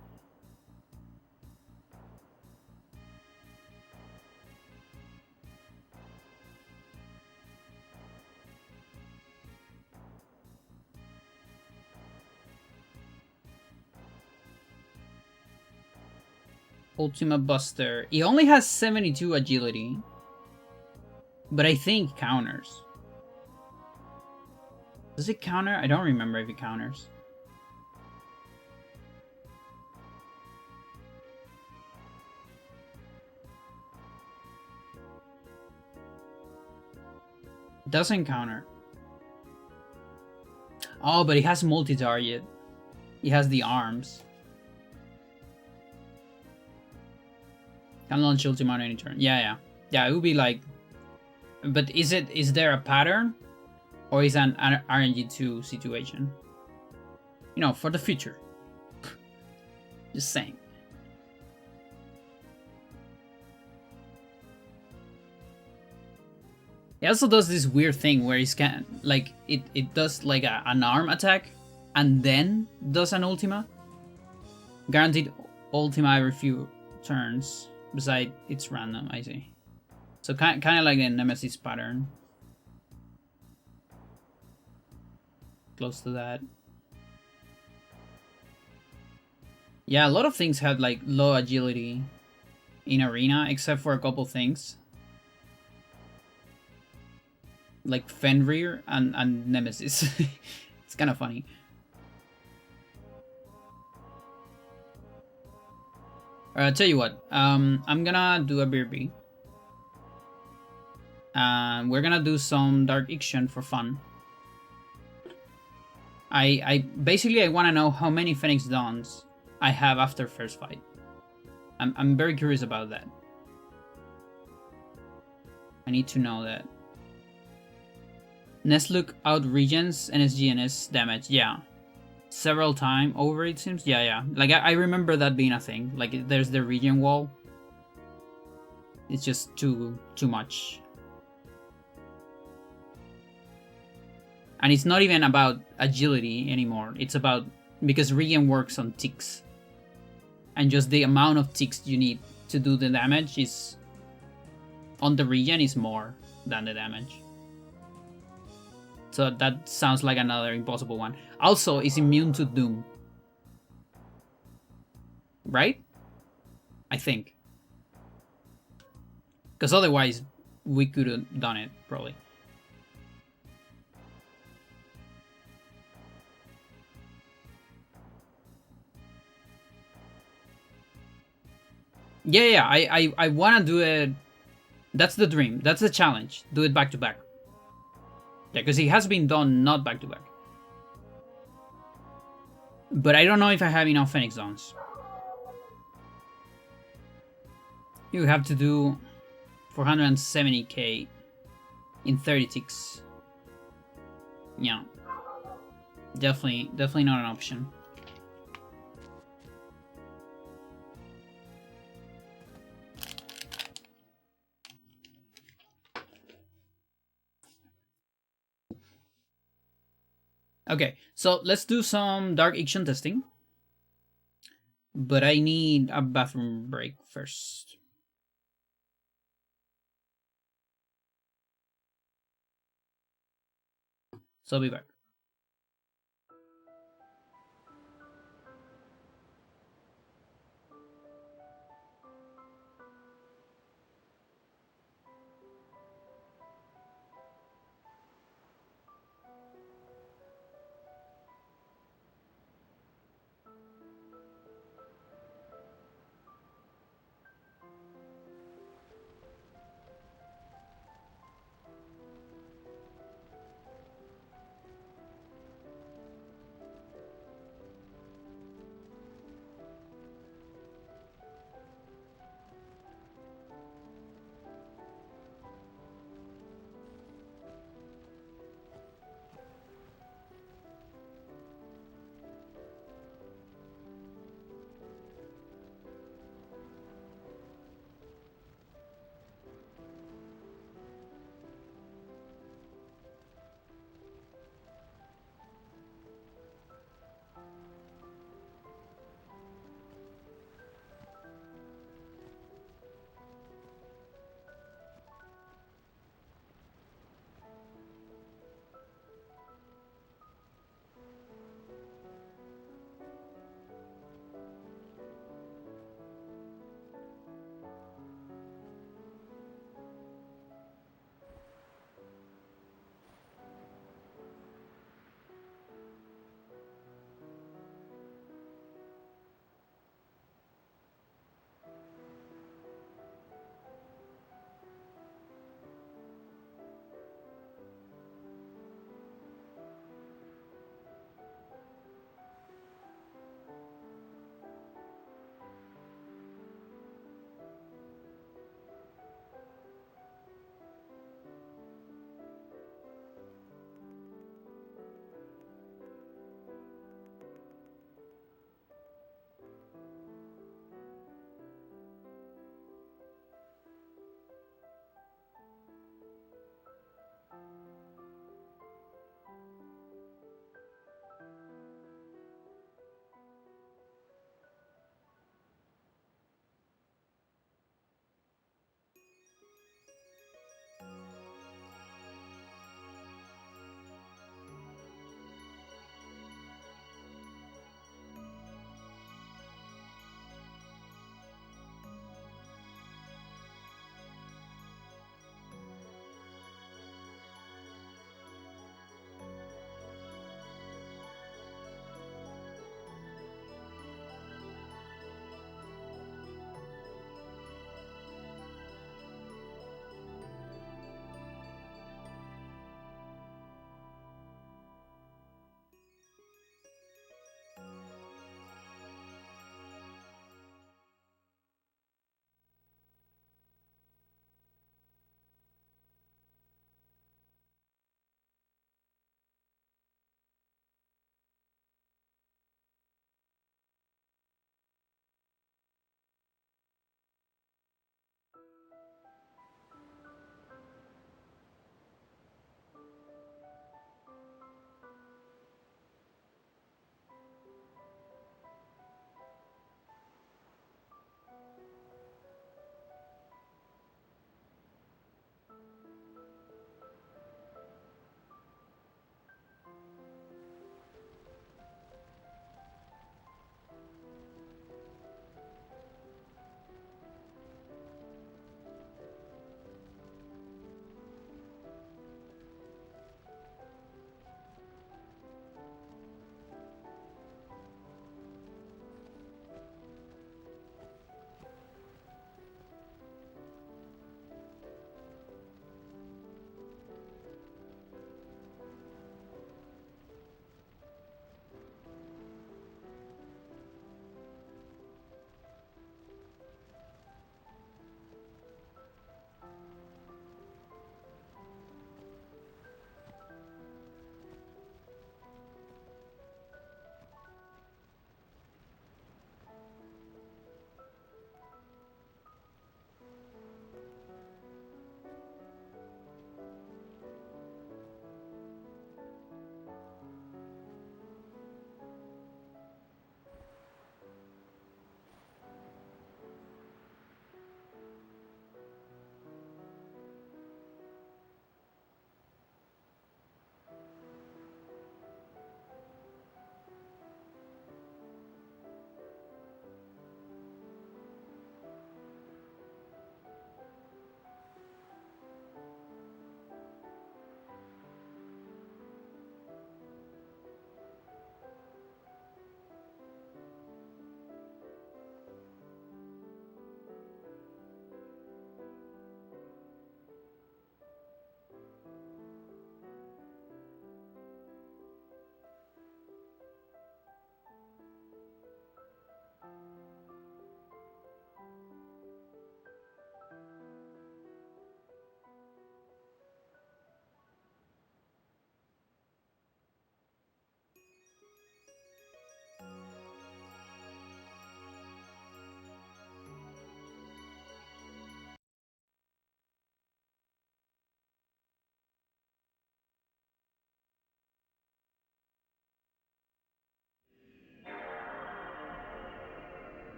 Ultima Buster. He only has 72 agility. But I think counters. Does it counter? I don't remember if it counters. Doesn't counter. Oh, but he has multi-target. He has the arms. Can launch Ultima on any turn. Yeah. Yeah, it would be like... But is there a pattern? Or is it an RNG2 situation? You know, for the future. Just saying. He also does this weird thing where he's like it does like an arm attack and then does an ultima. Guaranteed ultima every few turns. Besides, it's random. I see. So kind of like the Nemesis pattern. Close to that. Yeah, a lot of things had like low agility in arena, except for a couple things. Like Fenrir and Nemesis. It's kind of funny. I'll tell you what, I'm gonna do a BRB. We're gonna do some Dark Ixion for fun. I basically want to know how many Phoenix Dawns I have after first fight. I'm very curious about that. I need to know that. Nestlook out regions NSGNS damage, yeah. Several times over, it seems. Yeah. Like, I remember that being a thing. Like, there's the region wall. It's just too much. And it's not even about agility anymore. It's about... Because region works on ticks. And just the amount of ticks you need to do the damage is... On the region is more than the damage. So that sounds like another impossible one. Also, is immune to Doom. Right? I think. Because otherwise, we could have done it, probably. Yeah, I want to do it. That's the dream. That's the challenge. Do it back to back. Yeah, because it has been done not back to back. But I don't know if I have enough Phoenix Dawns. You have to do 470k in 30 ticks. Yeah. Definitely not an option. Okay, so let's do some dark action testing. But I need a bathroom break first. So I'll be back.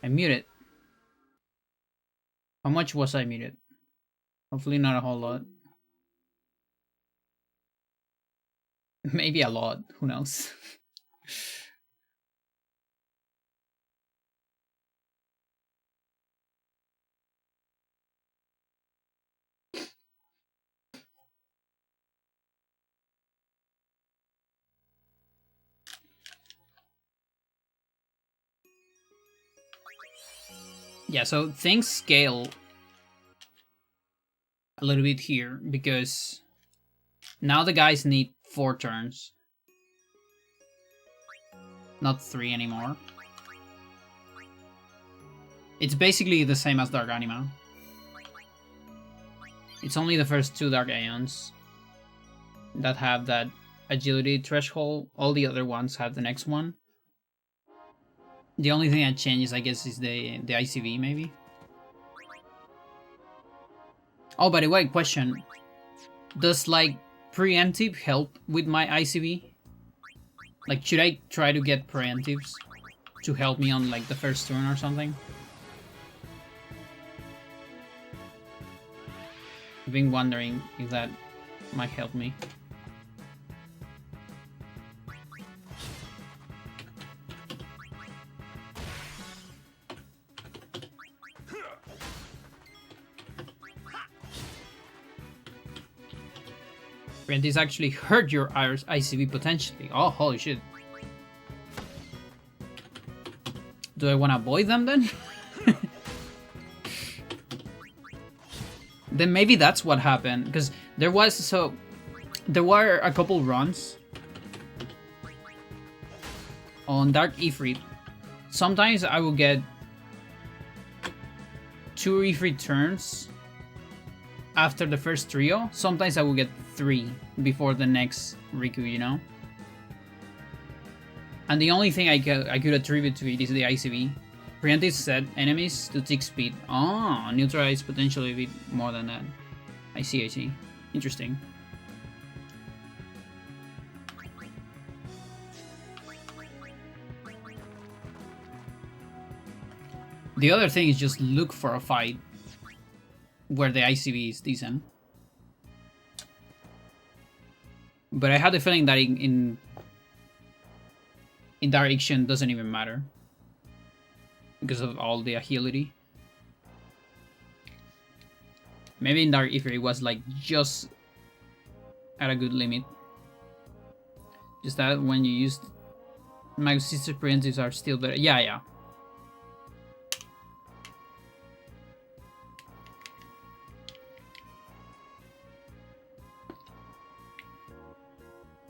I muted. How much was I muted? Hopefully not a whole lot. Maybe a lot. Who knows? Yeah, so things scale a little bit here because now the guys need 4 turns, not 3 anymore. It's basically the same as Dark Anima. It's only the first 2 Dark Aeons that have that agility threshold. All the other ones have the next one. The only thing that changes, I guess, is the ICV, maybe. Oh, by the way, question. Does, like, preemptive help with my ICV? Like, should I try to get preemptives to help me on, like, the first turn or something? I've been wondering if that might help me. This actually hurt your ICV potentially. Oh, holy shit. Do I want to avoid them then? Then maybe that's what happened. Because there were a couple runs on Dark Ifrit. Sometimes I will get 2 Ifrit turns after the first trio. Sometimes I will get 3 before the next Riku, you know? And the only thing I could attribute to it is the ICV. Preemptive set enemies to tick speed. Oh, neutralize potentially a bit more than that. I see. Interesting. The other thing is just look for a fight where the ICV is decent. But I had the feeling that in direction doesn't even matter because of all the agility. Maybe in Dark Ifrit it was like just at a good limit. Just that when you used my sister preemptives are still better. Yeah.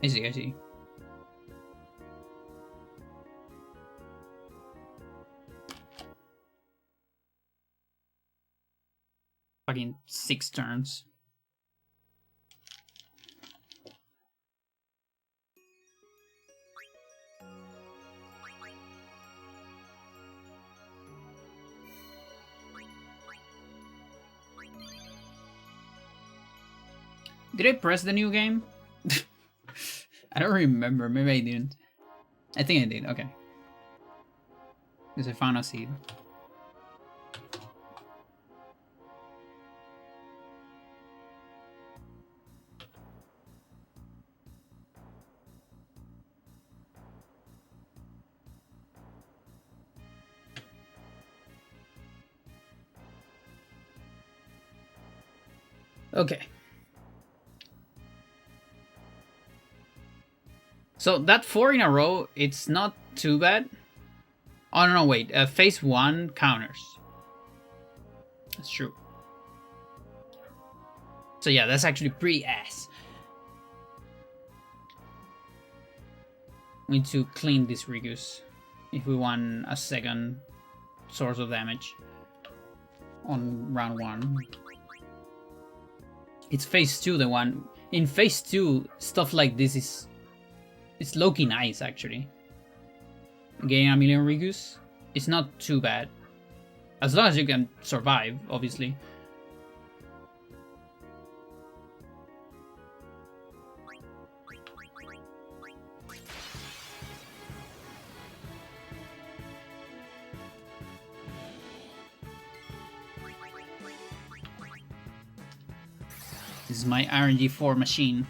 I see. Fucking 6 turns. Did I press the new game? I don't remember. Maybe I didn't. I think I did. Okay. Because I found a seed. Okay. So that 4 in a row, it's not too bad. Oh, no, wait. Phase 1 counters. That's true. So yeah, that's actually pretty ass. We need to clean this Rigus if we want a second source of damage on round 1. It's phase 2 the one. In phase 2, stuff like this is... It's low-key nice, actually. Getting a million Rigus, it's not too bad. As long as you can survive, obviously. This is my RNG4 machine.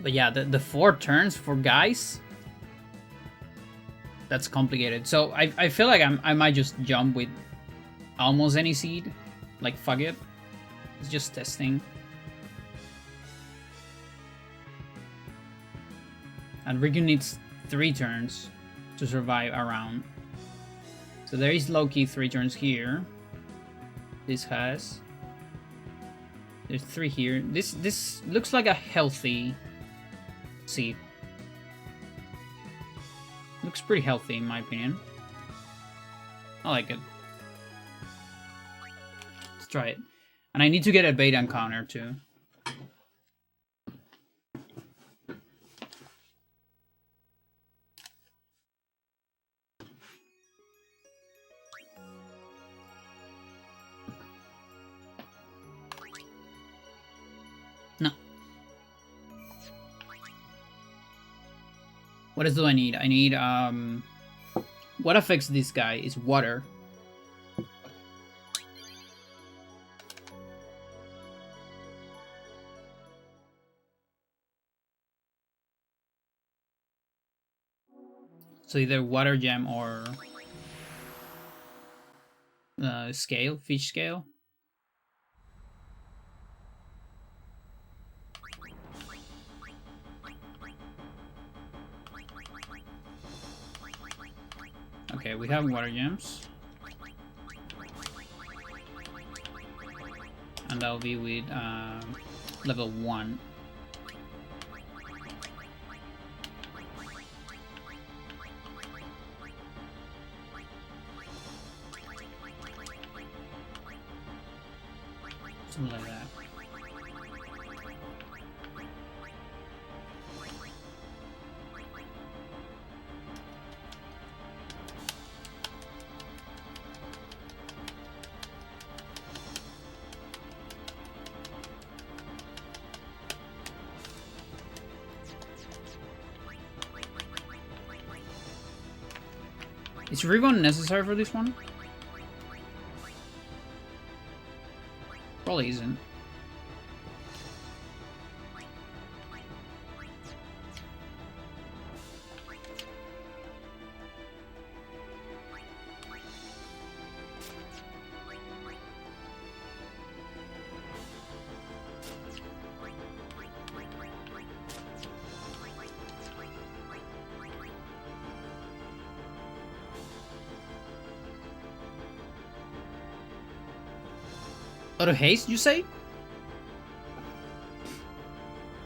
But yeah, the 4 turns for guys, that's complicated. So I feel like I might just jump with almost any seed. Like, fuck it. It's just testing. And Riku needs 3 turns to survive a round. So there is low-key 3 turns here. This has... There's 3 here. This looks like a healthy seed. Looks pretty healthy in my opinion. I like it. Let's try it. And I need to get a beta encounter too. No. What else do I need? I need, what affects this guy is water. So either water gem or scale, fish scale. Okay, we have water gems. And that'll be with level 1. Something like that. Is Ribbon necessary for this one? Probably isn't. Auto haste, you say?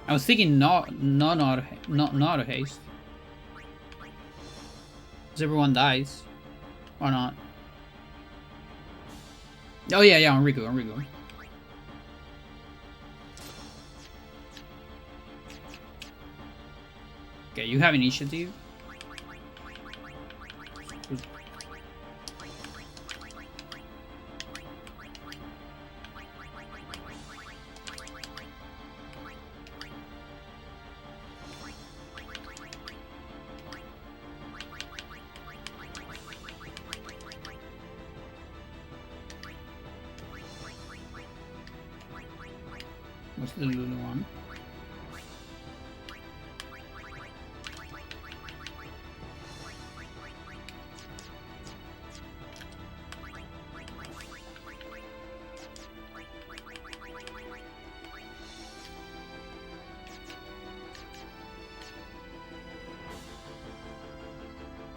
I was thinking not auto haste. Because everyone dies. Or not. Oh yeah, on Riku. Okay, you have initiative. What's the Lulu one?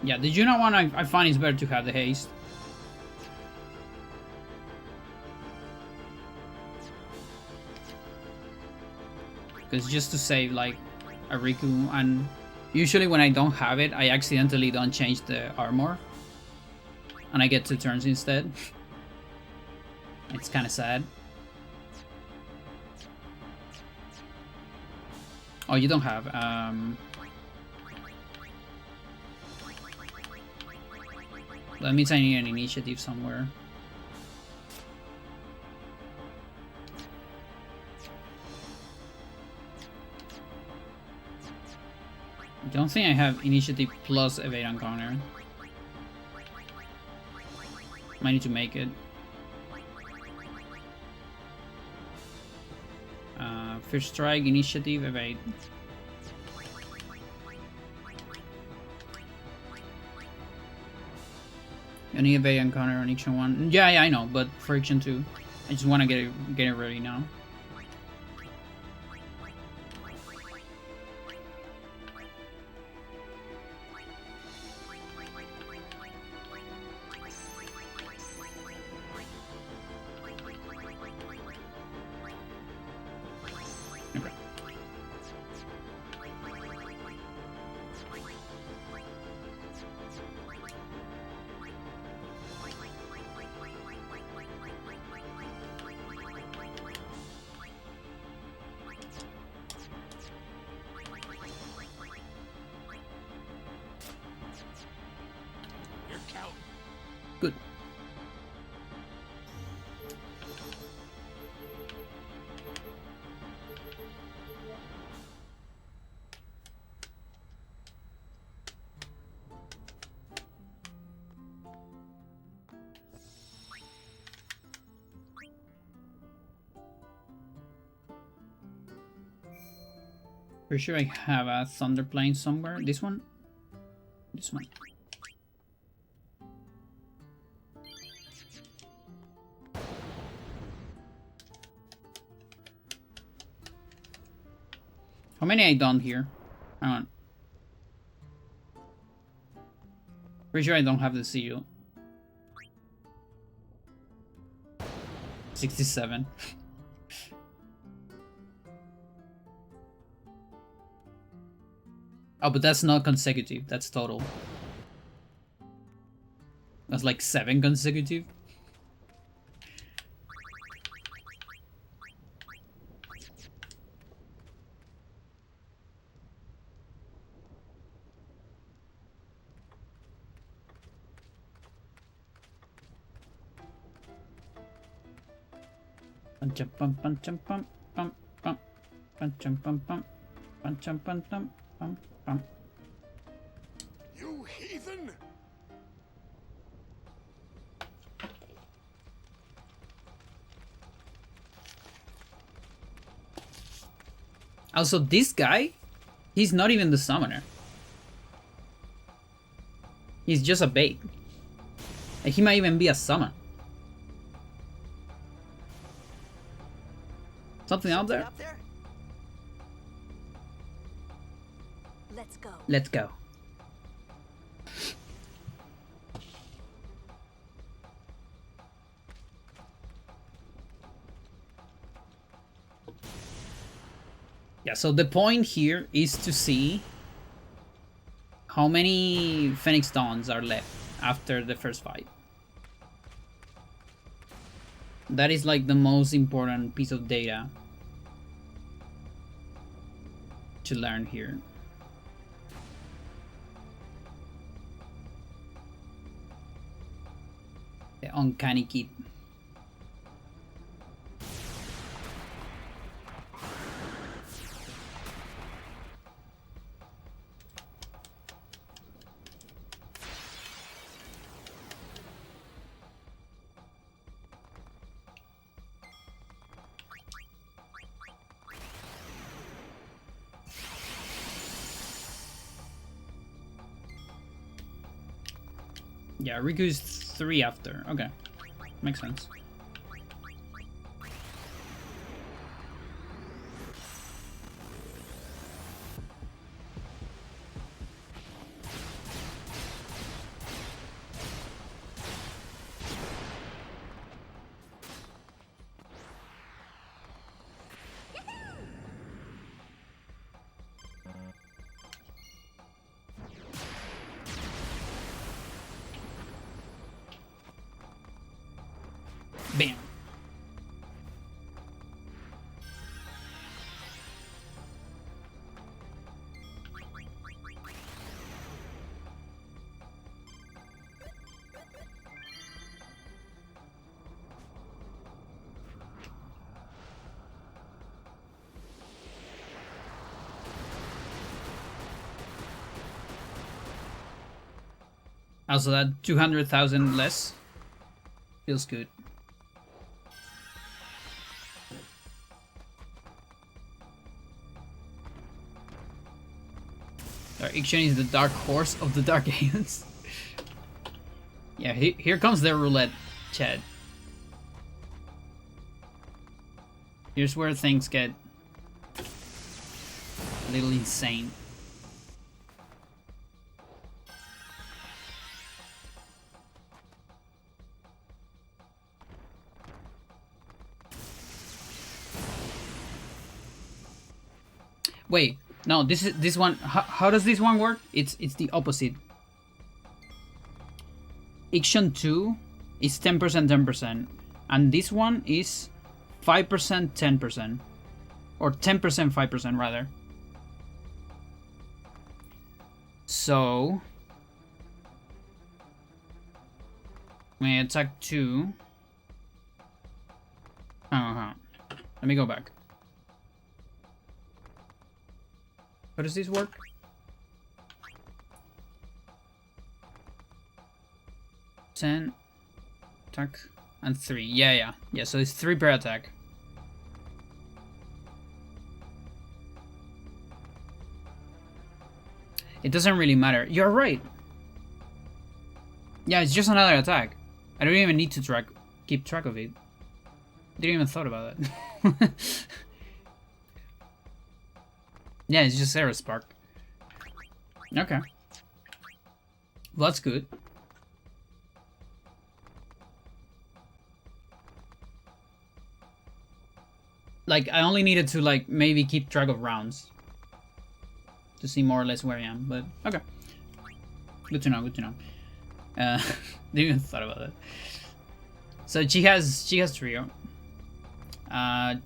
Yeah, did you not want to? I find it's better to have the haste. Because just to save like a Riku and Usually when I don't have it, I accidentally don't change the armor. And I get 2 turns instead. It's kind of sad. Oh, you don't have... That means I need an initiative somewhere. I don't think I have initiative plus evade and counter. Might need to make it. First strike, initiative, evade. Any evade and counter on each one. Yeah, I know, but for action 2. I just want to get it ready now. Good. Pretty sure I have a thunder plane somewhere. This one? This one. How many I done here? Hang on. Pretty sure I don't have the seal. 67. Oh, but that's not consecutive. That's total. That's like 7 consecutive. Pum pum pum pum pum pum pum pum pum pum pum pum pum pum pum. You heathen! Also, this guy, he's not even the summoner. He's just a bait. Like, he might even be a summon. Something out there? Let's go. Let's go. Yeah, so the point here is to see how many Phoenix Dawns are left after the first fight. That is like the most important piece of data to learn here. The uncanny kid. Yeah, Riku's 3 after. Okay. Makes sense. Bam. Also, that 200,000 less feels good. Our Ixion is the dark horse of the Dark Aeons. Yeah, here comes the roulette, Chad. Here's where things get a little insane. Wait, no, this one. How does this one work? It's the opposite. Ixion 2 is 10%, 10%, and this one is 5%, 10%, or 10%, 5% rather. So when I attack 2, let me go back. How does this work? 10 attack and 3. Yeah. So it's 3 per attack. It doesn't really matter. You're right. Yeah, it's just another attack. I don't even need to keep track of it. Didn't even thought about that. Yeah, it's just Sarah Spark. Okay. Well, that's good. Like, I only needed to, like, maybe keep track of rounds to see more or less where I am, but okay. Good to know, good to know. Didn't even thought about that. So she has trio.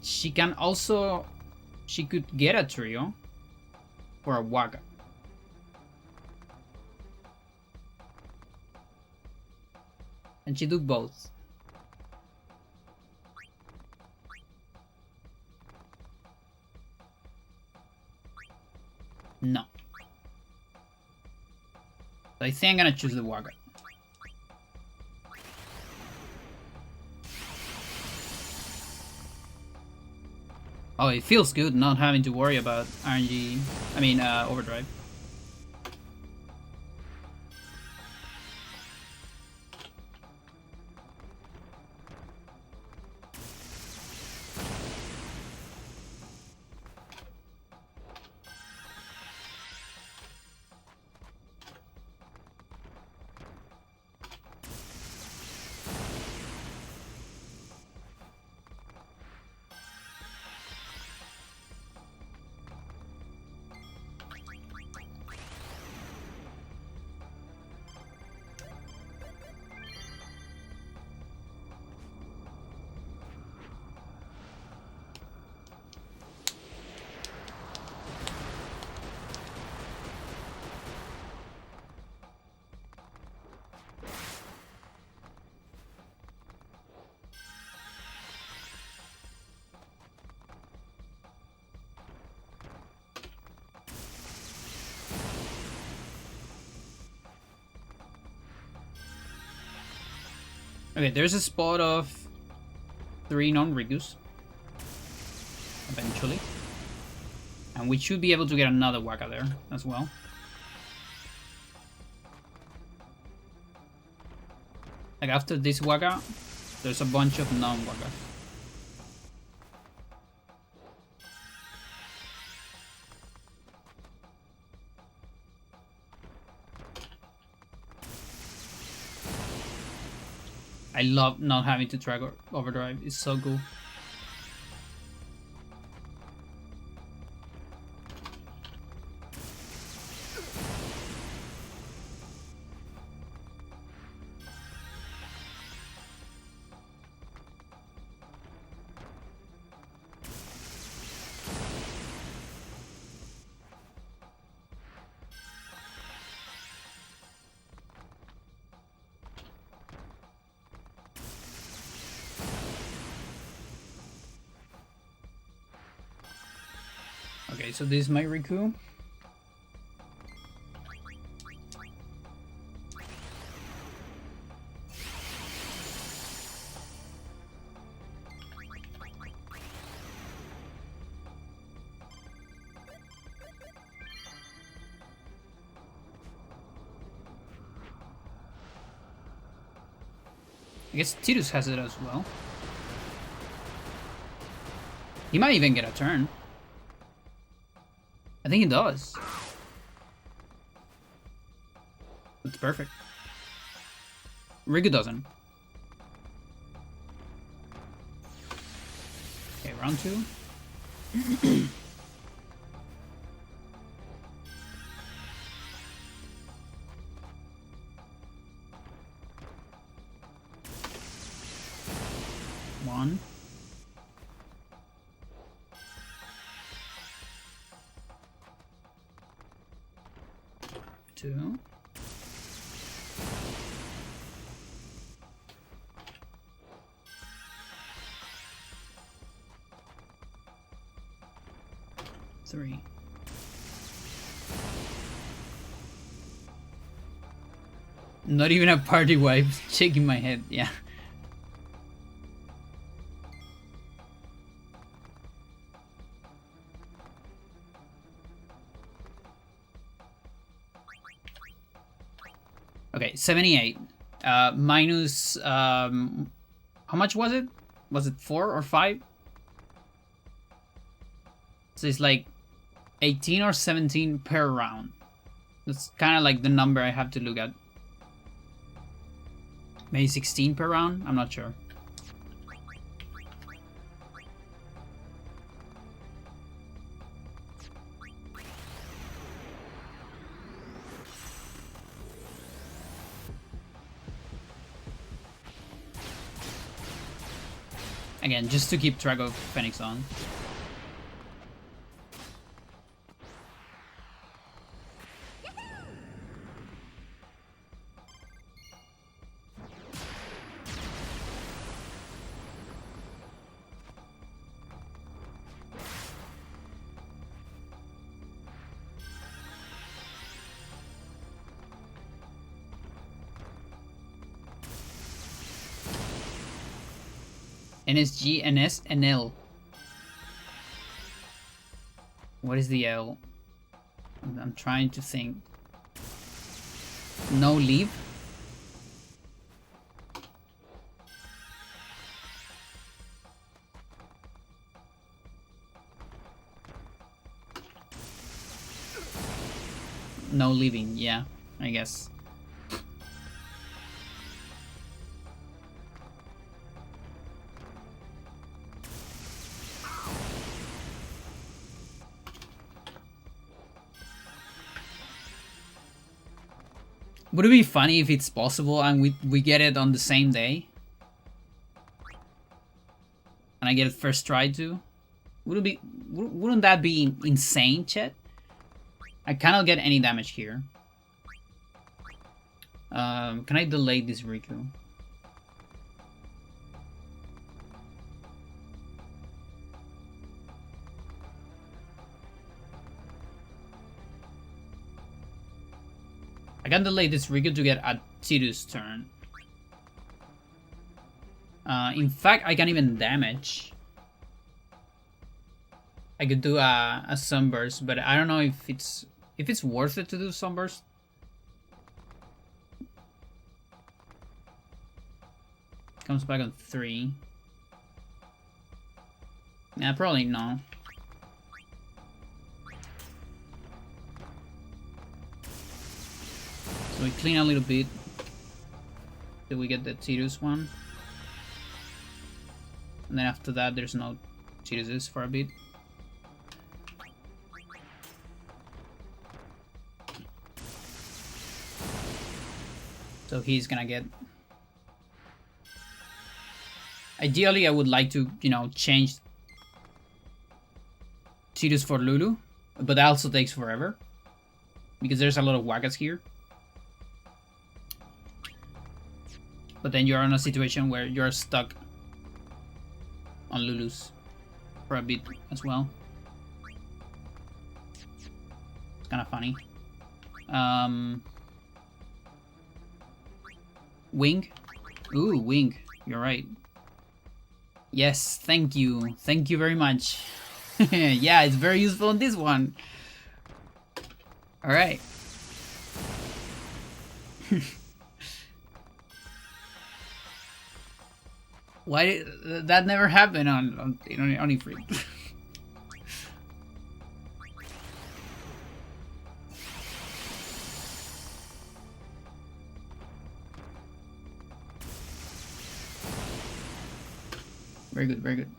She can also, she could get a trio for a Waka. And she do both. No. So I think I'm gonna choose the Waka. Oh, it feels good not having to worry about RNG. I mean, overdrive. Okay, there's a spot of 3 non-Rigus. Eventually. And we should be able to get another Waka there as well. Like after this Waka, there's a bunch of non-Wakas. I love not having to track overdrive. It's so cool. Okay, so this is my Riku. I guess Tidus has it as well. He might even get a turn. I think he does. That's perfect. Riku doesn't. Okay, round 2. One. 2. 3. Not even a party wipe, shaking my head, yeah. Okay, 78. Minus, how much was it? Was it 4 or 5? So it's like 18 or 17 per round. That's kind of like the number I have to look at. Maybe 16 per round? I'm not sure. Again, just to keep track of Phoenix on. NSGNS and L. What is the L? I'm trying to think. No leave? No leaving, yeah, I guess. Would it be funny if it's possible and we get it on the same day? And I get it first try too? Wouldn't that be insane, chat? I cannot get any damage here. Can I delay this Riku? I can delay this Riku to get a Tidus turn. In fact, I can even damage. I could do a Sunburst, but I don't know if it's worth it to do Sunburst. Comes back on 3. Yeah, probably no. So we clean a little bit till we get the Tidus one. And then after that, there's no Tiduses for a bit. So he's gonna get... Ideally, I would like to, you know, change Tidus for Lulu. But that also takes forever. Because there's a lot of Wagas here. But then you're in a situation where you're stuck on Lulu's for a bit as well. kind of funny. Wing? Ooh, wing. You're right. Yes, thank you. Thank you very much. Yeah, it's very useful in this one. Alright. Why did that never happen on Ifrit? Very good, very good.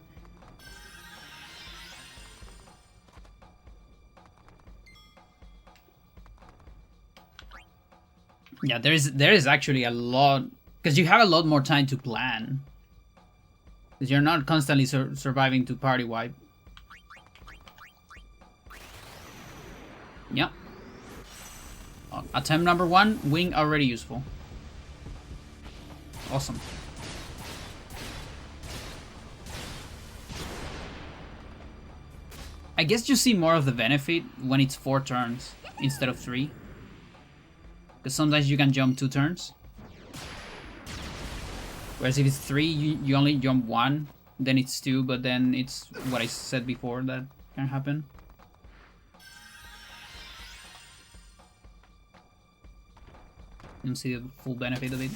Yeah, there is actually a lot, because you have a lot more time to plan. Because you're not constantly surviving to party wipe. Yep. Attempt number 1, wing already useful. Awesome. I guess you see more of the benefit when it's 4 turns instead of 3. Because sometimes you can jump 2 turns. Whereas if it's 3, you only jump 1, then it's 2, but then it's what I said before that can happen. You don't see the full benefit of it.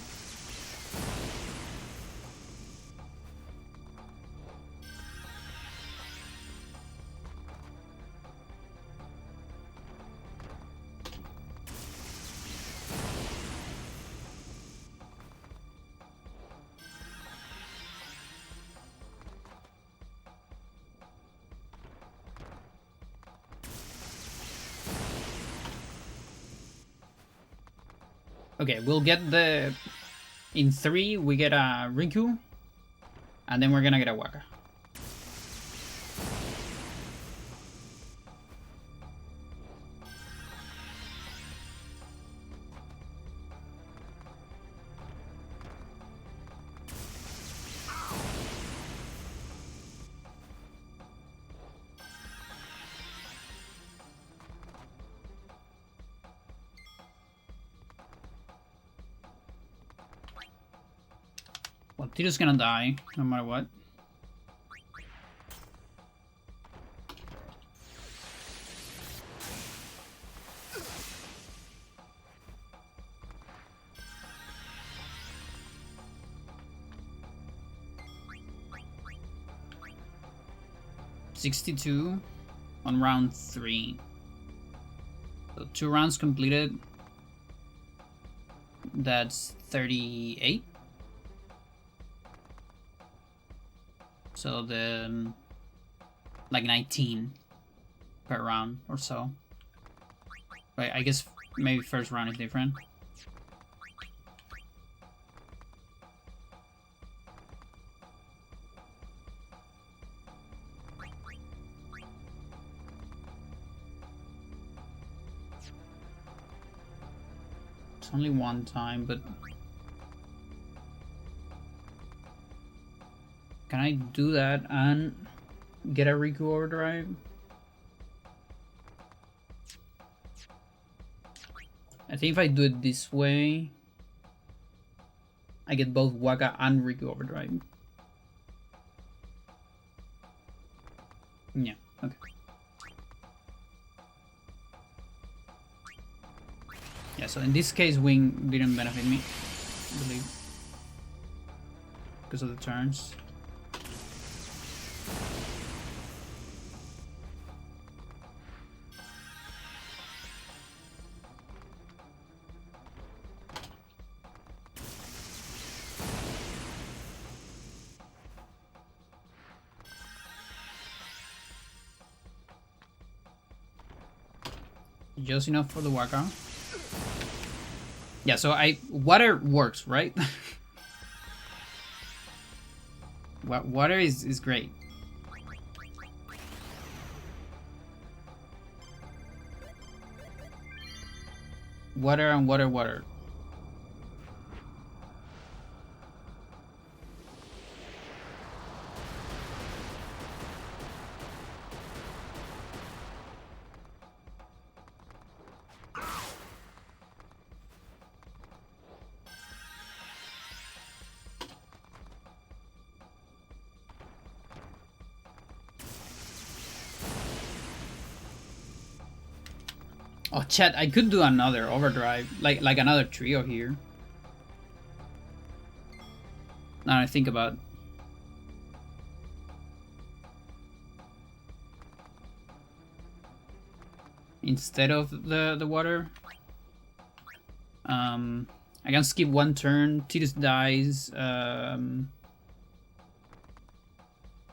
Okay, we'll get the... In 3, we get a Rinku. And then we're gonna get a Waka. Well, Tito's gonna die, no matter what. $62 on round 3. So 2 rounds completed. That's 38. So the like 19 per round or so. Right, I guess maybe first round is different. It's only 1 time, but can I do that and get a Riku overdrive? I think if I do it this way, I get both Waka and Riku overdrive. Yeah, okay. Yeah, so in this case, wing didn't benefit me, I believe, because of the turns. Just enough for the Waka. Yeah, so water works, right? Water is great. Water and water. Oh, chat, I could do another overdrive, like another trio here. Now I think about it. Instead of the water, I can skip one turn. Titus dies,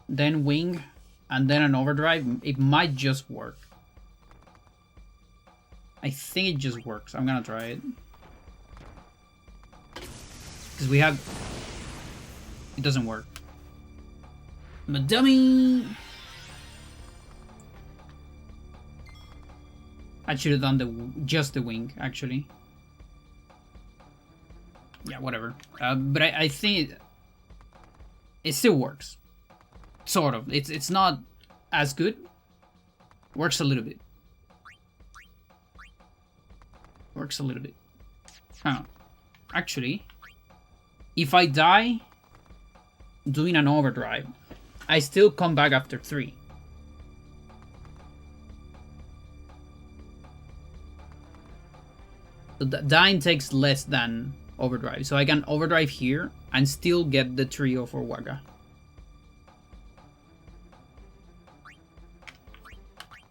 then wing, and then an overdrive. It might just work. I think it just works. I'm gonna try it because we have. It doesn't work. I'm a dummy. I should have done just the wing, actually. Yeah, whatever. But I think it still works. Sort of. It's not as good. Works a little bit. Works a little bit. Huh. Actually, if I die doing an overdrive, I still come back after 3. So dying takes less than overdrive. So I can overdrive here and still get the trio for Wagga.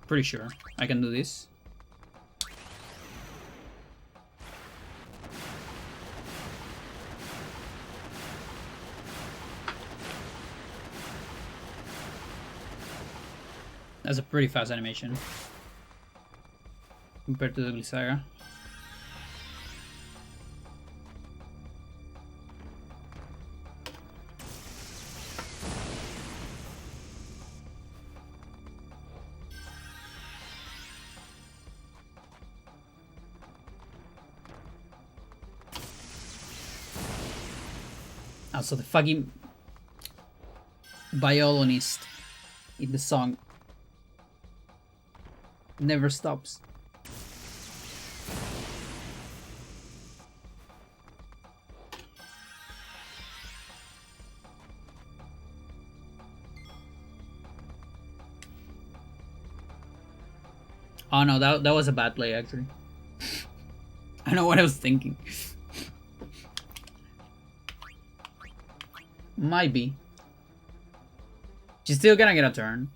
Pretty sure I can do this. That's a pretty fast animation compared to the Blizzaga. Also, the fucking violinist in the song never stops. Oh no, that was a bad play actually. I know what I was thinking. Might be. She's still gonna get a turn.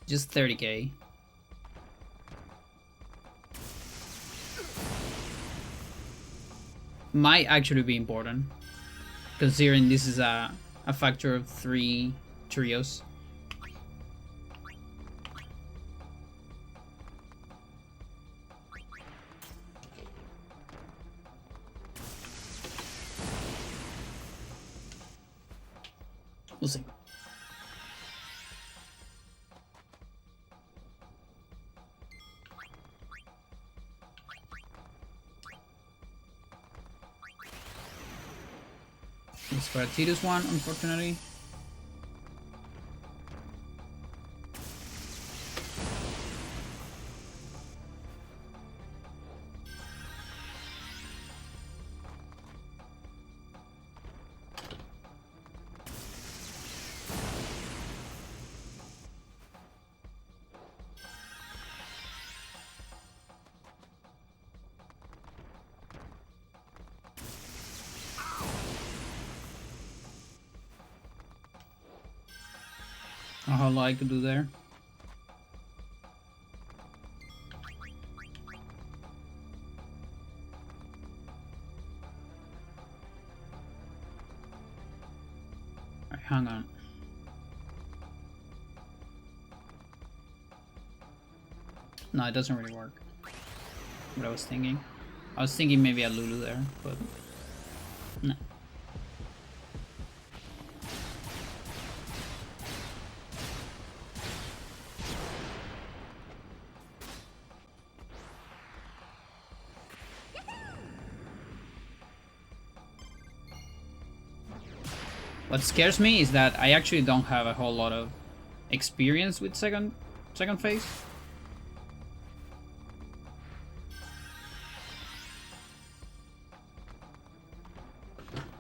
Just 30k. Might actually be important, considering this is a factor of 3 trios. We'll see. It's for a Tidus one, unfortunately. How I could do there. Alright, hang on. No, it doesn't really work. What I was thinking. I was thinking maybe a Lulu there, but no. What scares me is that I actually don't have a whole lot of experience with second phase.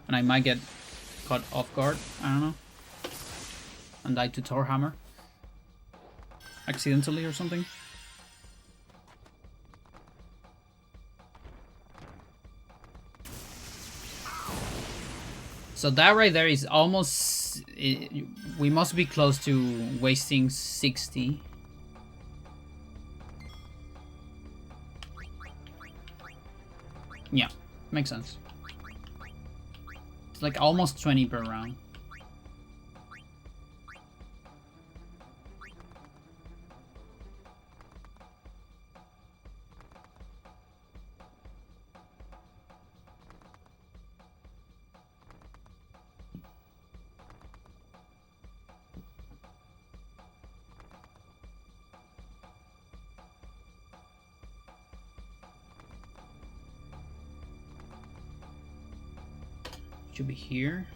And I might get caught off guard, I don't know. And die to Thor Hammer. Accidentally or something. So that right there is almost... we must be close to wasting 60. Yeah, makes sense. It's like almost 20 per round. Should be here.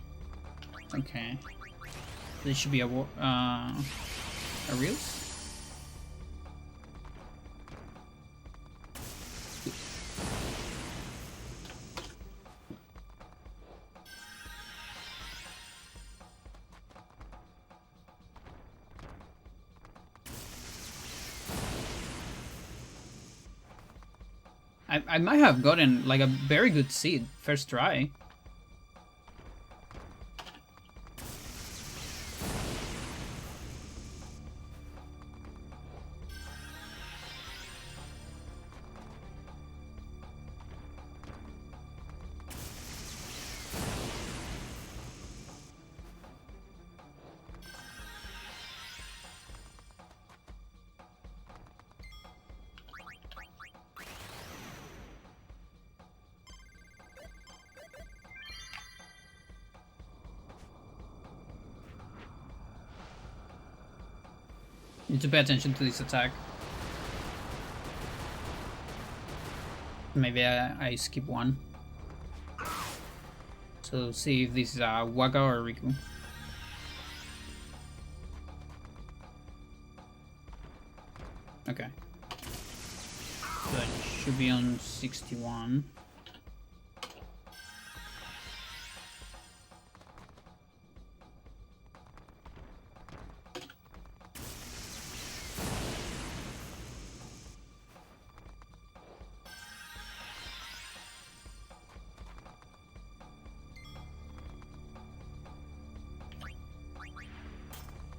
Okay. This should be a reels. I might have gotten like a very good seed first try. Need to pay attention to this attack. Maybe I skip one. So see if this is a Waga or a Riku. Okay. So it should be on 61.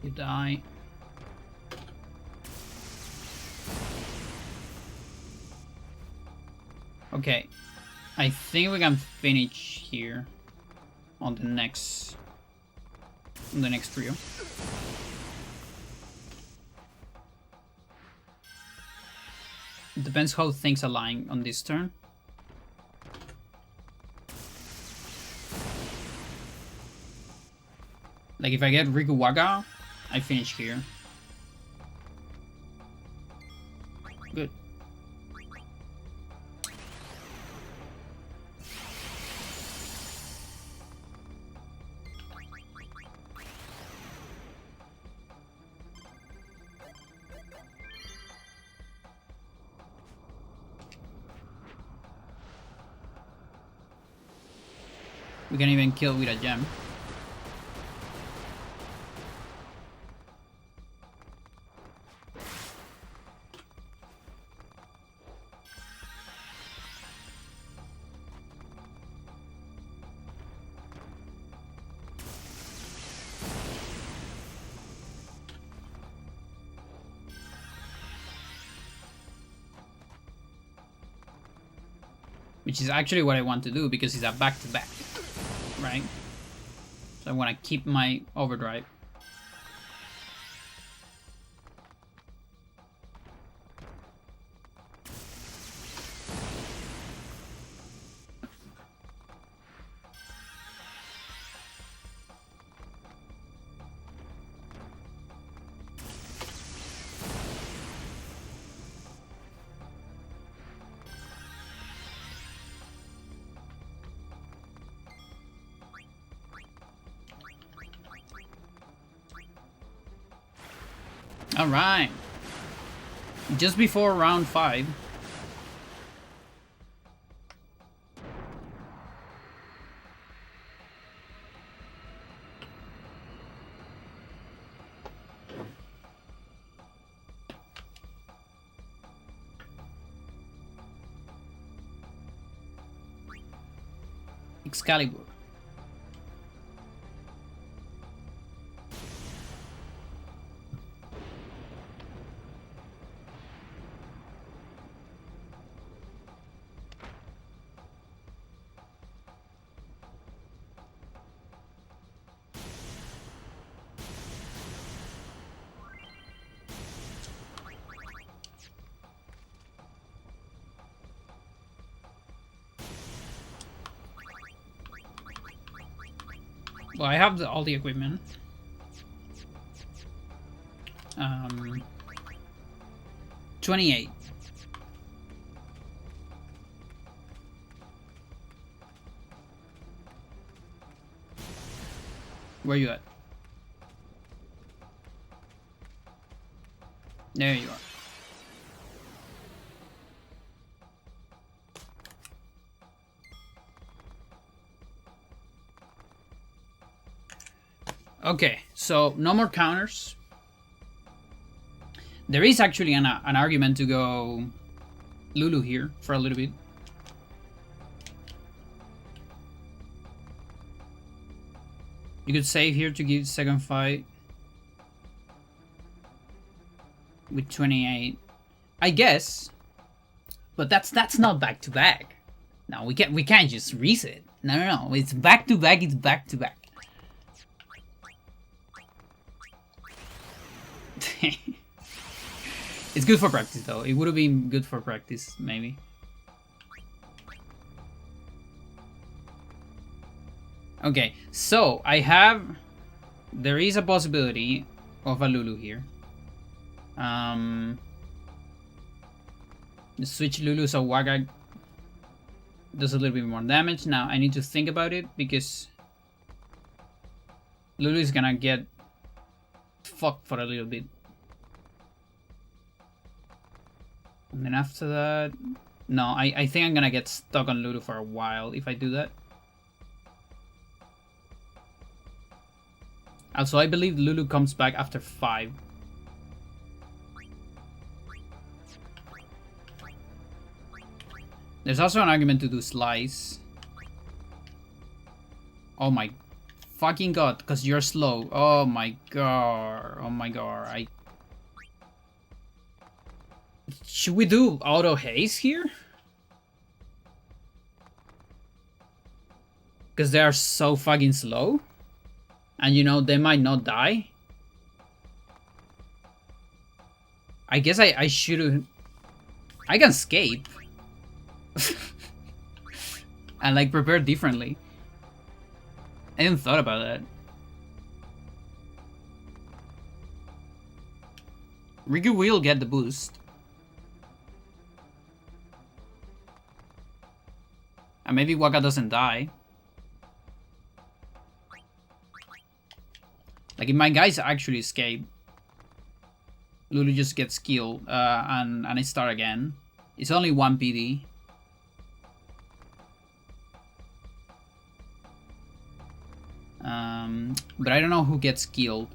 You die. Okay. I think we can finish here on the next trio. It depends how things align on this turn. Like if I get Riku Waga, I finish here. Good. We can even kill with a gem. Which is actually what I want to do because it's a back-to-back, right? So I want to keep my overdrive. Alright. Just before round 5. Excalibur. Well, I have all the equipment. 28. Where you at? There you are. Okay, so no more counters. There is actually an argument to go Lulu here for a little bit. You could save here to give second fight with 28, I guess. But that's not back to back. No, we can't just reset. No. It's back to back. It's back to back. It's good for practice though. It would have been good for practice, maybe. Okay, so there is a possibility of a Lulu here. Switch Lulu so Waga does a little bit more damage. Now I need to think about it because Lulu is gonna get fucked for a little bit. And then after that, no, I think I'm gonna get stuck on Lulu for a while if I do that. Also, I believe Lulu comes back after 5. There's also an argument to do Slice. Oh my fucking god, because you're slow. Oh my god. Oh my god. Should we do auto haste here? Because they are so fucking slow. And you know, they might not die. I guess I should. I can escape. And like prepare differently. I didn't thought about that. Riku will get the boost. And maybe Waka doesn't die. Like if my guys actually escape, Lulu just gets killed and I start again. It's only 1 PD. But I don't know who gets killed.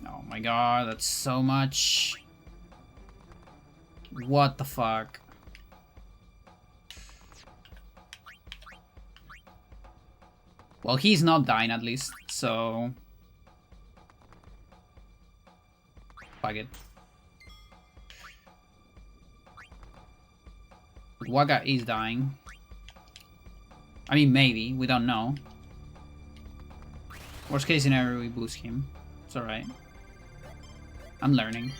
Oh my god, that's so much. What the fuck? Well, he's not dying at least, so... Fuck it. Waga is dying. I mean, maybe. We don't know. Worst case scenario, we boost him. It's alright. I'm learning.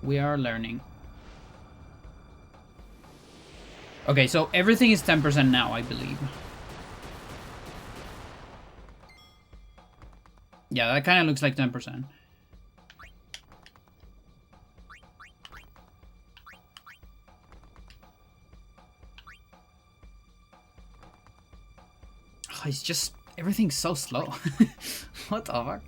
We are learning. Okay, so everything is 10% now, I believe. Yeah, that kind of looks like 10%. Oh, it's just... everything's so slow. What the fuck?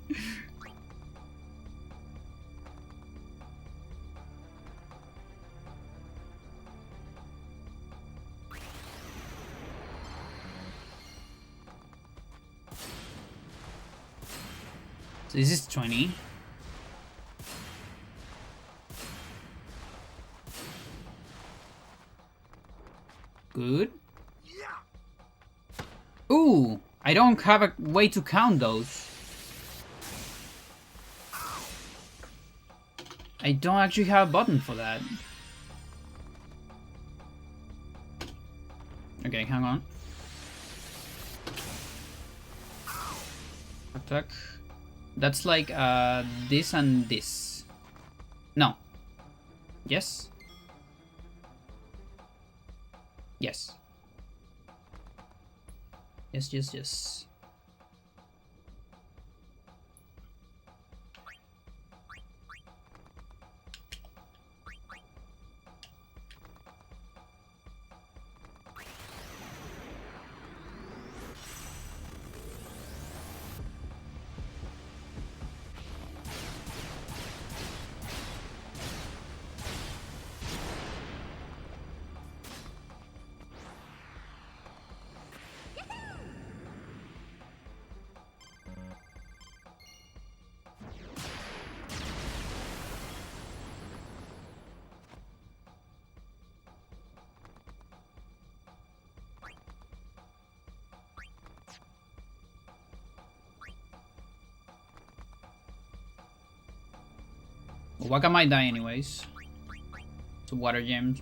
So this is 20. Good. Ooh, I don't have a way to count those. I don't actually have a button for that. Okay, hang on. Attack. That's like this and this. No. Yes? Yes. Yes, yes, yes. Why can I die anyways? So water gems,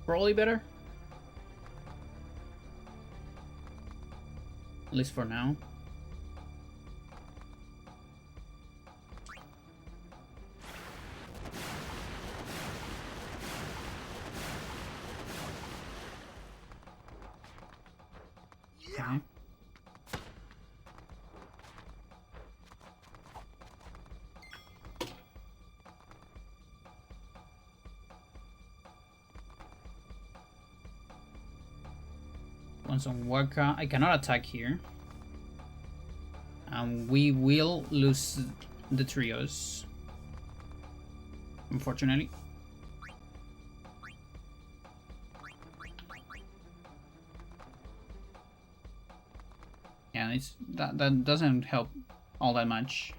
probably better. At least for now. Okay. Once on Waka, I cannot attack here. And we will lose the trios. Unfortunately. Yeah, that doesn't help all that much.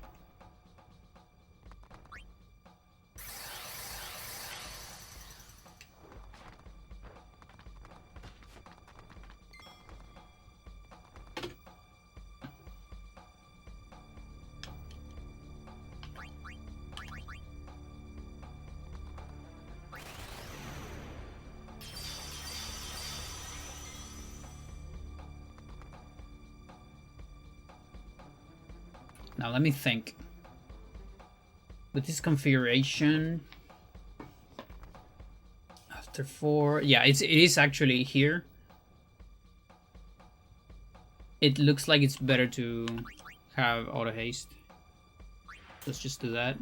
Now let me think. With this configuration, after 4, yeah, it is actually here. It looks like it's better to have auto haste. Let's just do that.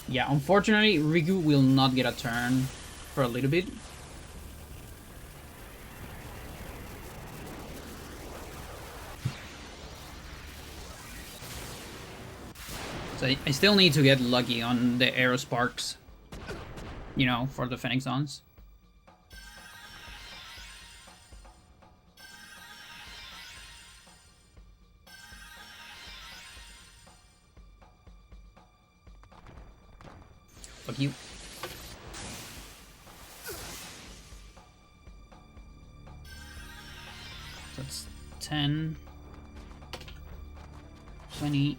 Yeah, unfortunately, Riku will not get a turn for a little bit. So I still need to get lucky on the arrow sparks, you know, for the Phoenix Dawns. Fuck you. That's 10, 20.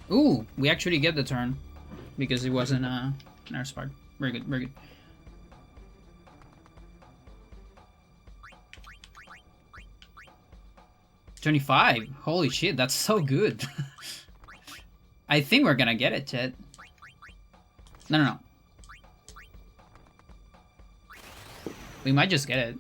Ooh, we actually get the turn because it wasn't an air spark. Very good, very good. $25. Holy shit, that's so good. I think we're gonna get it, Chet. No. We might just get it.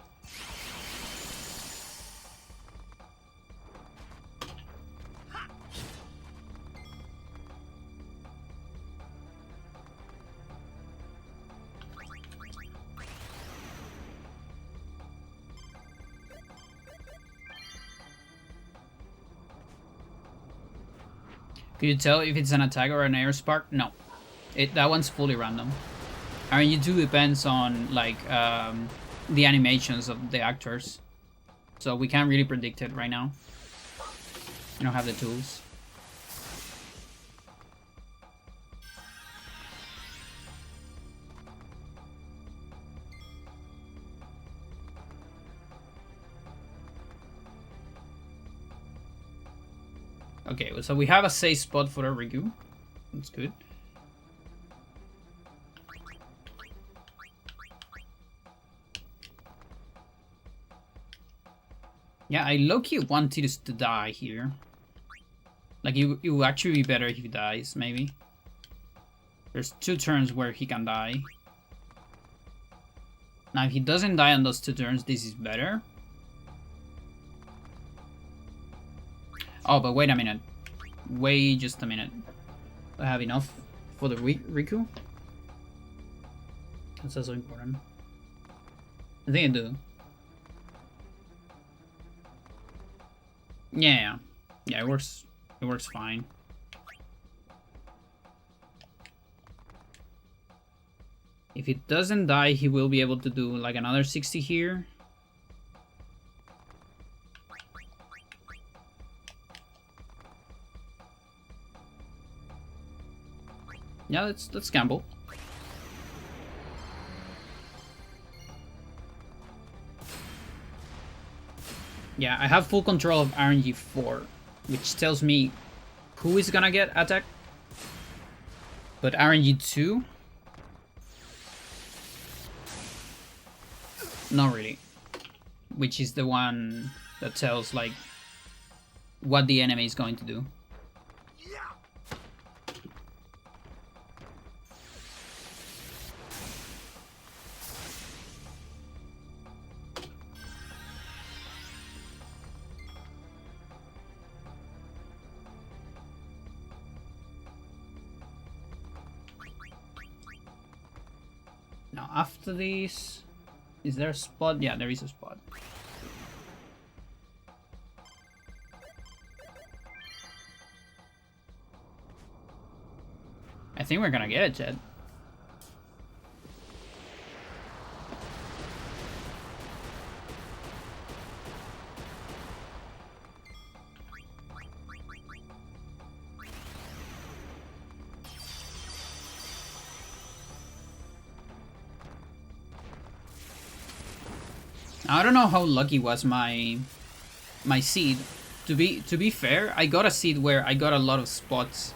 Can you tell if it's an attack or an air spark? No. That one's fully random. I mean, it do depends on, like, the animations of the actors. So we can't really predict it right now. We don't have the tools. Okay, so we have a safe spot for a Riku. That's good. Yeah, I low-key want Tidus to die here. Like, it would actually be better if he dies, maybe. There's 2 turns where he can die. Now, if he doesn't die on those 2 turns, this is better. Oh, but wait a minute. Wait just a minute. I have enough for the Riku? That's also important. I think I do. Yeah. Yeah, it works. It works fine. If it doesn't die, he will be able to do like another 60 here. Yeah, let's gamble. Yeah, I have full control of RNG 4, which tells me who is gonna get attacked. But RNG 2? Not really. Which is the one that tells, like, what the enemy is going to do. Now, after this, is there a spot? Yeah, there is a spot. I think we're gonna get it, Jed. I don't know how lucky was my seed. To be fair, I got a seed where I got a lot of spots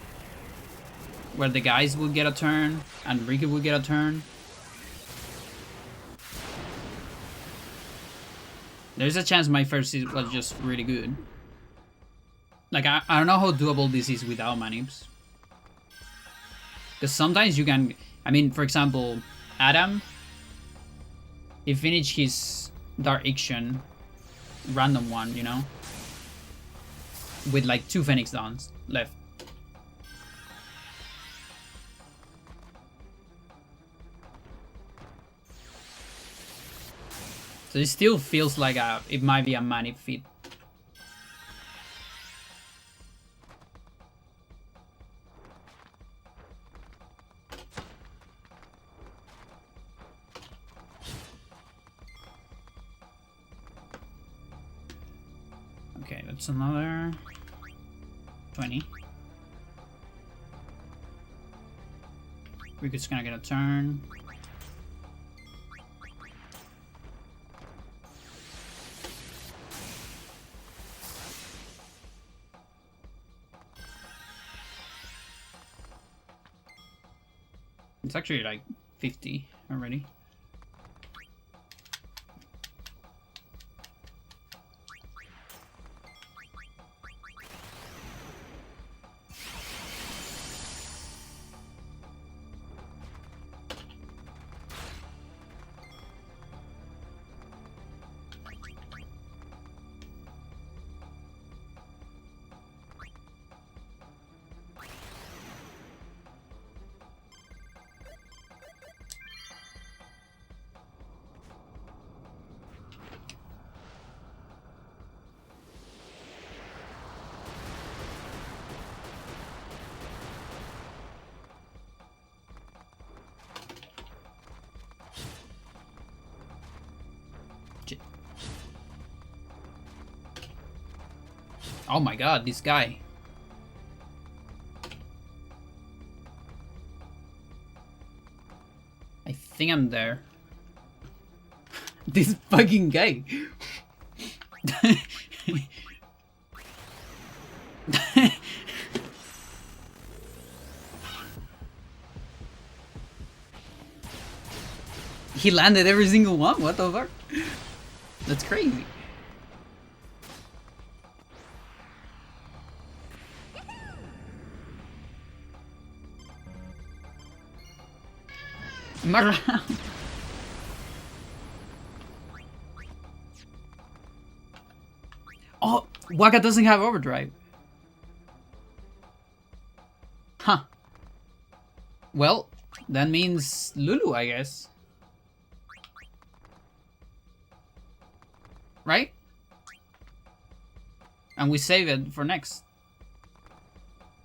where the guys would get a turn and Riku would get a turn. There's a chance my first seed was just really good. Like, I don't know how doable this is without manips. Because sometimes you can... I mean, for example, Adam, he finished his Dark Iction random one, you know? With like 2 Phoenix Dawns left. So it still feels like it might be a manip feat. Okay, that's another 20. We're just gonna get a turn. It's actually like 50 already. Oh my god, this guy. I think I'm there. This fucking guy. He landed every single one. What the fuck? That's crazy. Mar Oh, Waka doesn't have overdrive. Huh. Well, that means Lulu, I guess. Right? And we save it for next.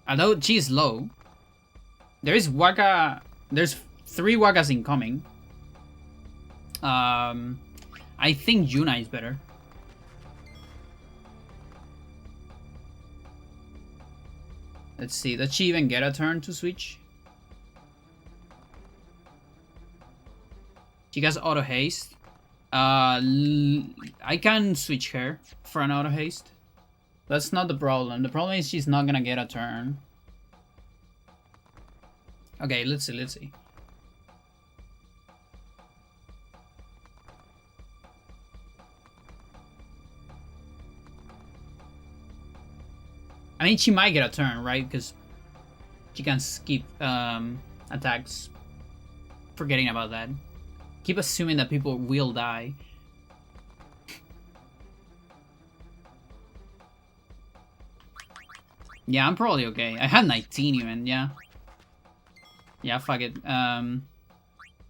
Although she's low. There is Waka. There's 3 Wakas incoming. I think Yuna is better. Let's see, does she even get a turn to switch? She has auto haste. I can switch her for an auto haste. That's not the problem. The problem is she's not gonna get a turn. Okay, let's see. I mean, she might get a turn, right? Because she can skip attacks. Forgetting about that. Keep assuming that people will die. Yeah, I'm probably okay. I had 19 even, yeah. Yeah, fuck it.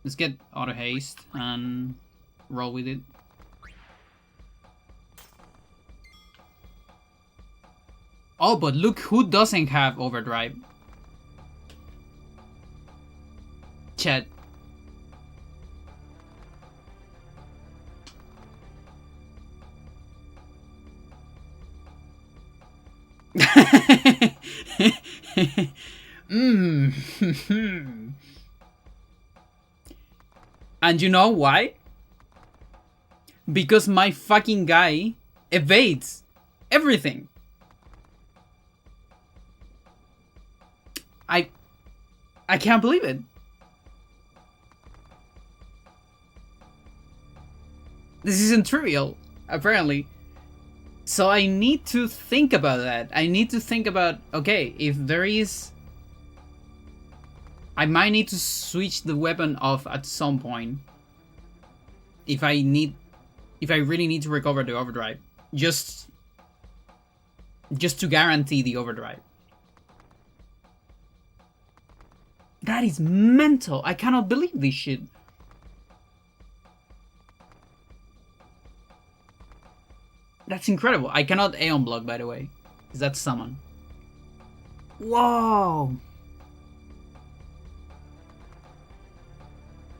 Let's get auto haste and roll with it. Oh, but look who doesn't have overdrive. Chet. And you know why? Because my fucking guy evades everything. I can't believe it. This isn't trivial, apparently. So I need to think about that. I need to think about, okay, if there is... I might need to switch the weapon off at some point. If I really need to recover the overdrive. Just to guarantee the overdrive. That is mental. I cannot believe this shit. That's incredible. I cannot Aeon block, by the way. Is that summon? Whoa!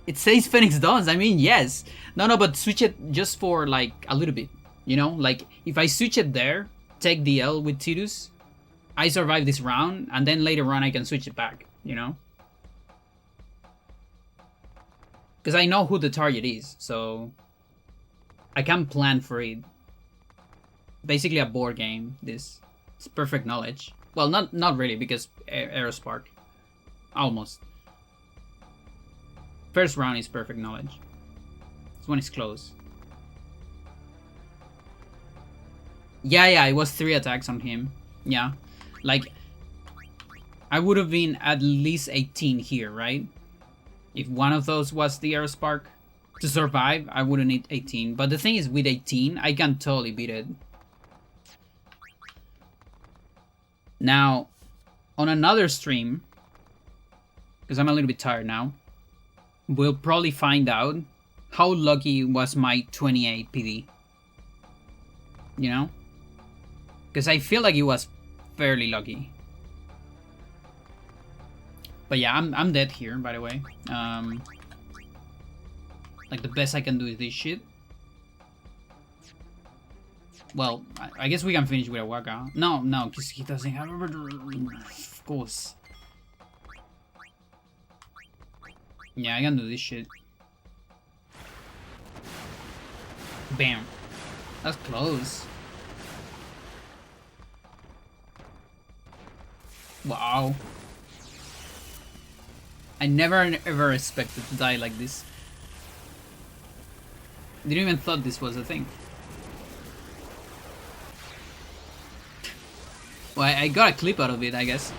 It says Phoenix Dawns. I mean, yes. No, but switch it just for, like, a little bit. You know? Like, if I switch it there, take the L with Tidus, I survive this round, and then later on I can switch it back. You know? Because I know who the target is, so I can plan for it. Basically a board game, this. It's perfect knowledge. Well, not really, because Aerospark. Almost. First round is perfect knowledge. This one is close. Yeah, it was 3 attacks on him. Yeah. Like, I would have been at least 18 here, right? If one of those was the Aerospark. To survive, I wouldn't need 18. But the thing is, with 18, I can totally beat it. Now, on another stream, because I'm a little bit tired now, we'll probably find out how lucky was my 28 PD. You know? Because I feel like it was fairly lucky. But yeah, I'm dead here, by the way. Like, the best I can do is this shit. Well, I guess we can finish with a Waka. No, because he doesn't have of course. Yeah, I can do this shit. Bam. That's close. Wow. I never ever expected to die like this. Didn't even thought this was a thing. Well, I got a clip out of it, I guess.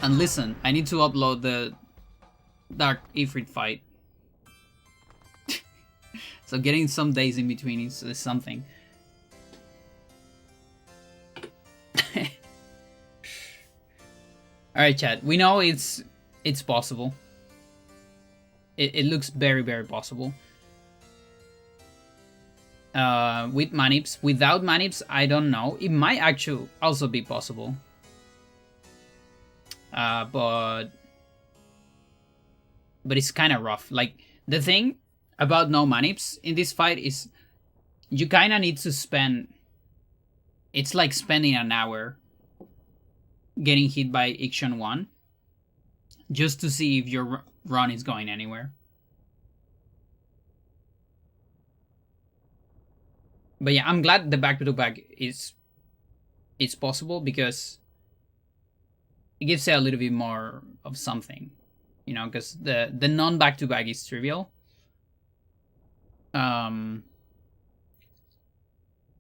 And listen, I need to upload the Dark Ifrit fight. So getting some days in between is something. Alright, chat. We know it's possible. It looks very, very possible. With manips. Without manips, I don't know. It might actually also be possible. But it's kind of rough. Like, the thing about no manips in this fight is you kind of need to spend... It's like spending an hour getting hit by Ixion 1 just to see if your run is going anywhere. But yeah, I'm glad the back-to-back is possible because it gives it a little bit more of something, you know, because the non-back-to-back is trivial.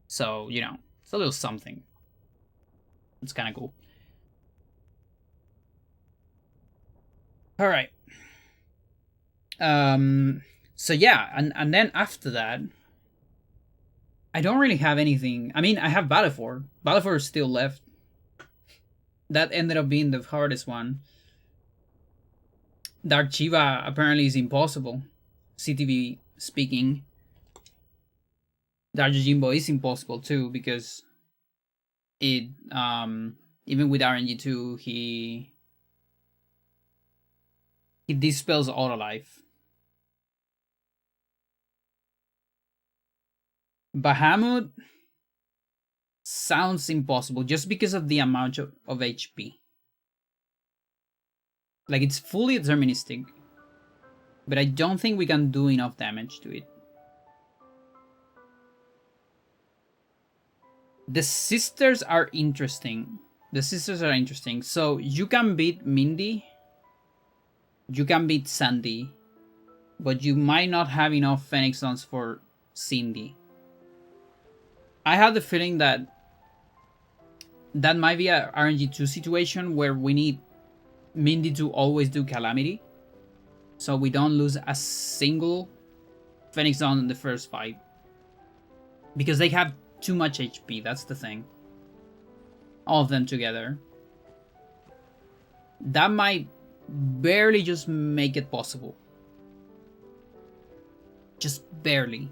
So, you know, it's a little something. It's kind of cool. All right. So yeah, and then after that, I don't really have anything. I mean, I have Battlefor. Battlefor is still left. That ended up being the hardest one. Dark Chiva apparently is impossible. CTV speaking. Dark Jimbo is impossible too because it even with RNG2 he dispels auto life. Bahamut sounds impossible just because of the amount of HP. Like, it's fully deterministic, but I don't think we can do enough damage to it. The sisters are interesting. So you can beat Mindy, you can beat Sandy, but you might not have enough Phoenix Dons for Cindy. I have the feeling that might be a RNG2 situation where we need Mindy to always do Calamity, so we don't lose a single Phoenix Don in the first fight. Because they have too much HP, that's the thing. All of them together. That might barely just make it possible. Just barely.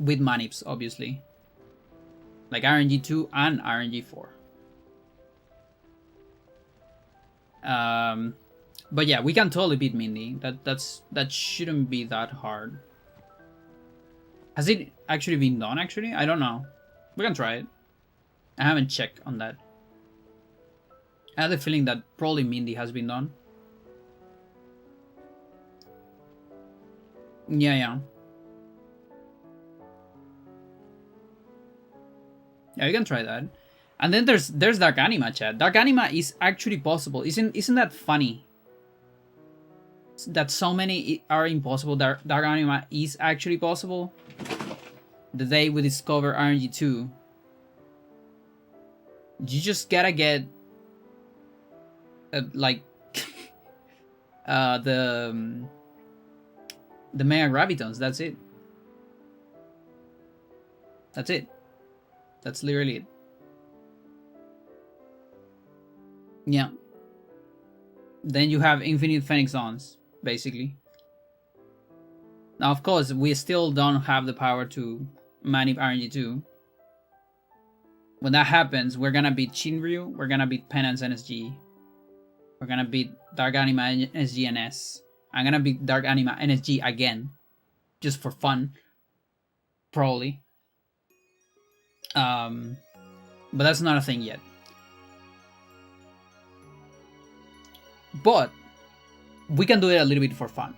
With manips, obviously. Like RNG2 and RNG4. But yeah, we can totally beat Mindy. That shouldn't be that hard. Has it actually been done, actually? I don't know. We can try it. I haven't checked on that. I have the feeling that probably Mindy has been done. Yeah. Yeah, we can try that. And then there's Dark Anima, chat. Dark Anima is actually possible. Isn't that funny? That so many are impossible. Dark Anima is actually possible. The day we discover RNG2, you just gotta get like the Mega Gravitons. That's it. That's literally it. Yeah. Then you have infinite Phoenix Dons, basically. Now, of course, we still don't have the power to manip RNG2. When that happens, we're gonna beat Shinryu, we're gonna beat Penance NSG, we're gonna beat Dark Anima NSGNS. I'm gonna beat Dark Anima NSG again, just for fun, probably. But that's not a thing yet. But we can do it a little bit for fun.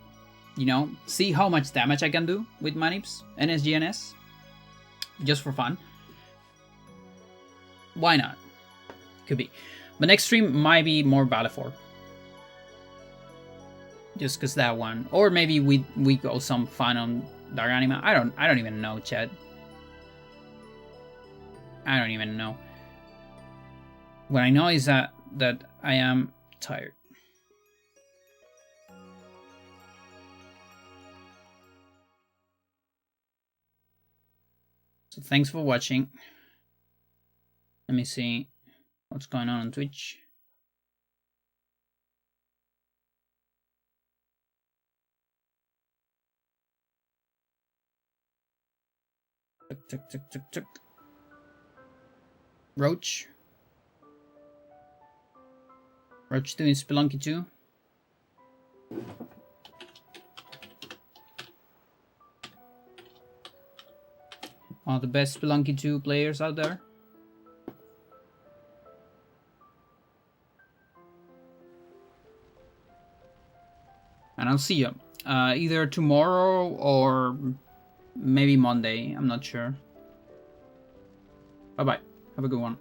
You know, see how much damage I can do with manips, NSGNS, just for fun. Why not? Could be. But next stream might be more Battlefor. Just cause that one. Or maybe we go some fun on Dark Anima. I don't even know, chat. I don't even know. What I know is that I am tired. So thanks for watching. Let me see what's going on Twitch. Tick. Roach doing Spelunky 2. All the best Spelunky 2 players out there. And I'll see you either tomorrow or maybe Monday. I'm not sure. Bye-bye. Have a good one.